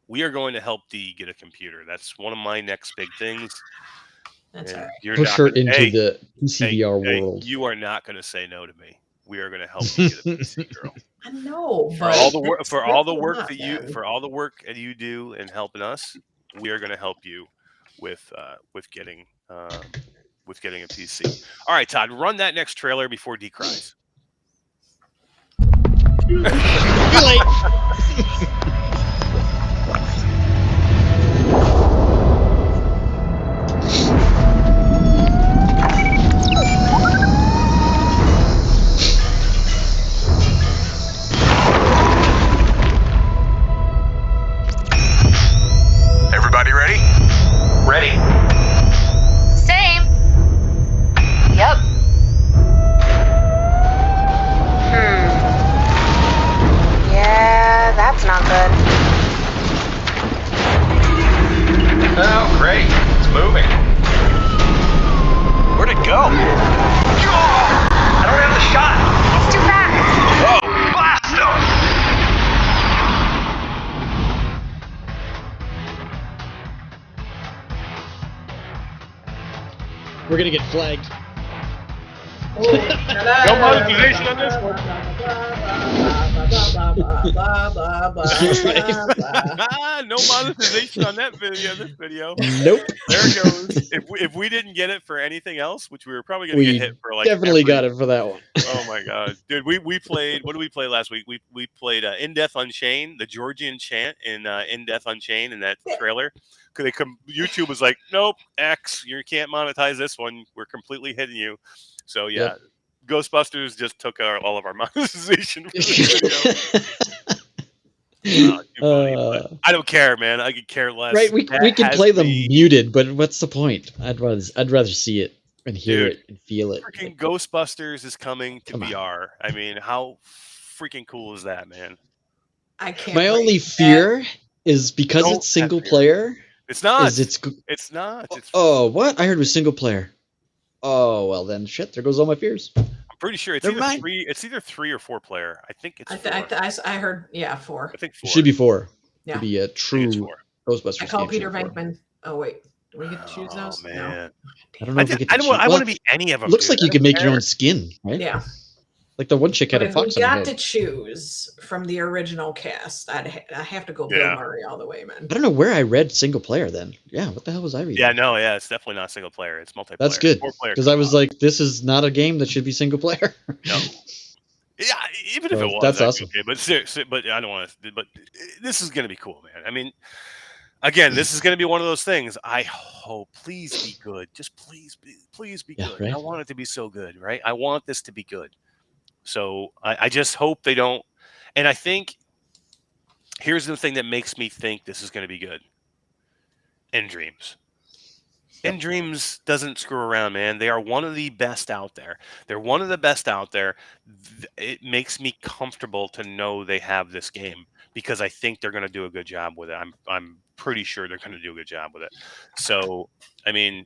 We are going to help D get a computer. That's one of my next big things. That's all right. Push her into the PCVR world. You are not going to say no to me. We are going to help you get a PC, girl. I know, for all the work that you do in helping us, we are going to help you with getting a PC. All right, Todd, run that next trailer before D cries. Too late. Everybody ready? Ready. Same. Yep. Yeah, that's not good. go. I don't have the shot. It's too fast. Whoa, blast him! We're gonna get flagged. No monetization on this one. No monetization on that video. This video. Nope. There it goes. If we didn't get it for anything else, which we were probably going to get hit for, like definitely got it for that one. Oh my god, dude! We played. What did we play last week? We played In Death Unchained, the Georgian chant in In Death Unchained in that trailer. Could they come? YouTube was like, nope, X, you can't monetize this one. We're completely hitting you. So yeah. Yep. Ghostbusters just took all of our monetization for this video. I don't care, man. I could care less. Right, we can play them muted, but what's the point? I'd rather see it and hear it and feel it. Freaking Ghostbusters is coming to VR. I mean, how freaking cool is that, man? I can't. My only fear is because it's single player. It's not. It's not. Oh, what? I heard it was single player. Oh well, then shit. There goes all my fears. I'm pretty sure it's either three. It's either 3 or 4 player. I think it's. I heard 4. I think 4. It should be 4. Yeah. To be a true Ghostbusters. I call game, Peter should be 4. Venkman. Oh wait, do we get to choose those? Man. No. I don't know. I want to be any of them. Looks like you can make your own skin, right? Yeah. Like the one chick had But a if fox we on her got head. to choose from the original cast, I have to go Bill Murray all the way, man. I don't know where I read single player then. Yeah, what the hell was I reading? Yeah, it's definitely not single player. It's multiplayer. That's good 4-player because I was like, this is not a game that should be single player. No. Yeah, even if it was, that's awesome. Okay, but seriously, but I don't want to. But this is going to be cool, man. I mean, again, this is going to be one of those things. I hope, please be good. Just please be good. Right? I want it to be so good, right? I want this to be good. So I just hope they don't. And I think here's the thing that makes me think this is going to be good. In Dreams. In Dreams doesn't screw around, man. They are one of the best out there. They're one of the best out there. It makes me comfortable to know they have this game because I think they're going to do a good job with it. I'm pretty sure they're going to do a good job with it. So, I mean,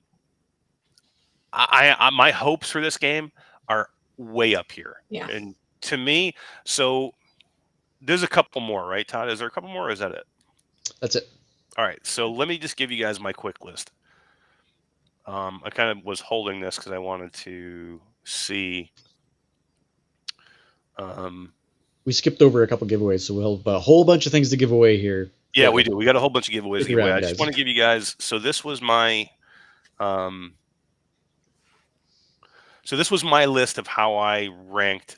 I my hopes for this game are way up here. Yeah. And to me, so there's a couple more, right, Todd? Is there a couple more or is that it? That's it. All right. So let me just give you guys my quick list. I kind of was holding this because I wanted to see. We skipped over a couple giveaways, so we'll have a whole bunch of things to give away here. Yeah, we do. We got a whole bunch of giveaways to give away. I just guys. want to give you guys. So this was my. So this was my list of how I ranked,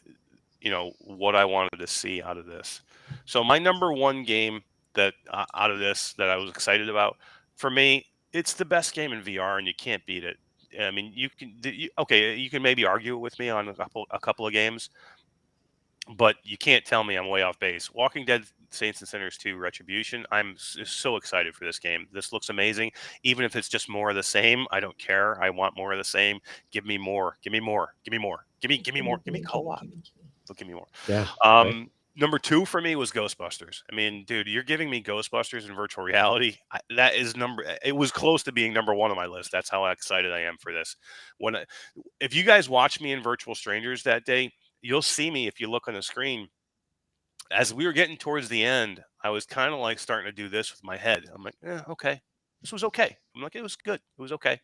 what I wanted to see out of this. So my number one game that out of this that I was excited about, for me, it's the best game in VR, and you can't beat it. I mean, you can maybe argue with me on a couple of games, but you can't tell me I'm way off base. Walking Dead Saints and Sinners 2 Retribution, I'm so excited for this game. This looks amazing. Even if it's just more of the same, I don't care. I want more of the same. Give me more. Give me more. Give me more. Give me more. Give me co-op. Give me more. Yeah. Right. Number 2 for me was Ghostbusters. I mean, dude, you're giving me Ghostbusters in virtual reality. It was close to being number 1 on my list. That's how excited I am for this. If you guys watch me in Virtual Strangers that day, you'll see me if you look on the screen. As we were getting towards the end, I was kind of like starting to do this with my head. I'm like, okay. This was okay. I'm like, it was good. It was okay.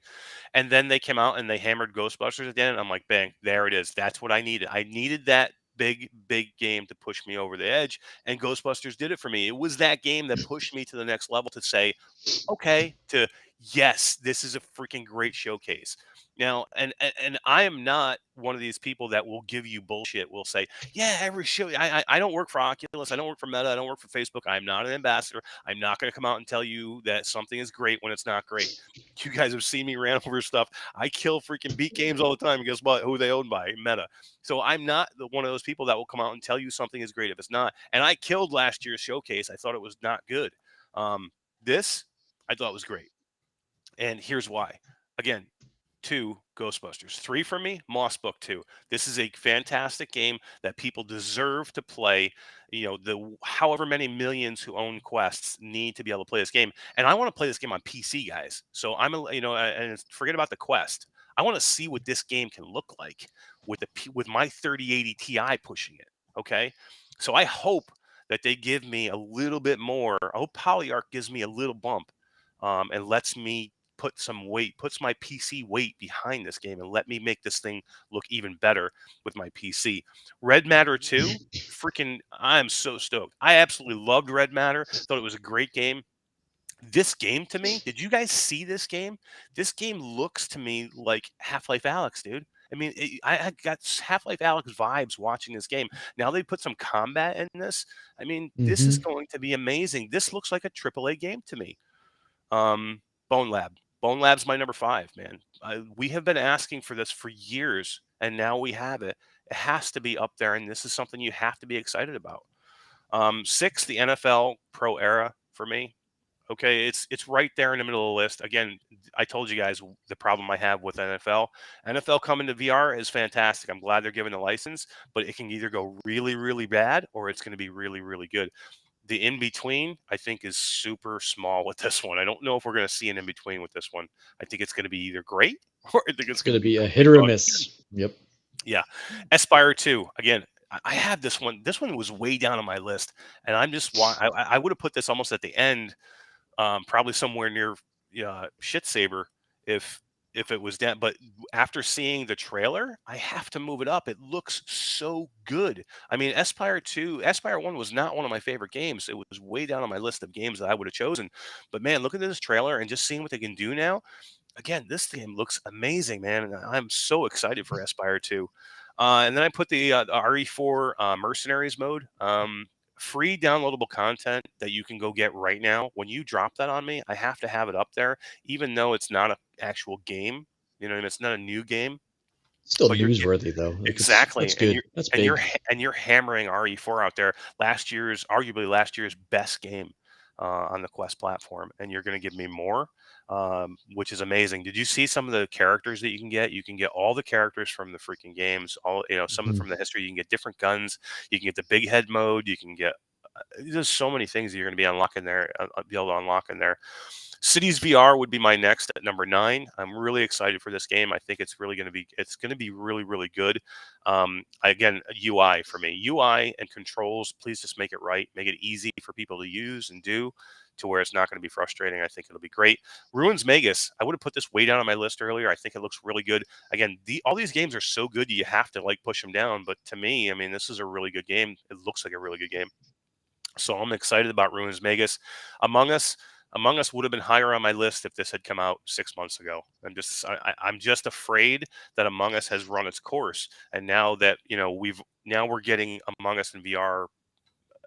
And then they came out and they hammered Ghostbusters at the end. And I'm like, bang, there it is. That's what I needed. I needed that big game to push me over the edge. And Ghostbusters did it for me. It was that game that pushed me to the next level to say, okay, to yes, this is a freaking great showcase. Now, and I am not one of these people that will give you bullshit. Will say, yeah, every show. I don't work for Oculus. I don't work for Meta. I don't work for Facebook. I'm not an ambassador. I'm not going to come out and tell you that something is great when it's not great. You guys have seen me rant over stuff. I kill freaking beat games all the time. And guess what? Who are they owned by? Meta. So I'm not one of those people that will come out and tell you something is great if it's not. And I killed last year's showcase. I thought it was not good. This I thought was great. And here's why. Again, 2, Ghostbusters. 3 for me, Moss Book 2. This is a fantastic game that people deserve to play. The however many millions who own Quests need to be able to play this game. And I want to play this game on PC, guys. So and forget about the Quest. I want to see what this game can look like with my 3080 Ti pushing it. Okay, so I hope that they give me a little bit more. I hope PolyArc gives me a little bump, and lets me puts my PC weight behind this game, and let me make this thing look even better with my PC. Red Matter 2, freaking, I'm so stoked. I absolutely loved Red Matter. Thought it was a great game. This game to me, did you guys see this game? This game looks to me like Half-Life Alyx, dude. I mean, I got Half-Life Alyx vibes watching this game. Now they put some combat in this. I mean, this is going to be amazing. This looks like a AAA game to me. Bone Lab. Bone Lab's my number 5, man. We have been asking for this for years, and now we have it. It has to be up there, and this is something you have to be excited about. 6, the NFL Pro Era for me. Okay, it's right there in the middle of the list. Again, I told you guys the problem I have with NFL. NFL coming to VR is fantastic. I'm glad they're giving the license, but it can either go really, really bad or it's going to be really, really good. The in-between, I think, is super small with this one. I don't know if we're going to see an in-between with this one. I think it's going to be either great or I think it's going to be a hit or a miss. Yep. Yeah. Espire 2. Again, I have this one. This one was way down on my list, and I would have put this almost at the end. Probably somewhere near Shit Saber if it was down. But after seeing the trailer, I have to move it up. It looks so good. I mean, Espire 1 was not one of my favorite games. It was way down on my list of games that I would have chosen. But man, look at this trailer and just seeing what they can do now. Again, this game looks amazing, man. And I'm so excited for Espire 2. And then I put the RE4 Mercenaries mode. Free downloadable content that you can go get right now. When you drop that on me, I have to have it up there, even though it's not an actual game. You know, and it's not a new game. Still newsworthy though. Exactly. That's good. That's big. You're hammering RE4 out there. Arguably last year's best game on the Quest platform, and you're going to give me more, which is amazing. Did you see some of the characters that you can get? You can get all the characters from the freaking games. Some from the history. You can get different guns. You can get the big head mode. You can get there's so many things that you're going to be unlocking there. Be able to unlock in there. Cities VR would be my next at number 9. I'm really excited for this game. I think it's really going to be really, really good. Again, UI for me, UI and controls. Please just make it right. Make it easy for people to use and do to where it's not going to be frustrating. I think it'll be great. Ruins Magus. I would have put this way down on my list earlier. I think it looks really good. Again, all these games are so good you have to push them down. But to me, I mean, this is a really good game. It looks like a really good game. So I'm excited about Ruins Magus. Among Us would have been higher on my list if this had come out 6 months ago. I'm just afraid that Among Us has run its course, and now that we're getting Among Us in VR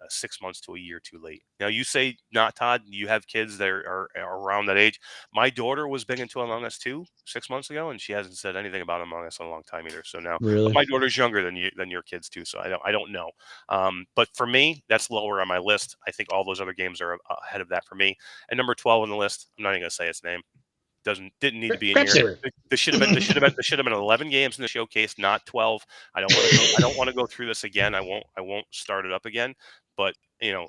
6 months to a year too late. Now you say not, Todd. You have kids that are around that age. My daughter was big into Among Us too 6 months ago, and she hasn't said anything about Among Us in a long time either. So now, really? My daughter's younger than your kids too, so I don't know. But for me, that's lower on my list. I think all those other games are ahead of that for me. And number 12 on the list, I'm not even gonna say its name. Didn't need to be in here. There should have been 11 games in the showcase, not 12. I don't want to go through this again. I won't start it up again. But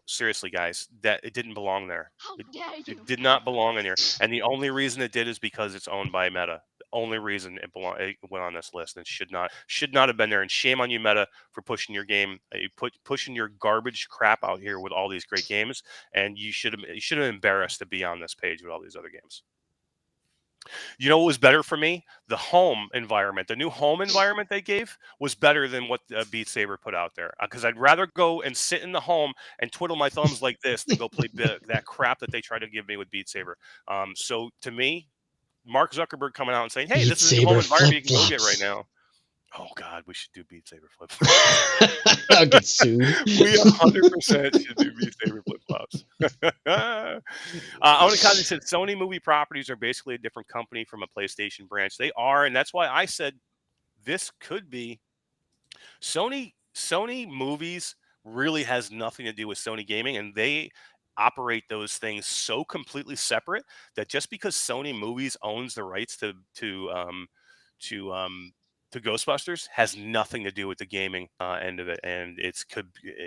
seriously, guys, that it didn't belong there. It did not belong in here. And the only reason it did is because it's owned by Meta. The only reason it went on this list, and should not have been there. And shame on you, Meta, for pushing your game, pushing your garbage crap out here with all these great games. And you should have embarrassed to be on this page with all these other games. You know what was better for me? The home environment. The new home environment they gave was better than what Beat Saber put out there. Because I'd rather go and sit in the home and twiddle my thumbs like this than go play that crap that they try to give me with Beat Saber. So to me, Mark Zuckerberg coming out and saying, "Hey, this is the home environment you can go get right now." Oh God, we should do Beat Saber flip flops. I'll get sued. We 100% should do Beat Saber flip flops. Onikage said Sony movie properties are basically a different company from a PlayStation branch. They are, and that's why I said this could be Sony. Sony movies really has nothing to do with Sony gaming, and they operate those things so completely separate that just because Sony movies owns the rights to Ghostbusters has nothing to do with the gaming end of it, and it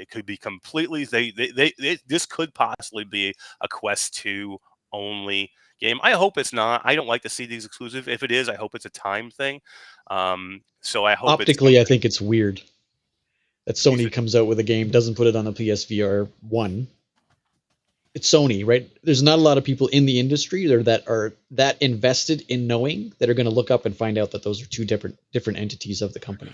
could be completely. This could possibly be a Quest 2 only game. I hope it's not. I don't like to see these exclusive. If it is, I hope it's a time thing. So I hope optically, I think it's weird that Sony comes out with a game, doesn't put it on the PSVR 1. It's Sony, right? There's not a lot of people in the industry that are that invested in knowing that are going to look up and find out that those are two different entities of the company.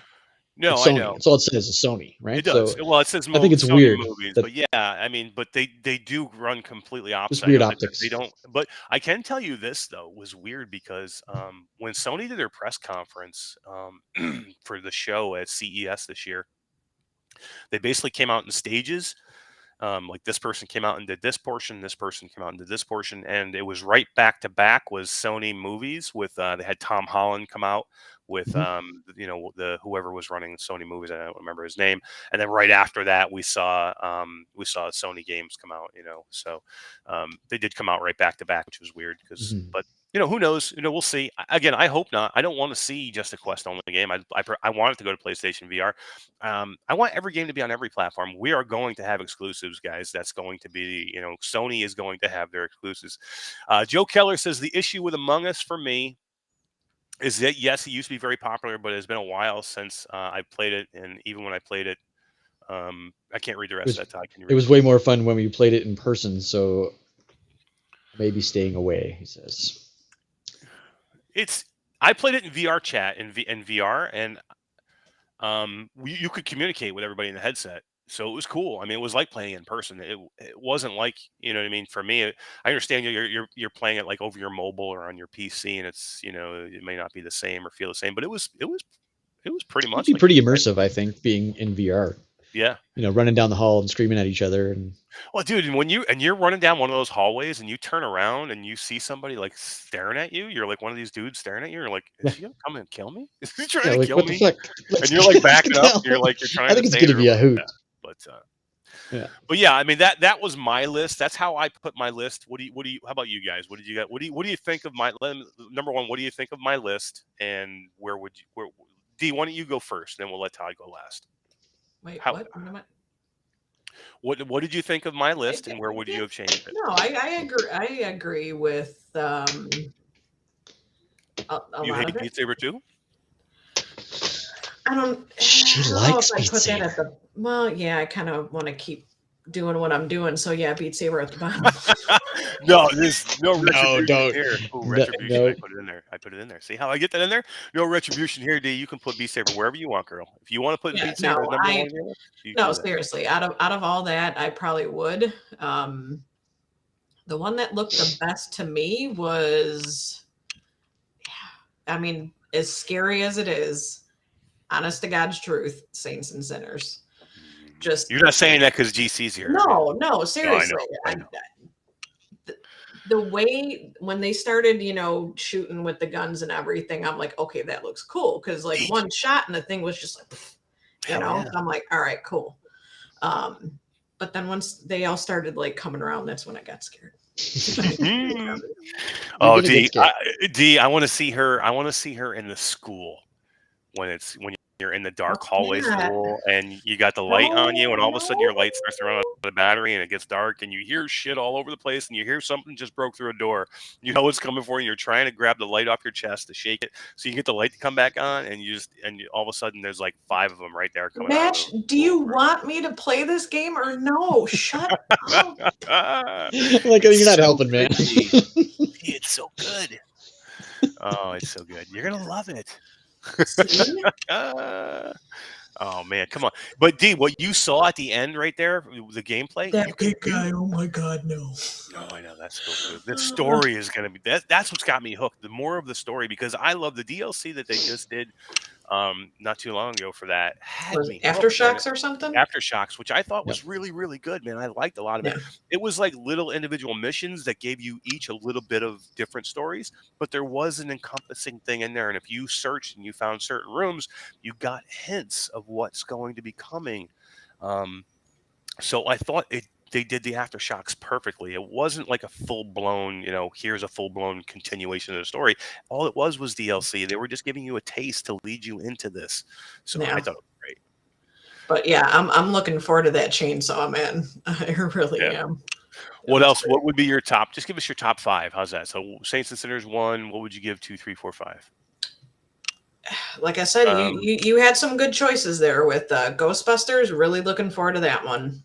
No, it's Sony. I know. That's all it says is Sony, right? It does. So Well, it says I think it's Sony weird. Movies, but yeah, I mean, but they do run completely opposite. Just weird optics. They don't. But I can tell you this though was weird because when Sony did their press conference for the show at CES this year, they basically came out in stages. Like this person came out and did this portion, this person came out and did this portion, and it was right back to back was Sony Movies with they had Tom Holland come out with the whoever was running Sony Movies, I don't remember his name, and then right after that we saw Sony games come out, so they did come out right back to back, which was weird because but who knows? We'll see. Again, I hope not. I don't want to see just a Quest only game. I want it to go to PlayStation VR. I want every game to be on every platform. We are going to have exclusives, guys. That's going to be, Sony is going to have their exclusives. Joe Keller says the issue with Among Us for me is that, yes, it used to be very popular, but it's been a while since I played it. And even when I played it, I can't read the rest of that, Todd. Can you read it was way more fun when we played it in person. So maybe staying away, he says. I played it in VR chat in VR, and you could communicate with everybody in the headset, so it was cool. I mean, it was like playing in person. It wasn't like, what I mean. For me, I understand you're playing it like over your mobile or on your PC, and it's it may not be the same or feel the same, but it was pretty much. It'd be pretty immersive, I think, being in VR. Yeah, running down the hall and screaming at each other. And well, dude, and when you're running down one of those hallways and you turn around and you see somebody like staring at you, you're like one of these dudes staring at you. You're like, is he gonna come and kill me? Is he trying to kill me? And you're like backing up. You're trying. I think it's gonna be a hoot. But yeah, I mean that was my list. That's how I put my list. What do you? How about you guys? What did you got? What do you think of my number one? What do you think of my list? And where D? Why don't you go first? Then we'll let Todd go last. Wait, what? What did you think of my list, and where would you have changed it? No, I agree. I agree with a you lot hate of it. Beat Saber too? I don't know if I put that at the. Well, yeah, I kind of want to keep doing what I'm doing. So yeah, Beat Saber at the bottom. No, there's no retribution don't. here. Ooh, retribution. No. I put it in there. See how I get that in there? No retribution here, D. You can put Beat Saber wherever you want, girl. If you want to put Beat Saber number one here, no, seriously. Out of all that, I probably would. The one that looked the best to me was, I mean, as scary as it is, honest to God's truth, Saints and Sinners. Just you're not saying that because GC's here. No, seriously. I know. The way when they started, shooting with the guns and everything, I'm like, okay, that looks cool. Because like one shot and the thing was just like, Yeah. I'm like, all right, cool. But then once they all started like coming around, that's when I got scared. Oh, D, I want to see her. I want to see her in the school when you're in the dark hallway school and you got the light on you, and all of a sudden your light starts to run out of the battery and it gets dark and you hear shit all over the place and you hear something just broke through a door. You know what's coming for you. You're trying to grab the light off your chest to shake it so you get the light to come back on, and all of a sudden there's like 5 of them right there coming out. Do you want me to play this game or no? Shut up. Like, you're not helping, man. It's so good. Oh, it's so good. You're gonna love it. Oh man, come on! But D, what you saw at the end right there, the gameplay. That big guy. Oh my God, no! No, I know that's so good. The story is gonna be that's what's got me hooked. The more of the story, because I love the DLC that they just did not too long ago for that. Aftershocks or something? Aftershocks, which I thought was really, really good, man. I liked a lot of it. It was like little individual missions that gave you each a little bit of different stories, but there was an encompassing thing in there. And if you searched and you found certain rooms, you got hints of what's going to be coming. So I thought they did the Aftershocks perfectly. It wasn't like a full-blown, here's a full-blown continuation of the story. All it was DLC. They were just giving you a taste to lead you into this. So I thought it was great. But yeah, I'm looking forward to that chainsaw, man. I really am. What else? What would be your top? Just give us your top 5. How's that? So Saints and Sinners 1. What would you give 2, 3, 4, 5? Like I said, you had some good choices there with Ghostbusters. Really looking forward to that one.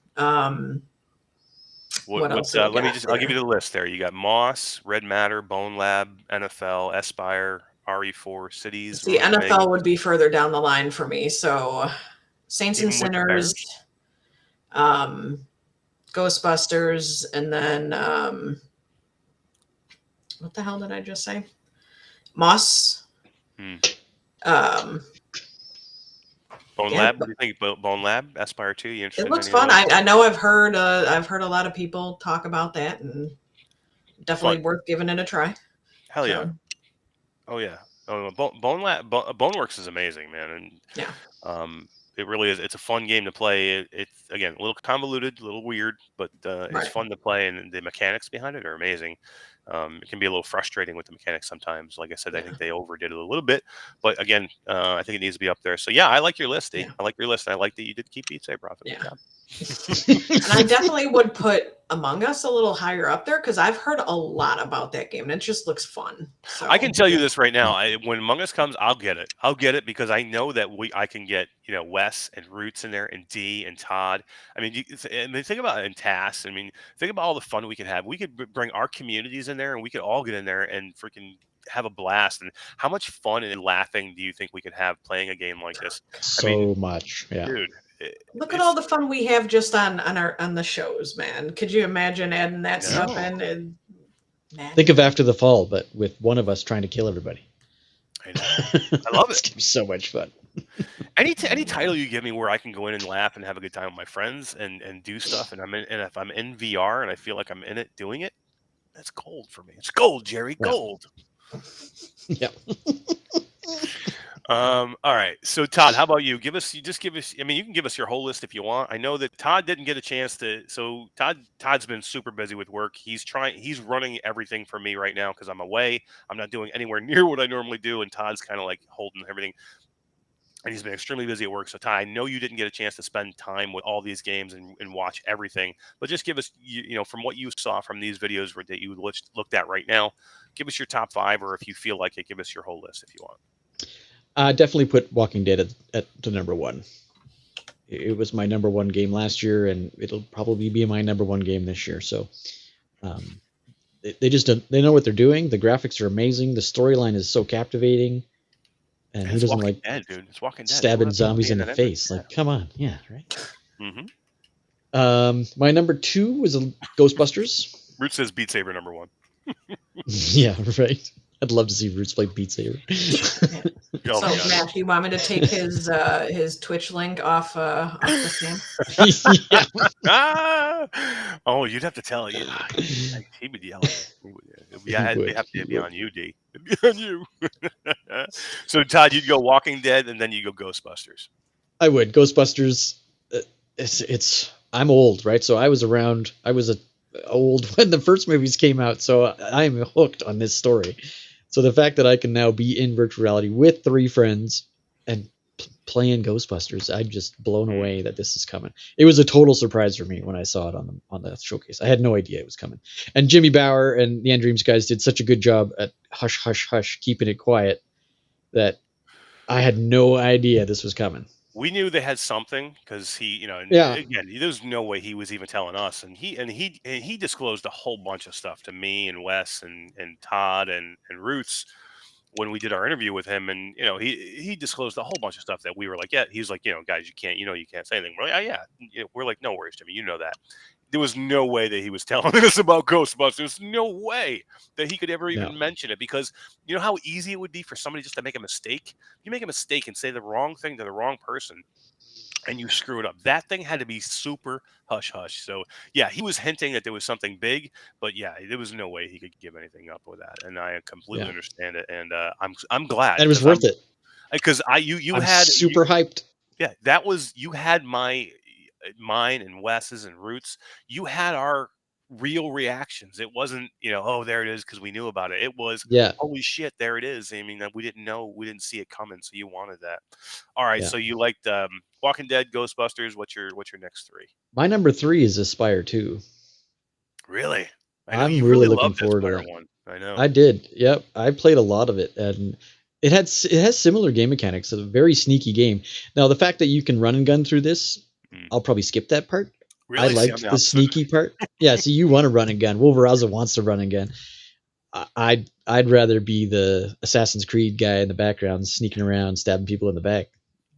What else? I'll give you the list there. You got Moss, Red Matter, Bone Lab, NFL, Espire, RE4, Cities. See, NFL would be further down the line for me. So Saints and Sinners, Ghostbusters, and then what the hell did I just say? Moss. Bone Lab. What do you think about Bone Lab? Espire 2. You interested? It looks fun. I know I've heard a lot of people talk about that, and definitely worth giving it a try. Hell yeah! Oh yeah! Boneworks is amazing, man, and it really is. It's a fun game to play. It's again a little convoluted, a little weird, but it's fun to play, and the mechanics behind it are amazing. It can be a little frustrating with the mechanics sometimes. Like I said, I think they overdid it a little bit, but again, I think it needs to be up there. So yeah, I like your list. I like your list, and I like that you did keep Beat Saber off of it. Yeah. And I definitely would put Among Us a little higher up there because I've heard a lot about that game and it just looks fun. So I can tell you this right now: when Among Us comes, I'll get it. I'll get it because I know that I can get Wes and Roots in there, and D and Todd. I mean, think about it, and Tass. I mean, think about all the fun we could have. We could bring our communities in there, and we could all get in there and freaking have a blast. And how much fun and laughing do you think we could have playing a game like this? So much, yeah, dude. Look at all the fun we have just on the shows, man. Could you imagine adding that stuff in? And think of After the Fall, but with one of us trying to kill everybody. I know. I love it. It's gonna be so much fun. Any title you give me where I can go in and laugh and have a good time with my friends and do stuff, and if I'm in VR and I feel like I'm in it doing it, that's gold for me. It's gold, Jerry. Gold. Yeah. All right. So Todd, how about you? Give us. I mean, you can give us your whole list if you want. I know that Todd didn't get a chance to. So Todd's been super busy with work. He's running everything for me right now because I'm away. I'm not doing anywhere near what I normally do, and Todd's kind of like holding everything. And he's been extremely busy at work. So Todd, I know you didn't get a chance to spend time with all these games and watch everything, but just give us, from what you saw from these videos that you looked at right now, give us your top 5, or if you feel like it, give us your whole list if you want. Definitely put Walking Dead at the number 1. It was my number 1 game last year, and it'll probably be my number 1 game this year. So they know what they're doing. The graphics are amazing. The storyline is so captivating. And who doesn't like Dead, dude? It's Walking Dead. Stabbing zombies in the face? Like, come on. Yeah, right? Mm-hmm. My number 2 was Ghostbusters. Root says Beat Saber number 1. Yeah, right. I'd love to see Roots play Beat Saber. So, Matt, you want me to take his Twitch link off the stream? Yeah. Oh, you'd have to tell you. He would yell. It'd have to be on you, D. It'd be on you. So, Todd, you'd go Walking Dead, and then you go Ghostbusters. I would. Ghostbusters. I'm old, right? So I was around. I was old when the first movies came out, so I am hooked on this story. So the fact that I can now be in virtual reality with 3 friends and playing Ghostbusters, I'm just blown away that this is coming. It was a total surprise for me when I saw it on the showcase. I had no idea it was coming. And Jimmy Bauer and the End Dreams guys did such a good job at hush, hush, hush, keeping it quiet that I had no idea this was coming. We knew they had something because he, again, there's no way he was even telling us. And he disclosed a whole bunch of stuff to me and Wes and Todd and Roots when we did our interview with him. And, he disclosed a whole bunch of stuff that we were like, yeah, he's like, guys, you can't say anything. We're like, yeah. We're like, no worries, Jimmy. You know that. There was no way that he was telling us about Ghostbusters. No way that he could ever even mention it, because you know how easy it would be for somebody just to make a mistake. You make a mistake and say the wrong thing to the wrong person, and you screw it up. That thing had to be super hush hush. So yeah, he was hinting that there was something big, but yeah, there was no way he could give anything up with that, and I completely understand it. And I'm glad. And it was worth it because you had super hyped. Yeah, that was you had mine and Wes's and Roots. You had our real reactions. It wasn't, oh, there it is because we knew about it. It was, holy shit, there it is. I mean, we didn't see it coming, so you wanted that. All right, so you liked Walking Dead, Ghostbusters. What's your next 3? My number 3 is Espire 2. Really? I know I'm you really really looking loved forward to Espire that. 1. I know. I did. Yep, I played a lot of it, and it has similar game mechanics. It's a very sneaky game. Now, the fact that you can run and gun through this, I'll probably skip that part. I Really? See, I'm liked the the opposite. sneaky part. Yeah, so you want to run and gun. Wolveraza wants to run and gun. I'd rather be the Assassin's Creed guy in the background, sneaking around, stabbing people in the back.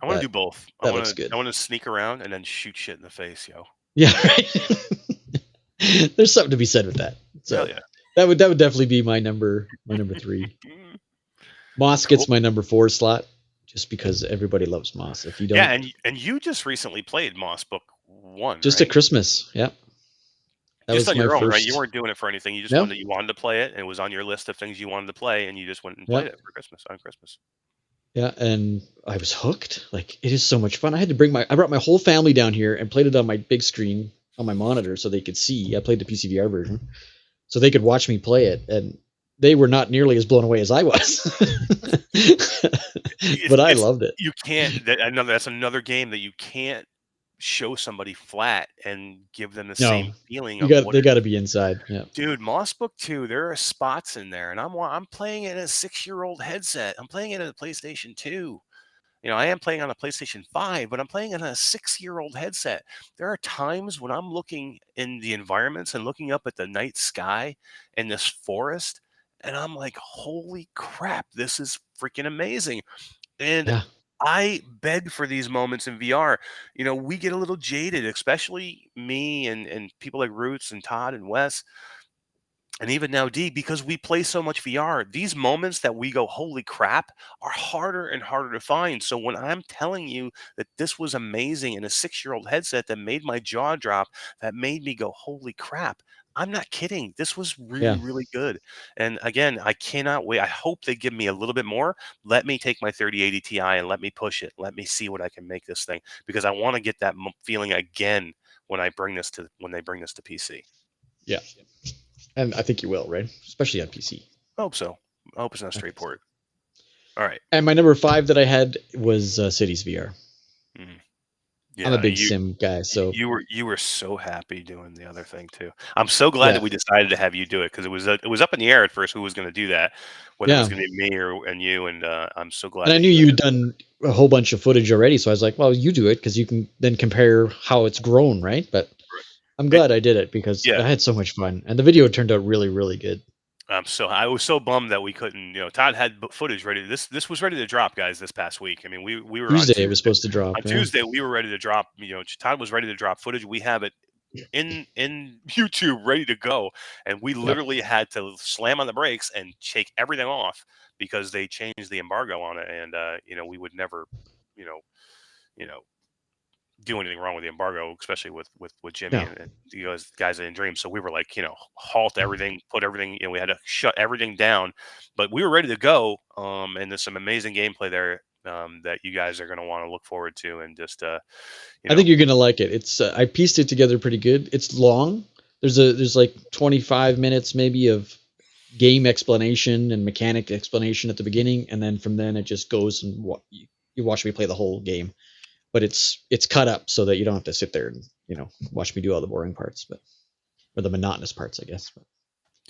I want to But do both. That looks good. I want to sneak around and then shoot shit in the face, yo. Yeah, right. There's something to be said with that. So Hell yeah. that would definitely be my number 3. Moss gets my number 4 slot just because everybody loves Moss. If you don't, Yeah, and you just recently played Moss Book 1, just right? at Christmas, yeah. That Just was on your my own, first. right? You weren't doing it for anything. You just No. wanted to play it, and it was on your list of things you wanted to play, and you just went and played it for Christmas on Christmas. Yeah, and I was hooked. Like, it is so much fun. I brought my whole family down here and played it on my big screen on my monitor so they could see. I played the PC VR version, so they could watch me play it, and they were not nearly as blown away as I was. But I loved it. You can't. That's another game that you can't show somebody flat and give them the same feeling. They got to be inside. Yeah, dude. Moss Book 2, there are spots in there, and I'm playing it in a 6-year-old headset. I'm playing it in a PlayStation 2. You know, I am playing on a PlayStation 5, but I'm playing on a 6-year-old headset. There are times when I'm looking in the environments and looking up at the night sky and this forest, and I'm like, holy crap, this is freaking amazing. And I beg for these moments in VR. You know, we get a little jaded, especially me and people like Roots and Todd and Wes. And even now, D, because we play so much VR, these moments that we go, holy crap, are harder and harder to find. So when I'm telling you that this was amazing in a 6-year-old headset that made my jaw drop, that made me go, holy crap, I'm not kidding. This was really, really good. And again, I cannot wait. I hope they give me a little bit more. Let me take my 3080 Ti and let me push it. Let me see what I can make this thing, because I want to get that feeling again when they bring this to PC. Yeah. And I think you will, right? Especially on PC. I hope so. I hope it's not straight port. All right. And my number 5 that I had was Cities VR. Yeah, I'm a big sim guy, so you were so happy doing the other thing too. I'm so glad that we decided to have you do it, because it was up in the air at first who was going to do that, whether it was going to be me and you. And I'm so glad. And I knew you'd done a whole bunch of footage already, so I was like, well, you do it because you can then compare how it's grown, right? But I'm glad I did it because I had so much fun, and the video turned out really, really good. I was so bummed that we couldn't. You know, Todd had footage ready. This was ready to drop, guys. This past week, I mean, we were Tuesday. It was supposed to drop. On Tuesday, we were ready to drop. You know, Todd was ready to drop footage. We have it in YouTube ready to go, and we literally had to slam on the brakes and take everything off because they changed the embargo on it, and you know, we would never, you know, do anything wrong with the embargo, especially with Jimmy and you guys in Dream. So we were like, you know, halt everything, put everything, you know, we had to shut everything down, but we were ready to go. And there's some amazing gameplay there that you guys are going to want to look forward to. And just, I think you're going to like it. It's, I pieced it together pretty good. It's long. There's like 25 minutes maybe of game explanation and mechanic explanation at the beginning. And then from then it just goes and you watch me play the whole game. But it's cut up so that you don't have to sit there and, you know, watch me do all the boring parts, or the monotonous parts, I guess. But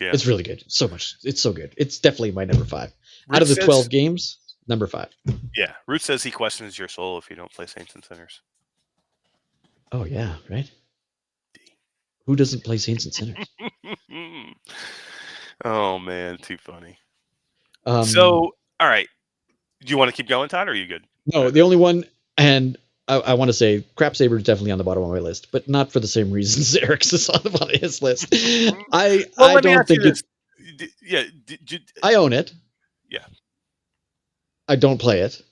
it's really good. It's so good. It's definitely my number 5 out of the 12 games. Number 5. Yeah, Root says he questions your soul if you don't play Saints and Sinners. Oh yeah, right. Who doesn't play Saints and Sinners? Oh man, too funny. So, all right, do you want to keep going, Todd, or are you good? No, the only one, and I want to say Crap Saber is definitely on the bottom of my list, but not for the same reasons Eric's is on the bottom of his list. I don't think it's. Yeah, I own it. Yeah. I don't play it.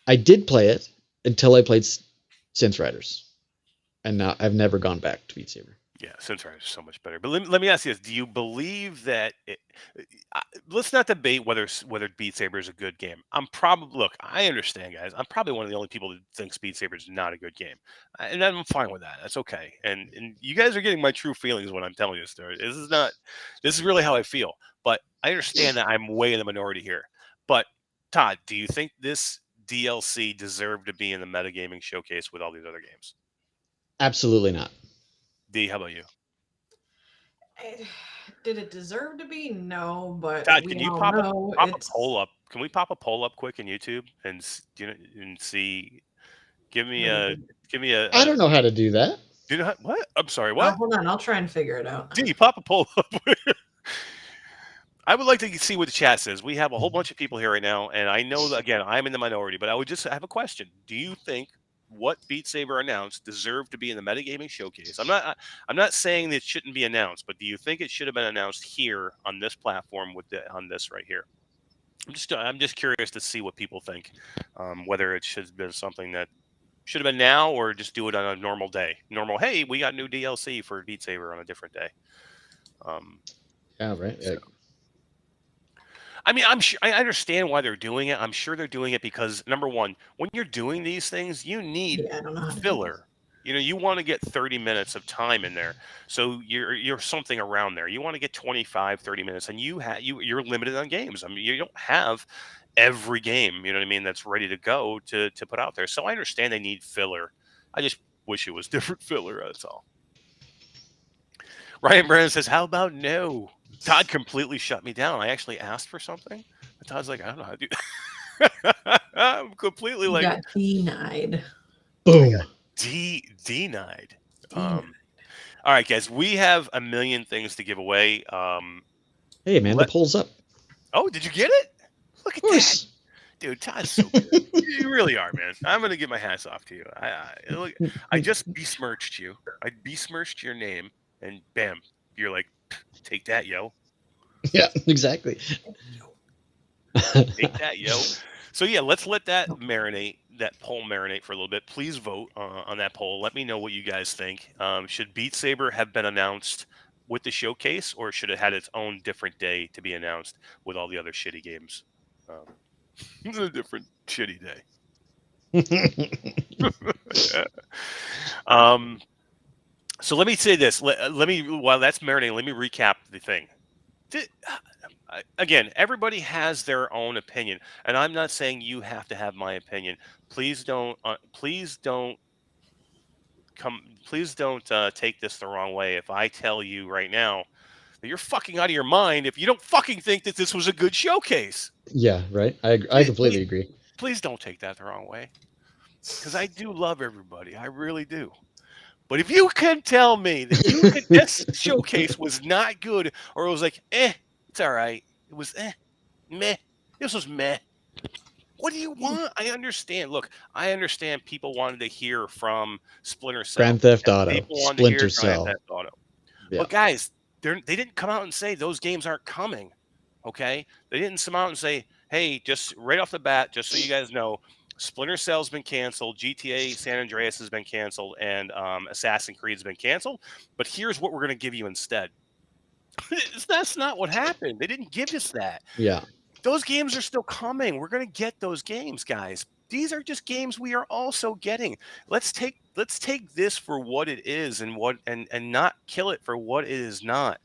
I did play it until I played Synth Riders, and now I've never gone back to Beat Saber. Yeah, Synth Riders is so much better. But let me ask you this: do you believe that? Let's not debate whether Beat Saber is a good game. Look, I understand, guys. I'm probably one of the only people that thinks Beat Saber is not a good game, and I'm fine with that. That's okay. And you guys are getting my true feelings when I'm telling you this story. This is really how I feel. But I understand that I'm way in the minority here. But Todd, do you think this DLC deserved to be in the metagaming showcase with all these other games? Absolutely not. D, how about you? Did it deserve to be? No, but Todd, we can you all pop a know poll up? Can we pop a poll up quick in YouTube and see? Give me a I don't know how to do that. Do you know what? I'm sorry. Oh, What? hold on, I'll try and figure it out. D, pop a poll up. I would like to see what the chat says. We have a whole bunch of people here right now, and I know that, again, I'm in the minority, but I would just have a question. Do you think what Beat Saber announced deserved to be in the metagaming showcase? I'm not saying that it shouldn't be announced, but do you think it should have been announced here on this platform on this right here? I'm just curious to see what people think, whether it should have been something that should have been now or just do it on a normal day. Hey, we got new DLC for Beat Saber on a different day. Yeah, right. So. I mean, I understand why they're doing it. I'm sure they're doing it because, number one, when you're doing these things, you need filler. You know, you want to get 30 minutes of time in there. So you're something around there. You want to get 25, 30 minutes, and you're limited on games. I mean, you don't have every game, you know what I mean, that's ready to go to put out there. So I understand they need filler. I just wish it was different filler, that's all. Ryan Brandon says, how about no? Todd completely shut me down. I actually asked for something. But Todd's like, I don't know how to do that. I'm completely like... got denied. Boom. Denied. All right, guys. We have a million things to give away. Hey, man, the poll's up. Oh, did you get it? Look at that. Dude, Todd's so good. You really are, man. I'm going to give my hats off to you. I just besmirched you. I besmirched your name, and bam, you're like, take that, yo. Yeah, exactly. Take that, yo. So, yeah, let's let that marinate, that poll marinate for a little bit. Please vote on that poll. Let me know what you guys think. Should Beat Saber have been announced with the showcase, or should it had its own different day to be announced with all the other shitty games? A different shitty day. So let me say this. Let me, while that's marinating, let me recap the thing. Again, everybody has their own opinion, and I'm not saying you have to have my opinion. Please don't take this the wrong way. If I tell you right now that you're fucking out of your mind if you don't fucking think that this was a good showcase. Yeah, right. I completely agree. Please don't take that the wrong way, because I do love everybody. I really do. But if you can tell me that this showcase was not good, or it was like, it's all right. It was meh. This was meh. What do you want? I understand. Look, I understand people wanted to hear from Splinter Cell. Grand Theft Auto. People wanted Splinter to hear Cell. Grand Theft Auto. Yeah. But guys, they didn't come out and say those games aren't coming. Okay? They didn't come out and say, hey, just right off the bat, just so you guys know, Splinter Cell's been canceled, GTA San Andreas has been canceled, and Assassin's Creed's been canceled. But here's what we're going to give you instead. That's not what happened. They didn't give us that. Yeah. Those games are still coming. We're going to get those games, guys. These are just games we are also getting. Let's take this for what it is and not kill it for what it is not.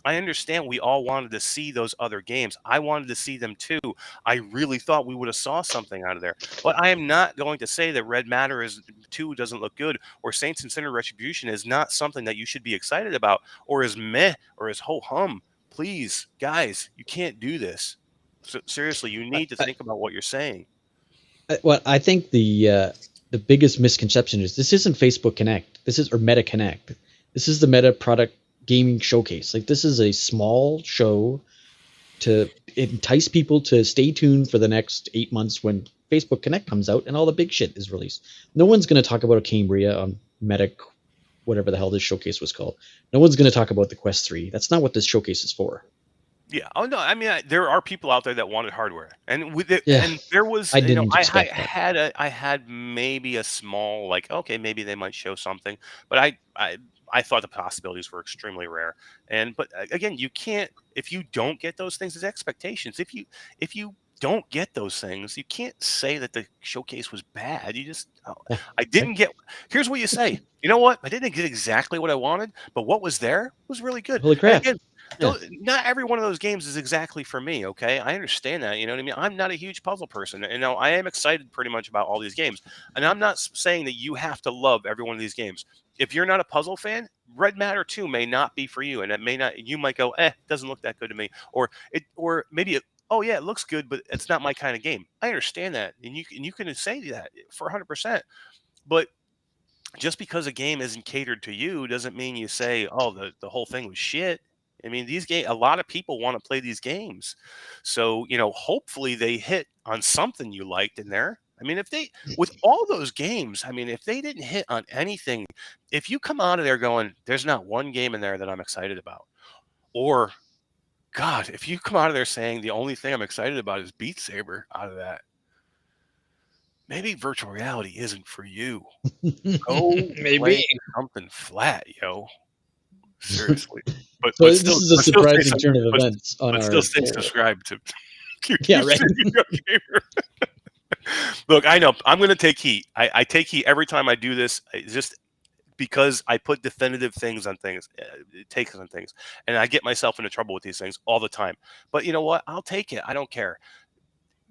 I understand we all wanted to see those other games. I wanted to see them too. I really thought we would have saw something out of there. But I am not going to say that Red Matter 2 doesn't look good, or Saints and Sinner Retribution is not something that you should be excited about, or is meh, or is ho-hum. Please, guys, you can't do this. So, seriously, you need to think about what you're saying. Well, I think the biggest misconception is this isn't Facebook Connect. Or Meta Connect. This is the Meta product gaming showcase. Like, this is a small show to entice people to stay tuned for the next 8 months when Facebook Connect comes out and all the big shit is released. No one's going to talk about a Cambria on Meta, whatever the hell this showcase was called. No one's going to talk about the Quest 3. That's not what this showcase is for. Yeah. Oh no. I mean, there are people out there that wanted hardware, and and there was. I didn't expect that. I had maybe a small, like, okay, maybe they might show something, but I thought the possibilities were extremely rare. But again, you can't, if you don't get those things as expectations. If you don't get those things, you can't say that the showcase was bad. You just, I didn't get. Here's what you say. You know what? I didn't get exactly what I wanted, but what was there was really good. Holy crap. Again, not every one of those games is exactly for me. Okay, I understand that. You know what I mean? I'm not a huge puzzle person, and I am excited pretty much about all these games. And I'm not saying that you have to love every one of these games. if you're not a puzzle fan, Red Matter 2 may not be for you, and it may not. You might go, it doesn't look that good to me, or maybe oh yeah, it looks good, but it's not my kind of game. I understand that, and you can say that for 100%. But just because a game isn't catered to you doesn't mean you say, oh, the whole thing was shit. I mean, a lot of people want to play these games. So, hopefully they hit on something you liked in there. I mean, with all those games, I mean, if they didn't hit on anything, if you come out of there going, there's not one game in there that I'm excited about, or God, if you come out of there saying the only thing I'm excited about is Beat Saber out of that, maybe virtual reality isn't for you. Go play something flat, yo. Seriously. But So still, this is a surprising turn of events on but our. still stay subscribed to Yeah, right. Look, I know I'm going to take heat. I take heat every time I do this. Just because I put definitive things on things, takes on things, and I get myself into trouble with these things all the time. But you know what? I'll take it. I don't care.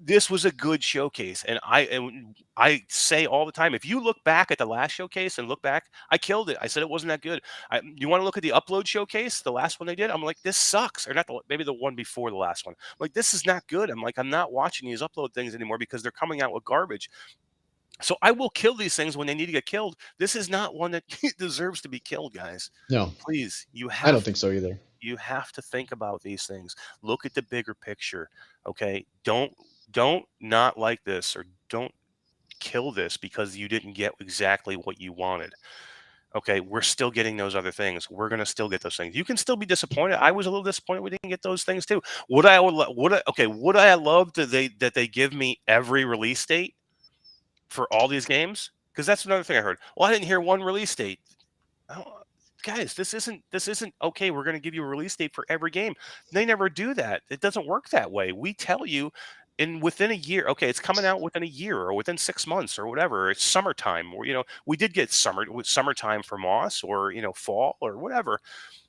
This was a good showcase, and I say all the time, if you look back at the last showcase and look back, I killed it. I said it wasn't that good. You want to look at the upload showcase, the last one they did? I'm like, this sucks. Or not, maybe the one before the last one. I'm like, this is not good. I'm like, I'm not watching these upload things anymore because they're coming out with garbage. So I will kill these things when they need to get killed. This is not one that deserves to be killed, guys. No. Please, I don't think so either. You have to think about these things. Look at the bigger picture, okay? Don't not like this, or don't kill this because you didn't get exactly what you wanted. Okay, we're still getting those other things. We're gonna still get those things. You can still be disappointed. I was a little disappointed we didn't get those things too. Would I have loved that they give me every release date for all these games? Because that's another thing I heard. Well, I didn't hear one release date. Guys, this isn't okay. We're gonna give you a release date for every game. They never do that. It doesn't work that way. We tell you. And within a year, okay, it's coming out within a year or within 6 months or whatever. It's summertime, or we did get summertime for Moss, or fall or whatever.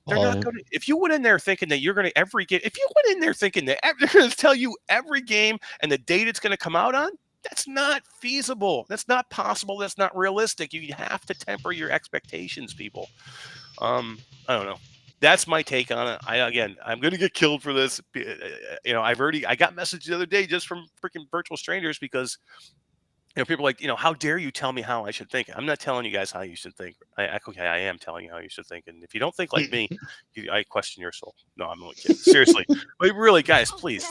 They're not going to. If you went in there thinking that you're going to every game, if you went in there thinking that they're going to tell you every game and the date it's going to come out on, that's not feasible. That's not possible. That's not realistic. You have to temper your expectations, people. I don't know. That's my take on it. I'm going to get killed for this. I got messaged the other day just from freaking virtual strangers because, people are like, how dare you tell me how I should think? I'm not telling you guys how you should think. I am telling you how you should think. And if you don't think like me, I question your soul. No, I'm only kidding. Seriously. But really, guys, please,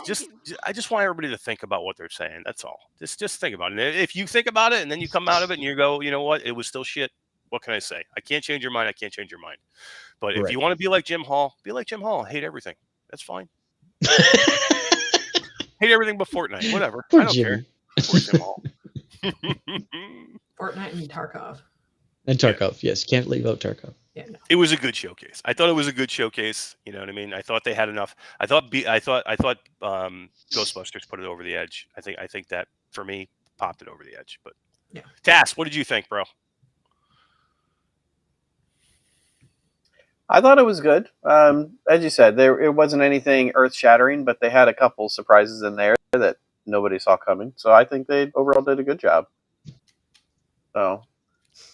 I just want everybody to think about what they're saying. That's all. Just think about it. And if you think about it and then you come out of it and you go, you know what? It was still shit. What can I say? I can't change your mind. I can't change your mind. But if you want to be like Jim Hall, be like Jim Hall. Hate everything. That's fine. Hate everything but Fortnite. Whatever. I don't care. Poor Jim Hall. Fortnite and Tarkov. And Tarkov, yes. Can't leave out Tarkov. Yeah, no. It was a good showcase. I thought it was a good showcase. You know what I mean? I thought they had enough. I thought Ghostbusters put it over the edge. I think that, for me, popped it over the edge. But yeah. Tass, what did you think, bro? I thought it was good. As you said, it wasn't anything earth-shattering, but they had a couple surprises in there that nobody saw coming. So I think they overall did a good job. So,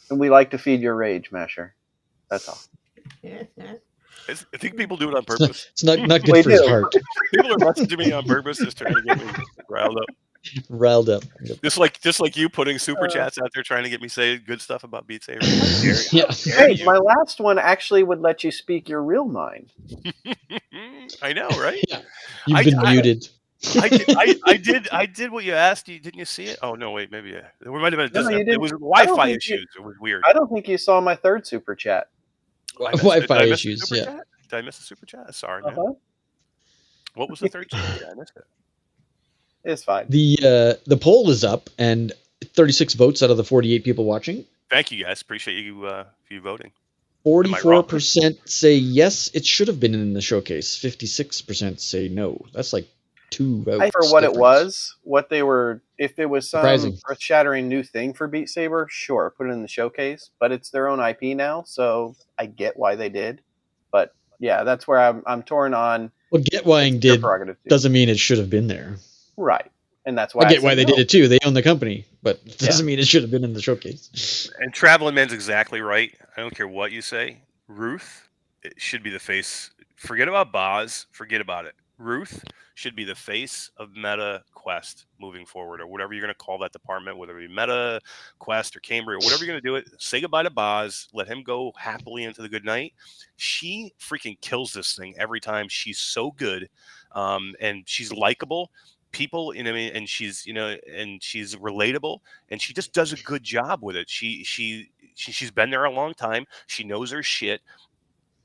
and we like to feed your rage, Masher. That's all. I think people do it on purpose. It's not good for his heart. People are messaging me on purpose, just trying to get me riled up. Riled up. Just like you putting super chats out there trying to get me say good stuff about Beat Saber. Yeah. Hey, my last one actually would let you speak your real mind. I know, right? Yeah. You've been muted. I did what you asked. Didn't you see it? Oh no, wait, maybe there might have been. It was Wi-Fi issues. It was weird. I don't think you saw my third super chat. Wi-Fi issues. Yeah. Did I miss a super chat? Sorry. Man. What was the third super chat? I missed it. It's fine. The poll is up, and 36 votes out of the 48 people watching. Thank you, guys. Appreciate you voting. 44% say yes, it should have been in the showcase. 56% say no. That's like 2 votes. For what it was, what they were, if it was some Surprising. earth-shattering new thing for Beat Saber, sure, put it in the showcase. But it's their own IP now, so I get why they did. But yeah, that's where I'm torn on. Well, get why it did doesn't mean it should have been there. Right. and that's why I get why they did it too. They own the company, but it doesn't Yeah. mean it should have been in the showcase. And Traveling Man's exactly right. I don't care what you say. Ruth it should be the face. Forget about Boz. Forget about it. Ruth should be the face of Meta Quest moving forward, or whatever you're going to call that department, whether it be Meta Quest or Cambria, or whatever you're going to do it. Say goodbye to Boz. Let him go happily into the good night. She freaking kills this thing every time. She's so good, and she's likable. People, you know, what I mean, and she's, you know, and she's relatable, and she just does a good job with it. She's been there a long time. She knows her shit,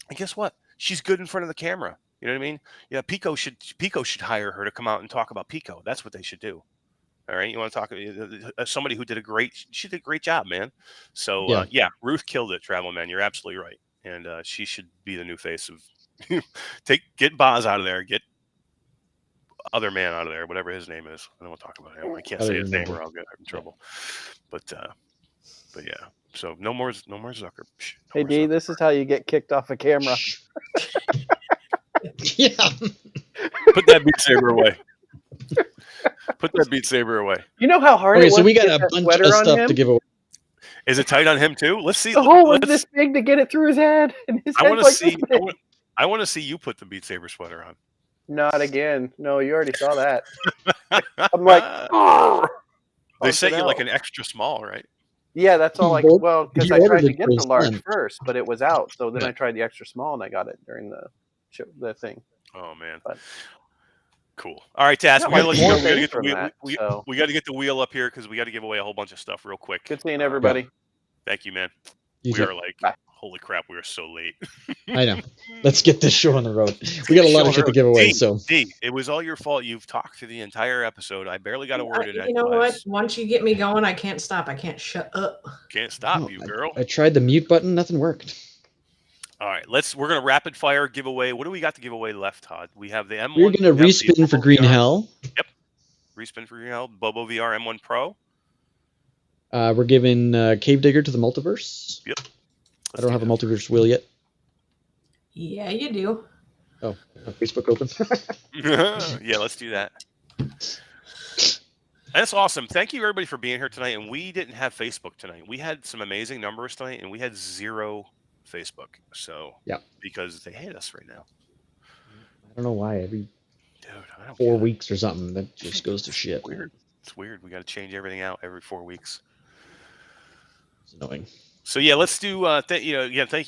and guess what? She's good in front of the camera. You know what I mean? Yeah, Pico should hire her to come out and talk about Pico. That's what they should do. All right, you want to talk somebody who did she did a great job, man. So yeah, Ruth killed it, Travel Man. You're absolutely right, and she should be the new face of get Boz out of there, get other man out of there, whatever his name is. I don't want to talk about him. I can't say his name or I'll get in trouble. But yeah. So no more Zucker. Hey D, this is how you get kicked off a camera. Yeah. Put that Beat Saber away. Put that Beat Saber away. You know how hard it was so we got to a get that bunch sweater of on stuff him? to give away. Is it tight on him too? Let's see. The hole was this big to get it through his head. And his I want to head's see. like this big. I want to see you put the Beat Saber sweater on. Not again. No, you already saw that. I'm like, oh. They sent you like an extra small, right? Yeah, that's all. Like, well, because he I tried ordered to it get for the his large son. first, but it was out. So then Yeah. I tried the extra small, and I got it during the thing. Oh man, But cool. All right, Taz, Got we gotta let you more go. We gotta things get the from wheel. that, so. We got to get the wheel up here because we got to give away a whole bunch of stuff real quick. Good seeing everybody. Thank you, man. You We too. are like, Bye. holy crap, we are so late. I know. Let's get this show on the road. We got a lot of shit to give away. D, it was all your fault. You've talked through the entire episode. I barely got a word in. You know what? Once you get me going, I can't stop. I can't shut up. Can't stop No, you, girl. I tried the mute button. Nothing worked. All right, we're gonna rapid fire give away. What do we got to give away left, Todd? We have the M1. We're gonna we have the respin for BOBO Green VR. Hell. Yep. Respin for Green Hell. BOBO VR M1 Pro. We're giving Cave Digger to the Multiverse. Yep. I don't have a Multiverse wheel yet. Yeah, you do. Oh, Facebook open. Yeah, let's do that. That's awesome. Thank you everybody for being here tonight. And we didn't have Facebook tonight. We had some amazing numbers tonight, and we had 0 Facebook. So yeah, because they hate us right now. I don't know why. Every I don't 4 weeks or something, that just goes to shit. Weird. It's weird. We got to change everything out every 4 weeks. It's annoying. So yeah, let's do. Thank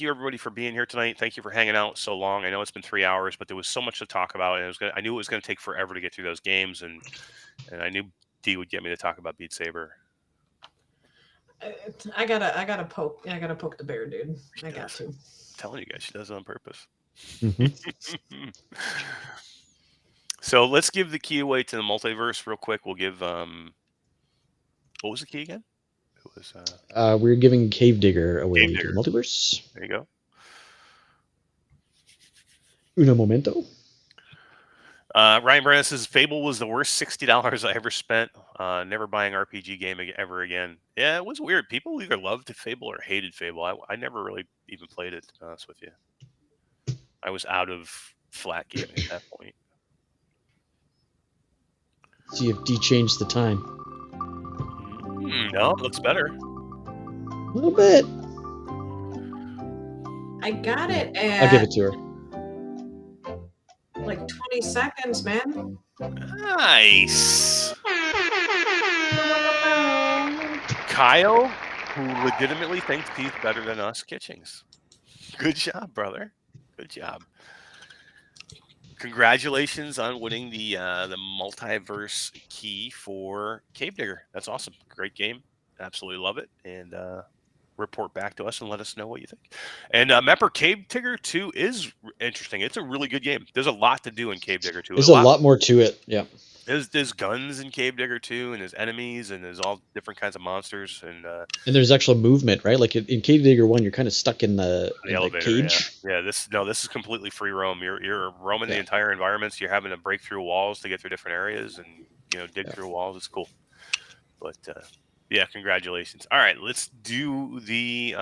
you everybody for being here tonight. Thank you for hanging out so long. I know it's been 3 hours, but there was so much to talk about, and I knew it was going to take forever to get through those games, and I knew D would get me to talk about Beat Saber. I gotta poke the bear, dude. I got to. I'm telling you guys, she does it on purpose. Mm-hmm. So let's give the key away to the multiverse real quick. We'll give what was the key again? It was we're giving Cave Digger away Cave to Digger. the Multiverse. There you go. Uno momento. Ryan Brennan says Fable was the worst $60 I ever spent. Never buying RPG game ever again. Yeah, it was weird. People either loved Fable or hated Fable. I never really even played it, to be honest with you. I was out of flat gaming at that point. See if D changed the time. No, it looks better. A little bit. I got it at I'll give it to her. like 20 seconds, man. Nice. Kyle, who legitimately thinks he's better than us Kitchings. Good job, brother. Good job. Congratulations on winning the multiverse key for Cave Digger. That's awesome. Great game. Absolutely love it. And report back to us and let us know what you think. And remember, Cave Digger 2 is interesting. It's a really good game. There's a lot to do in Cave Digger 2. There's a lot more to it. Yeah. There's guns in Cave Digger 2, and there's enemies, and there's all different kinds of monsters, and there's actual movement, right? Like in Cave Digger 1, you're kind of stuck in the elevator. cage. Yeah. This is completely free roam. You're roaming the entire environments. You're having to break through walls to get through different areas, and dig through walls. It's cool. But yeah, congratulations. All right, let's do the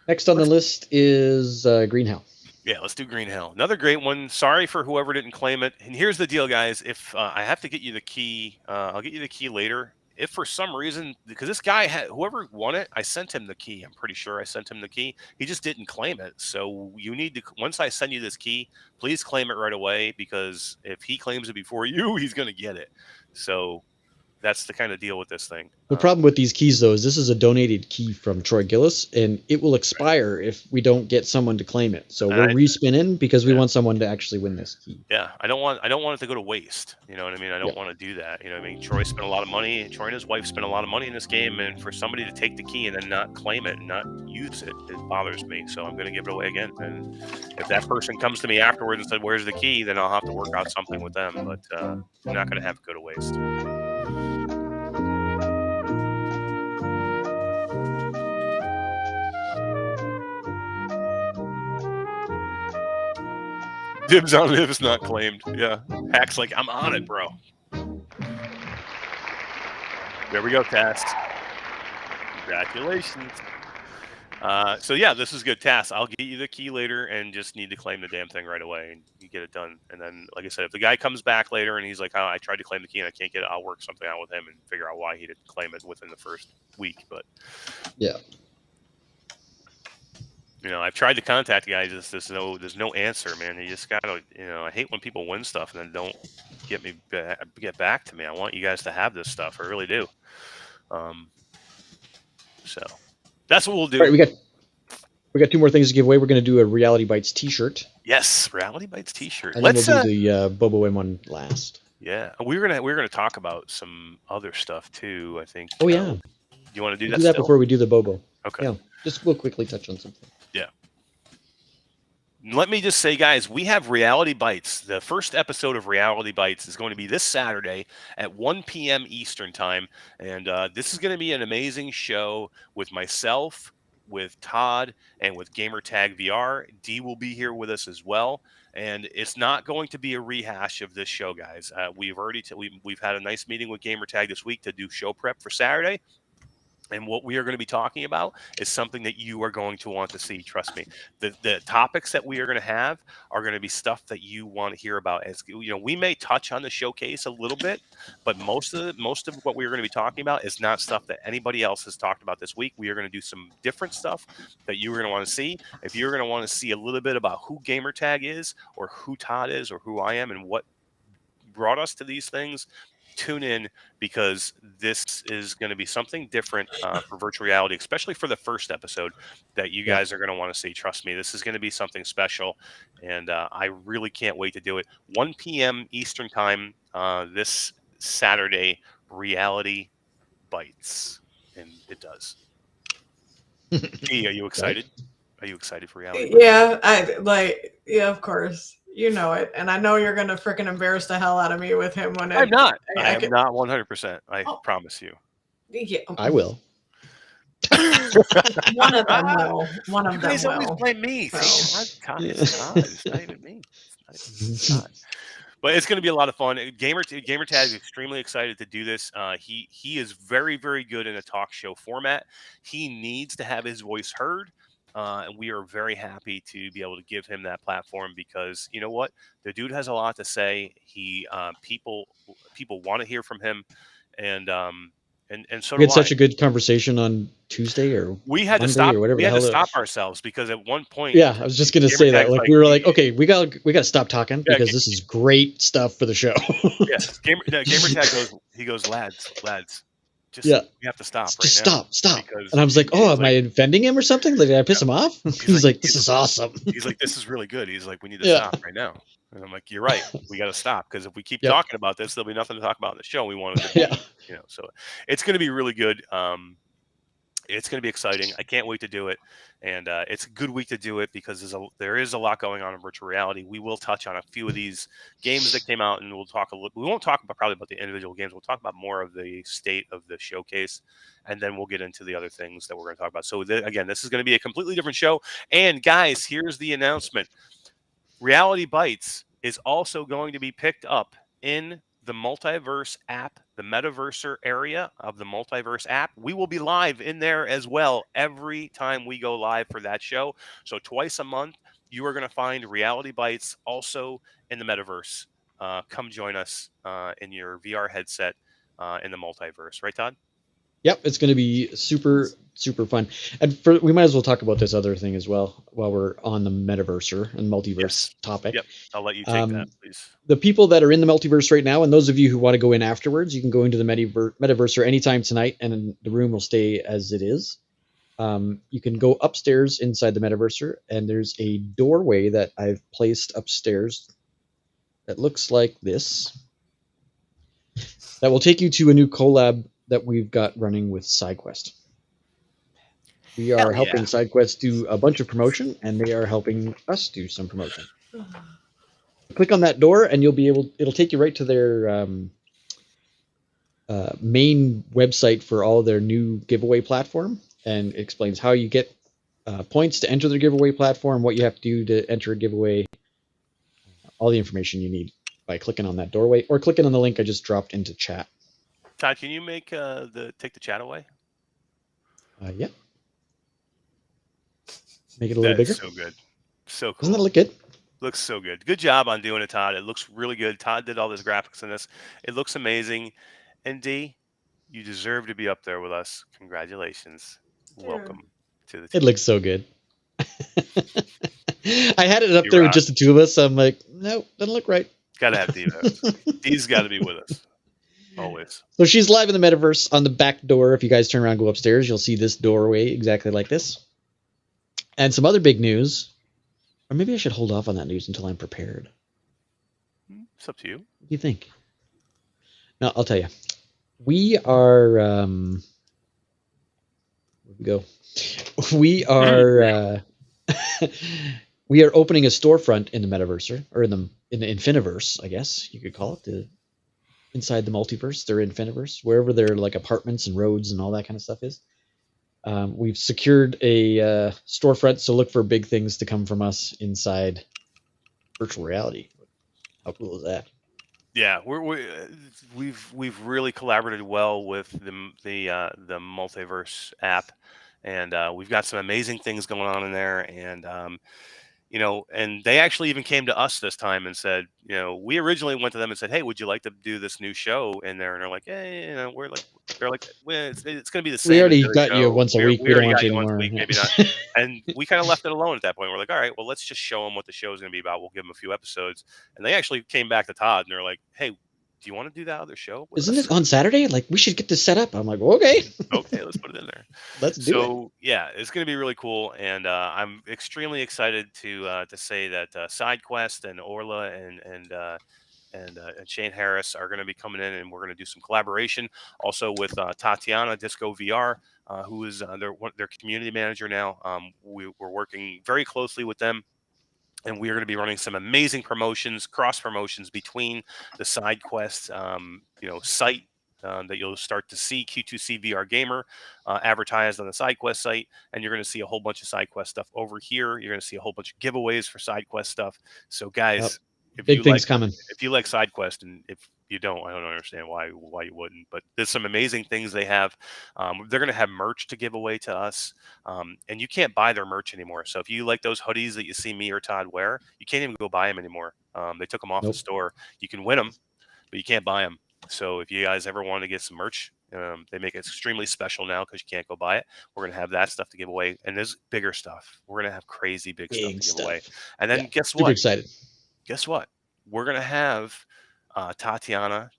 Next on the list is Green Hell. Yeah, let's do Green Hill. Another great one. Sorry for whoever didn't claim it. And here's the deal, guys. If I have to get you the key, I'll get you the key later. If for some reason, because this guy had whoever won it, I sent him the key. I'm pretty sure I sent him the key. He just didn't claim it. So you need to, once I send you this key, please claim it right away, because if he claims it before you, he's going to get it. So that's the kind of deal with this thing. The problem with these keys, though, is this is a donated key from Troy Gillis, and it will expire if we don't get someone to claim it. So we're respinning because we want someone to actually win this key. Yeah, I don't want it to go to waste. You know what I mean? I don't want to do that. You know what I mean? Troy spent a lot of money, and Troy and his wife spent a lot of money in this game, and for somebody to take the key and then not claim it and not use it, it bothers me. So I'm going to give it away again. And if that person comes to me afterwards and said, "Where's the key?" then I'll have to work out something with them. But I'm not going to have it go to waste. Dibs on it if it's not claimed. Yeah. Hack's like, I'm on it, bro. There we go, Tass. Congratulations. So yeah, this is good, Tass. I'll get you the key later and just need to claim the damn thing right away, and you get it done. And then, like I said, if the guy comes back later and he's like, "Oh, I tried to claim the key and I can't get it," I'll work something out with him and figure out why he didn't claim it within the first week. But yeah. You know, I've tried to contact the guy. There's no answer, man. You just gotta, I hate when people win stuff and then don't get back to me. I want you guys to have this stuff. I really do. So that's what we'll do. All right, we got two more things to give away. We're going to do a Reality Bytes T-shirt. Yes, Reality Bytes T-shirt. And then we'll do the BOBO M1 last. Yeah, we're gonna talk about some other stuff too, I think. Oh yeah. You want to do we'll that? Do that before we do the BOBO. Okay. Yeah. We'll quickly touch on something. Yeah. Let me just say, guys, we have Reality Bytes. The first episode of Reality Bytes is going to be this Saturday at 1 p.m. Eastern time. And this is going to be an amazing show with myself, with Todd, and with Gamertag VR. D will be here with us as well. And it's not going to be a rehash of this show, guys. We've already we've had a nice meeting with Gamertag this week to do show prep for Saturday. And what we are going to be talking about is something that you are going to want to see. Trust me. The topics that we are going to have are going to be stuff that you want to hear about. As we may touch on the showcase a little bit, but most of what we are going to be talking about is not stuff that anybody else has talked about this week. We are going to do some different stuff that you are going to want to see. If you're going to want to see a little bit about who Gamertag is, or who Todd is, or who I am, and what brought us to these things, tune in, because this is going to be something different for virtual reality, especially for the first episode that you guys are going to want to see. Trust me, this is going to be something special, and I really can't wait to do it. 1 p.m. Eastern time this Saturday, Reality Bytes, and it does. Hey, are you excited? Are you excited for Reality Bytes? Yeah, of course. You know it, and I know you're gonna freaking embarrass the hell out of me with him when I'm not. I am not 100%. I promise you. Yeah. I will. One of them will. One of them will. You guys always blame me. It's not even me. It's not. But it's going to be a lot of fun. Gamertag is extremely excited to do this. He is very, very good in a talk show format. He needs to have his voice heard. And we are very happy to be able to give him that platform, because you know what, the dude has a lot to say. He people want to hear from him, and so we had such a good conversation on Tuesday or we had Monday to stop. Or whatever. We had to stop ourselves, because at one point, yeah, I was just gonna say that. Like we were like, okay, we got to stop talking because this is great stuff for the show. Yes, Gamertag goes, lads. We have to stop. Stop. And I was like, oh, am I offending him or something? Like, did I piss him off? He's like, this is awesome. He's like, this is really good. He's like, we need to stop right now. And I'm like, you're right. We got to stop, because if we keep talking about this, there'll be nothing to talk about in the show. We wanted to, so it's going to be really good. It's going to be exciting. I can't wait to do it. And it's a good week to do it, because there is a lot going on in virtual reality. We will touch on a few of these games that came out, and we'll talk a little. We won't talk probably about the individual games. We'll talk about more of the state of the showcase, and then we'll get into the other things that we're going to talk about. So again, this is going to be a completely different show. And guys, here's the announcement. Reality Bytes is also going to be picked up in the Multiverse app, the Metaverser area of the Multiverse app. We will be live in there as well every time we go live for that show. So twice a month, you are going to find Reality Bytes also in the metaverse. Come join us in your VR headset in the multiverse. Right, Todd? Yep, it's going to be super fun. And we might as well talk about this other thing as well while we're on the metaverse and multiverse topic. Yep, I'll let you take that, please. The people that are in the multiverse right now, and those of you who want to go in afterwards, you can go into the metaverse anytime tonight, and the room will stay as it is. You can go upstairs inside the metaverse, and there's a doorway that I've placed upstairs that looks like this. That will take you to a new collab that we've got running with SideQuest. We are helping SideQuest do a bunch of promotion, and they are helping us do some promotion. Click on that door, and it'll take you right to their main website for all their new giveaway platform, and it explains how you get points to enter their giveaway platform, what you have to do to enter a giveaway, all the information you need by clicking on that doorway or clicking on the link I just dropped into chat. Todd, can you make take the chat away? Yeah. Make it a little bigger. So good. So cool. Doesn't that look good? Looks so good. Good job on doing it, Todd. It looks really good. Todd did all this graphics in this. It looks amazing. And D, you deserve to be up there with us. Congratulations. Welcome to the team. It looks so good. I had it up there with just the two of us. So I'm like, no, doesn't look right. Gotta have D. D's got to be with us. Always. So she's live in the metaverse on the back door. If you guys turn around and go upstairs, you'll see this doorway exactly like this. And some other big news. Or maybe I should hold off on that news until I'm prepared. It's up to you. What do you think? No, I'll tell you. We are... where'd we go? We are... we are opening a storefront in the metaverse, or in the Infiniverse, I guess you could call it. Inside the multiverse, their Infiniverse, wherever their like apartments and roads and all that kind of stuff is. We've secured a storefront, so look for big things to come from us inside virtual reality. How cool is that? Yeah, we've really collaborated well with the Multiverse app, and we've got some amazing things going on in there. And you know, and they actually even came to us this time and said, you know, we originally went to them and said, hey, would you like to do this new show in there? And they're like, hey, you know, they're like, well, it's going to be the same. We already got you once a week. We don't want you anymore. Maybe not. And we kind of left it alone at that point. We're like, all right, well, let's just show them what the show is going to be about. We'll give them a few episodes. And they actually came back to Todd and they're like, hey, do you want to do that other show? Isn't it on Saturday? Like, we should get this set up. I'm like, okay. Okay, let's put it in there. Let's do it. So, yeah, it's going to be really cool. And I'm extremely excited to say that SideQuest and Orla and Shane Harris are going to be coming in, and we're going to do some collaboration also with Tatiana Disco VR, who is their community manager now. We're working very closely with them. And we are going to be running some amazing promotions, cross promotions between the SideQuest, site that you'll start to see Q2C VR Gamer advertised on the SideQuest site, and you're going to see a whole bunch of SideQuest stuff over here. You're going to see a whole bunch of giveaways for SideQuest stuff. So, guys, big things coming. If you like SideQuest, and if you don't, I don't understand why you wouldn't. But there's some amazing things they have. They're going to have merch to give away to us, and you can't buy their merch anymore. So if you like those hoodies that you see me or Todd wear, you can't even go buy them anymore. They took them off the store. You can win them, but you can't buy them. So if you guys ever want to get some merch, they make it extremely special now because you can't go buy it. We're going to have that stuff to give away, and there's bigger stuff. We're going to have crazy big stuff to give away. And then guess what? Super excited. Guess what? We're going to have Tatiana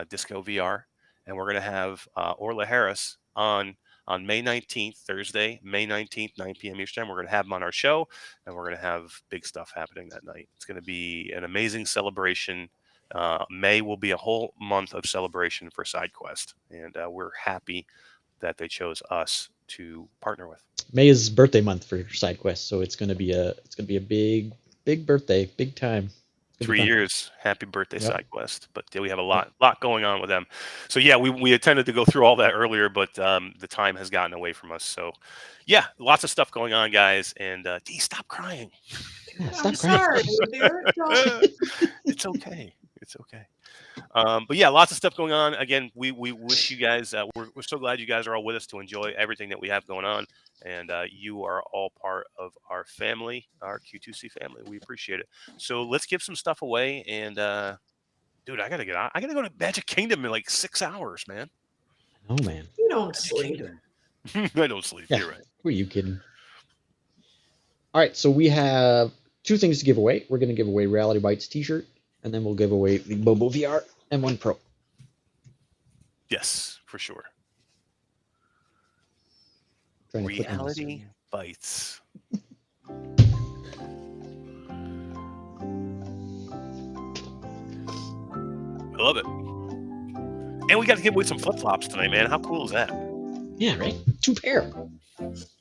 Disco VR, and we're going to have Orla Harris on May 19th, Thursday, May 19th, 9 p.m. Eastern time. We're going to have them on our show, and we're going to have big stuff happening that night. It's going to be an amazing celebration. May will be a whole month of celebration for SideQuest, and we're happy that they chose us to partner with. May is birthday month for SideQuest, so it's going to be a big birthday, big time. 3 years. Happy birthday, SideQuest. But we have a lot going on with them. So yeah, we intended to go through all that earlier, but the time has gotten away from us. So yeah, lots of stuff going on, guys. And D, stop crying. Stop crying. Sorry, dear. It's okay. It's okay. But yeah, lots of stuff going on. Again, we wish you guys. We're so glad you guys are all with us to enjoy everything that we have going on, and you are all part of our family, our Q2C family. We appreciate it. So let's give some stuff away. And dude, I gotta get out. I gotta go to Magic Kingdom in like 6 hours, man. Oh man, You don't sleep. I don't sleep. Yeah. You're right. Who are you kidding? All right, so we have 2 things to give away. We're going to give away Reality Bytes T-shirt, and then we'll give away the BOBO VR M1 Pro. Yes, for sure. Reality Bytes. I love it. And we got to give away some flip-flops tonight, man. How cool is that? Yeah, right? 2 pair.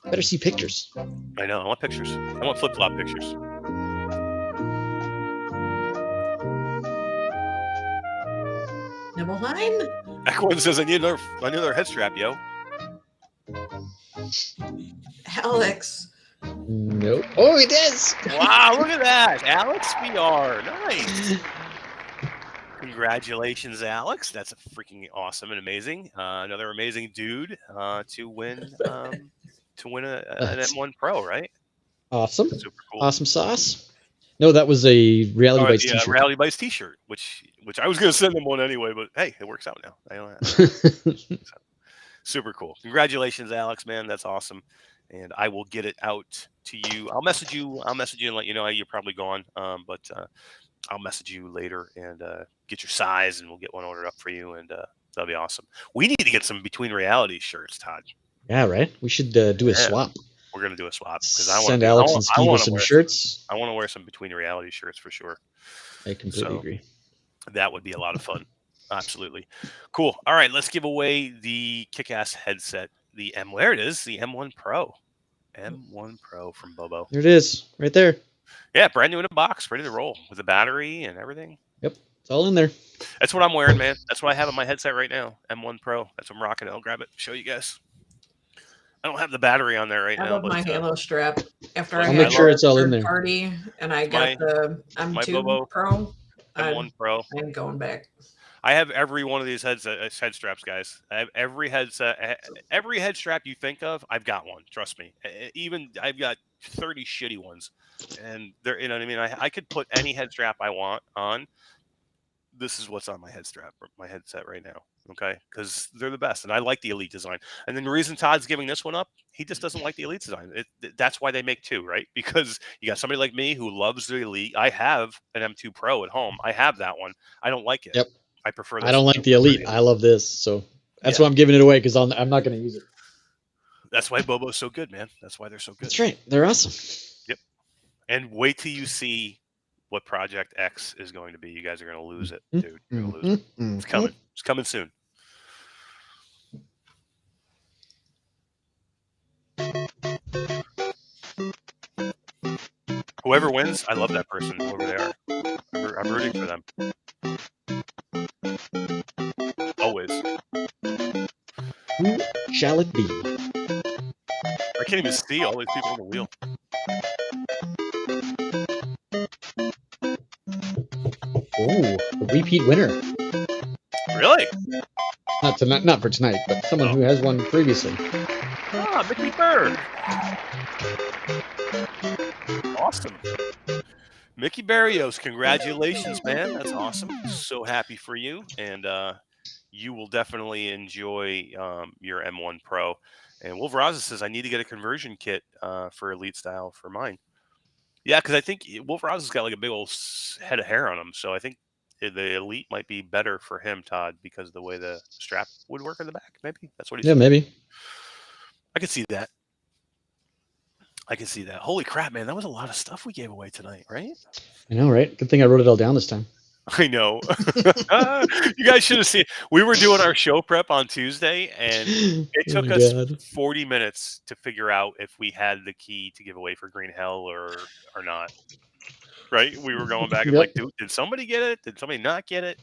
Better see pictures. I know. I want pictures. I want flip-flop pictures. Nibelheim? Aquan says, I need another head strap, yo. Alex. Nope. Oh, it is. Wow, look at that. Alex VR. Nice. Congratulations, Alex. That's freaking awesome and amazing. Another amazing dude to win an M1 Pro, right? Awesome. Super cool. Awesome sauce. No, that was a Reality Bytes T-shirt. Reality Bytes T-shirt, which I was going to send them one anyway, but hey, it works out now. I don't have super cool. Congratulations, Alex, man. That's awesome. And I will get it out to you. I'll message you and let you know you're probably gone. But I'll message you later and get your size, and we'll get one ordered up for you, and that'll be awesome. We need to get some Between Reality shirts, Todd. Yeah, right. We should do a swap. We're gonna do a swap because I want send Alex and Steve some shirts. I want to wear some Between Reality shirts for sure. I completely agree. That would be a lot of fun. Absolutely. Cool. All right, let's give away the kick-ass headset. The M1 Pro. M1 Pro from BOBO. There it is, right there. Yeah, brand new in a box, ready to roll with a battery and everything. Yep, it's all in there. That's what I'm wearing, man. That's what I have on my headset right now. M1 Pro. That's what I'm rocking. I'll grab it, show you guys. I don't have the battery on there right now. I love my Halo strap. After I'll make sure it's all in there. Party, and I got the M2 Pro. M1 Pro. I'm going back. I have every one of these head straps, guys. I have every head strap you think of. I've got one. Trust me. Even I've got 30 shitty ones, and they're, you know what I mean. I could put any head strap I want on. This is what's on my headset right now. Okay, because they're the best, and I like the Elite design. And then the reason Todd's giving this one up, he just doesn't like the Elite design. That's why they make 2, right? Because you got somebody like me who loves the Elite. I have an M2 Pro at home. I have that one. I don't like it. Yep. I prefer this. I don't like the Elite. I love this, so that's why I'm giving it away because I'm not going to use it. That's why BOBO's so good, man. That's why they're so good. That's right. They're awesome. Yep. And wait till you see what Project X is going to be. You guys are going to lose it, dude. You're going to lose it. It's coming. It's coming soon. Whoever wins, I love that person, whoever they are. I'm rooting for them. Always. Who shall it be? I can't even see all these people on the wheel. Oh, a repeat winner. Really? Not for tonight, but someone who has won previously. Ah, Mickey Bird. Awesome. Mickey Barrios, congratulations, man. That's awesome. So happy for you. And you will definitely enjoy your M1 Pro. And Wolveraza says, I need to get a conversion kit for Elite style for mine. Yeah, because I think Wolveraza's got like a big old head of hair on him. So I think the Elite might be better for him, Todd, because of the way the strap would work in the back. Maybe that's what he's saying. Maybe. I could see that. Holy crap, man. That was a lot of stuff we gave away tonight, right? I know, right? Good thing I wrote it all down this time. I know. You guys should have seen. We were doing our show prep on Tuesday, and it took us 40 minutes to figure out if we had the key to give away for Green Hell or not. Right? We were going back and like, dude, did somebody get it? Did somebody not get it?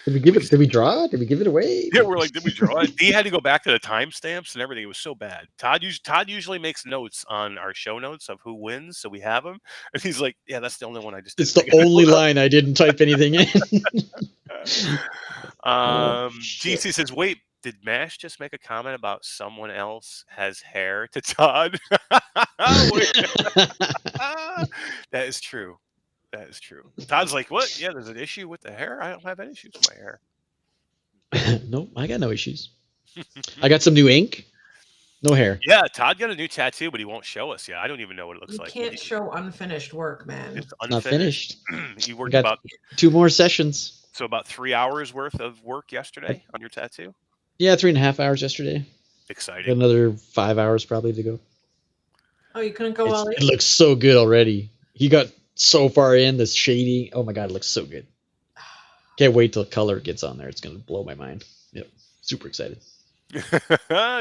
Did we give it? Did we draw? Did we give it away? Yeah, we're like, did we draw it? He had to go back to the timestamps and everything. It was so bad. Todd usually makes notes on our show notes of who wins, so we have them. And he's like, yeah, that's the only one I just. It's the only line I didn't type anything in. GC says, wait, did Mash just make a comment about someone else has hair to Todd? That is true. That is true. Todd's like, what? Yeah, there's an issue with the hair? I don't have any issues with my hair. Nope, I got no issues. I got some new ink. No hair. Yeah, Todd got a new tattoo, but he won't show us yet. I don't even know what it looks like. You can't show unfinished work, man. It's Not finished. You worked got about 2 more sessions. So about 3 hours worth of work yesterday on your tattoo? Yeah, 3.5 hours yesterday. Exciting. Another 5 hours probably to go. Oh, you couldn't go all It looks so good already. He got so far in, this shading. Oh my god, it looks so good. Can't wait till color gets on there. It's gonna blow my mind. Yep. Super excited.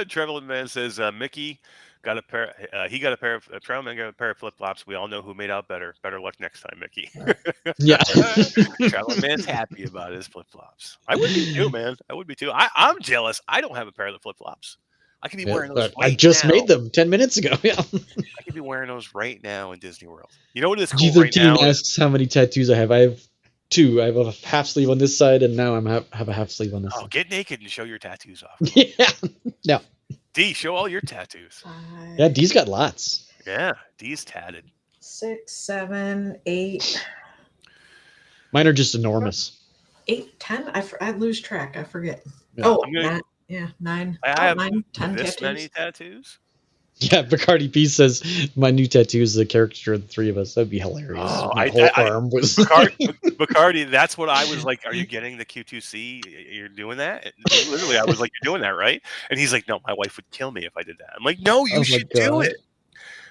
Traveling Man says Mickey got a pair. He got a pair of Traveling Man got a pair of flip flops. We all know who made out better. Better luck next time, Mickey. Yeah. Traveling Man's happy about his flip flops. I would be too, man. I would be too. I'm jealous. I don't have a pair of the flip flops. I could be wearing those. I just made them 10 minutes ago. Yeah. I could be wearing those right now in Disney World. You know what is cool right G13 now? asks how many tattoos I have. I have 2. I have a half sleeve on this side, and now have a half sleeve on this side. Get naked and show your tattoos off. Yeah. No. D, show all your tattoos. Yeah, D's got lots. Yeah, D's tatted. 6, 7, 8. Mine are just enormous. 8, 10. I lose track. I forget. Yeah. Oh, I'm gonna- 9. I have 9, 10 this tattoos. many tattoos. Yeah, Bacardi P says my new tattoo is the character of the 3 of us. That'd be hilarious. Oh, My whole arm was Bacardi, that's what I was like. Are you getting the Q2C? You're doing that? And literally, I was like, you're doing that, right? And he's like, no, my wife would kill me if I did that. I'm like, no, you should do it.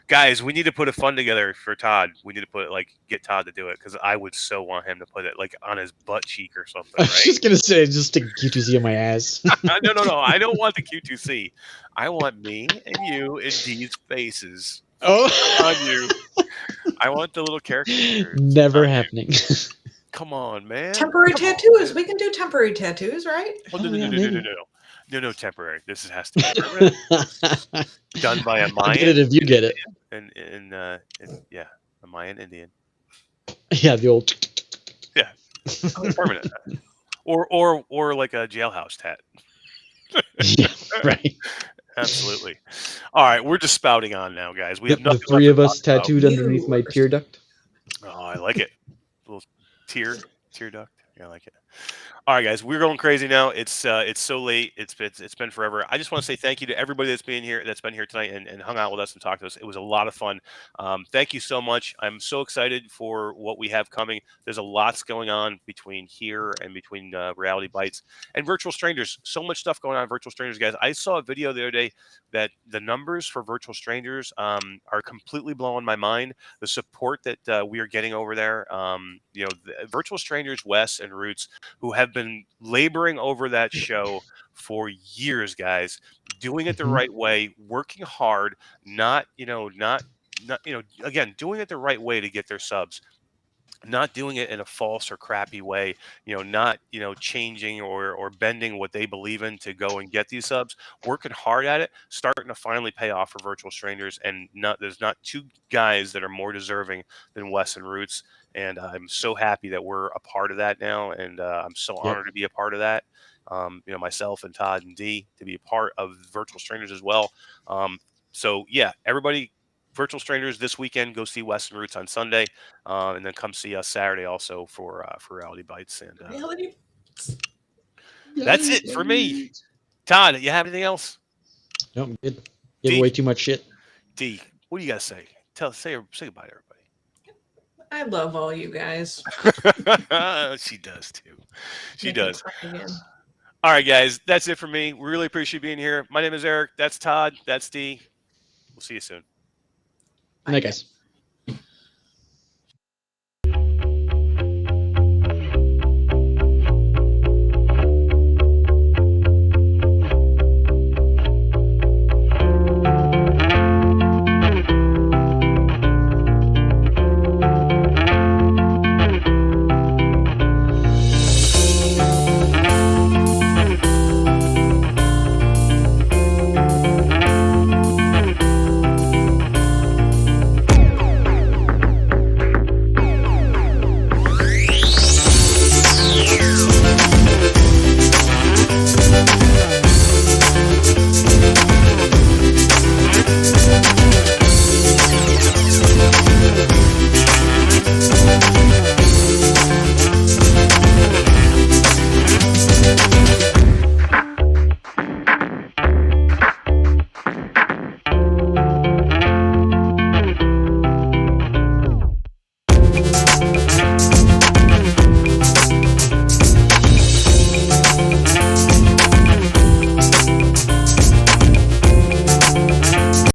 Guys, we need to put a fund together for Todd. We need to put get Todd to do it because I would so want him to put it on his butt cheek or something. I was just gonna say, just stick Q2C on my ass. No. I don't want the Q2C. I want me and you and D's faces on you. I want the little character. Never happening. Come on, man. Temporary tattoos. We can do temporary tattoos, right? Oh, no, temporary. This has to be permanent. Done by a Mayan. I'll get it if you get it. And yeah, a Mayan Indian. Yeah, the old. Yeah, permanent. Or like a jailhouse tat. Yeah, right. Absolutely. All right, we're just spouting on now, guys. We have The nothing 3 of left us to talk tattooed about. underneath my tear duct. Oh, I like it. Little tear duct. Yeah, I like it. All right, guys, we're going crazy now. It's so late. It's been forever. I just want to say thank you to everybody that's been here tonight and hung out with us and talked to us. It was a lot of fun. Thank you so much. I'm so excited for what we have coming. There's a lots going on between here and between Reality Bytes and Virtual Strangers. So much stuff going on in Virtual Strangers, guys. I saw a video the other day that the numbers for Virtual Strangers are completely blowing my mind. The support that we are getting over there. The Virtual Strangers, Wes and Roots, who have been laboring over that show for years, guys, doing it the right way, working hard, not again, doing it the right way to get their subs, not doing it in a false or crappy way, not changing or bending what they believe in to go and get these subs, working hard at it, starting to finally pay off for Virtual Strangers. And there's not 2 guys that are more deserving than Wes and Roots. And I'm so happy that we're a part of that now. And I'm so honored to be a part of that. Myself and Todd and D to be a part of Virtual Strangers as well. So yeah, everybody, Virtual Strangers this weekend. Go see Wes and Roots on Sunday, and then come see us Saturday also for Reality Bytes. And that's it for me. Todd, you have anything else? No, I'm good. Give away too much shit. D, what do you guys say? Say goodbye to everybody. I love all you guys. She does too. She does. All right, guys, that's it for me. We really appreciate being here. My name is Eric. That's Todd. That's D. We'll see you soon. Good night, guys.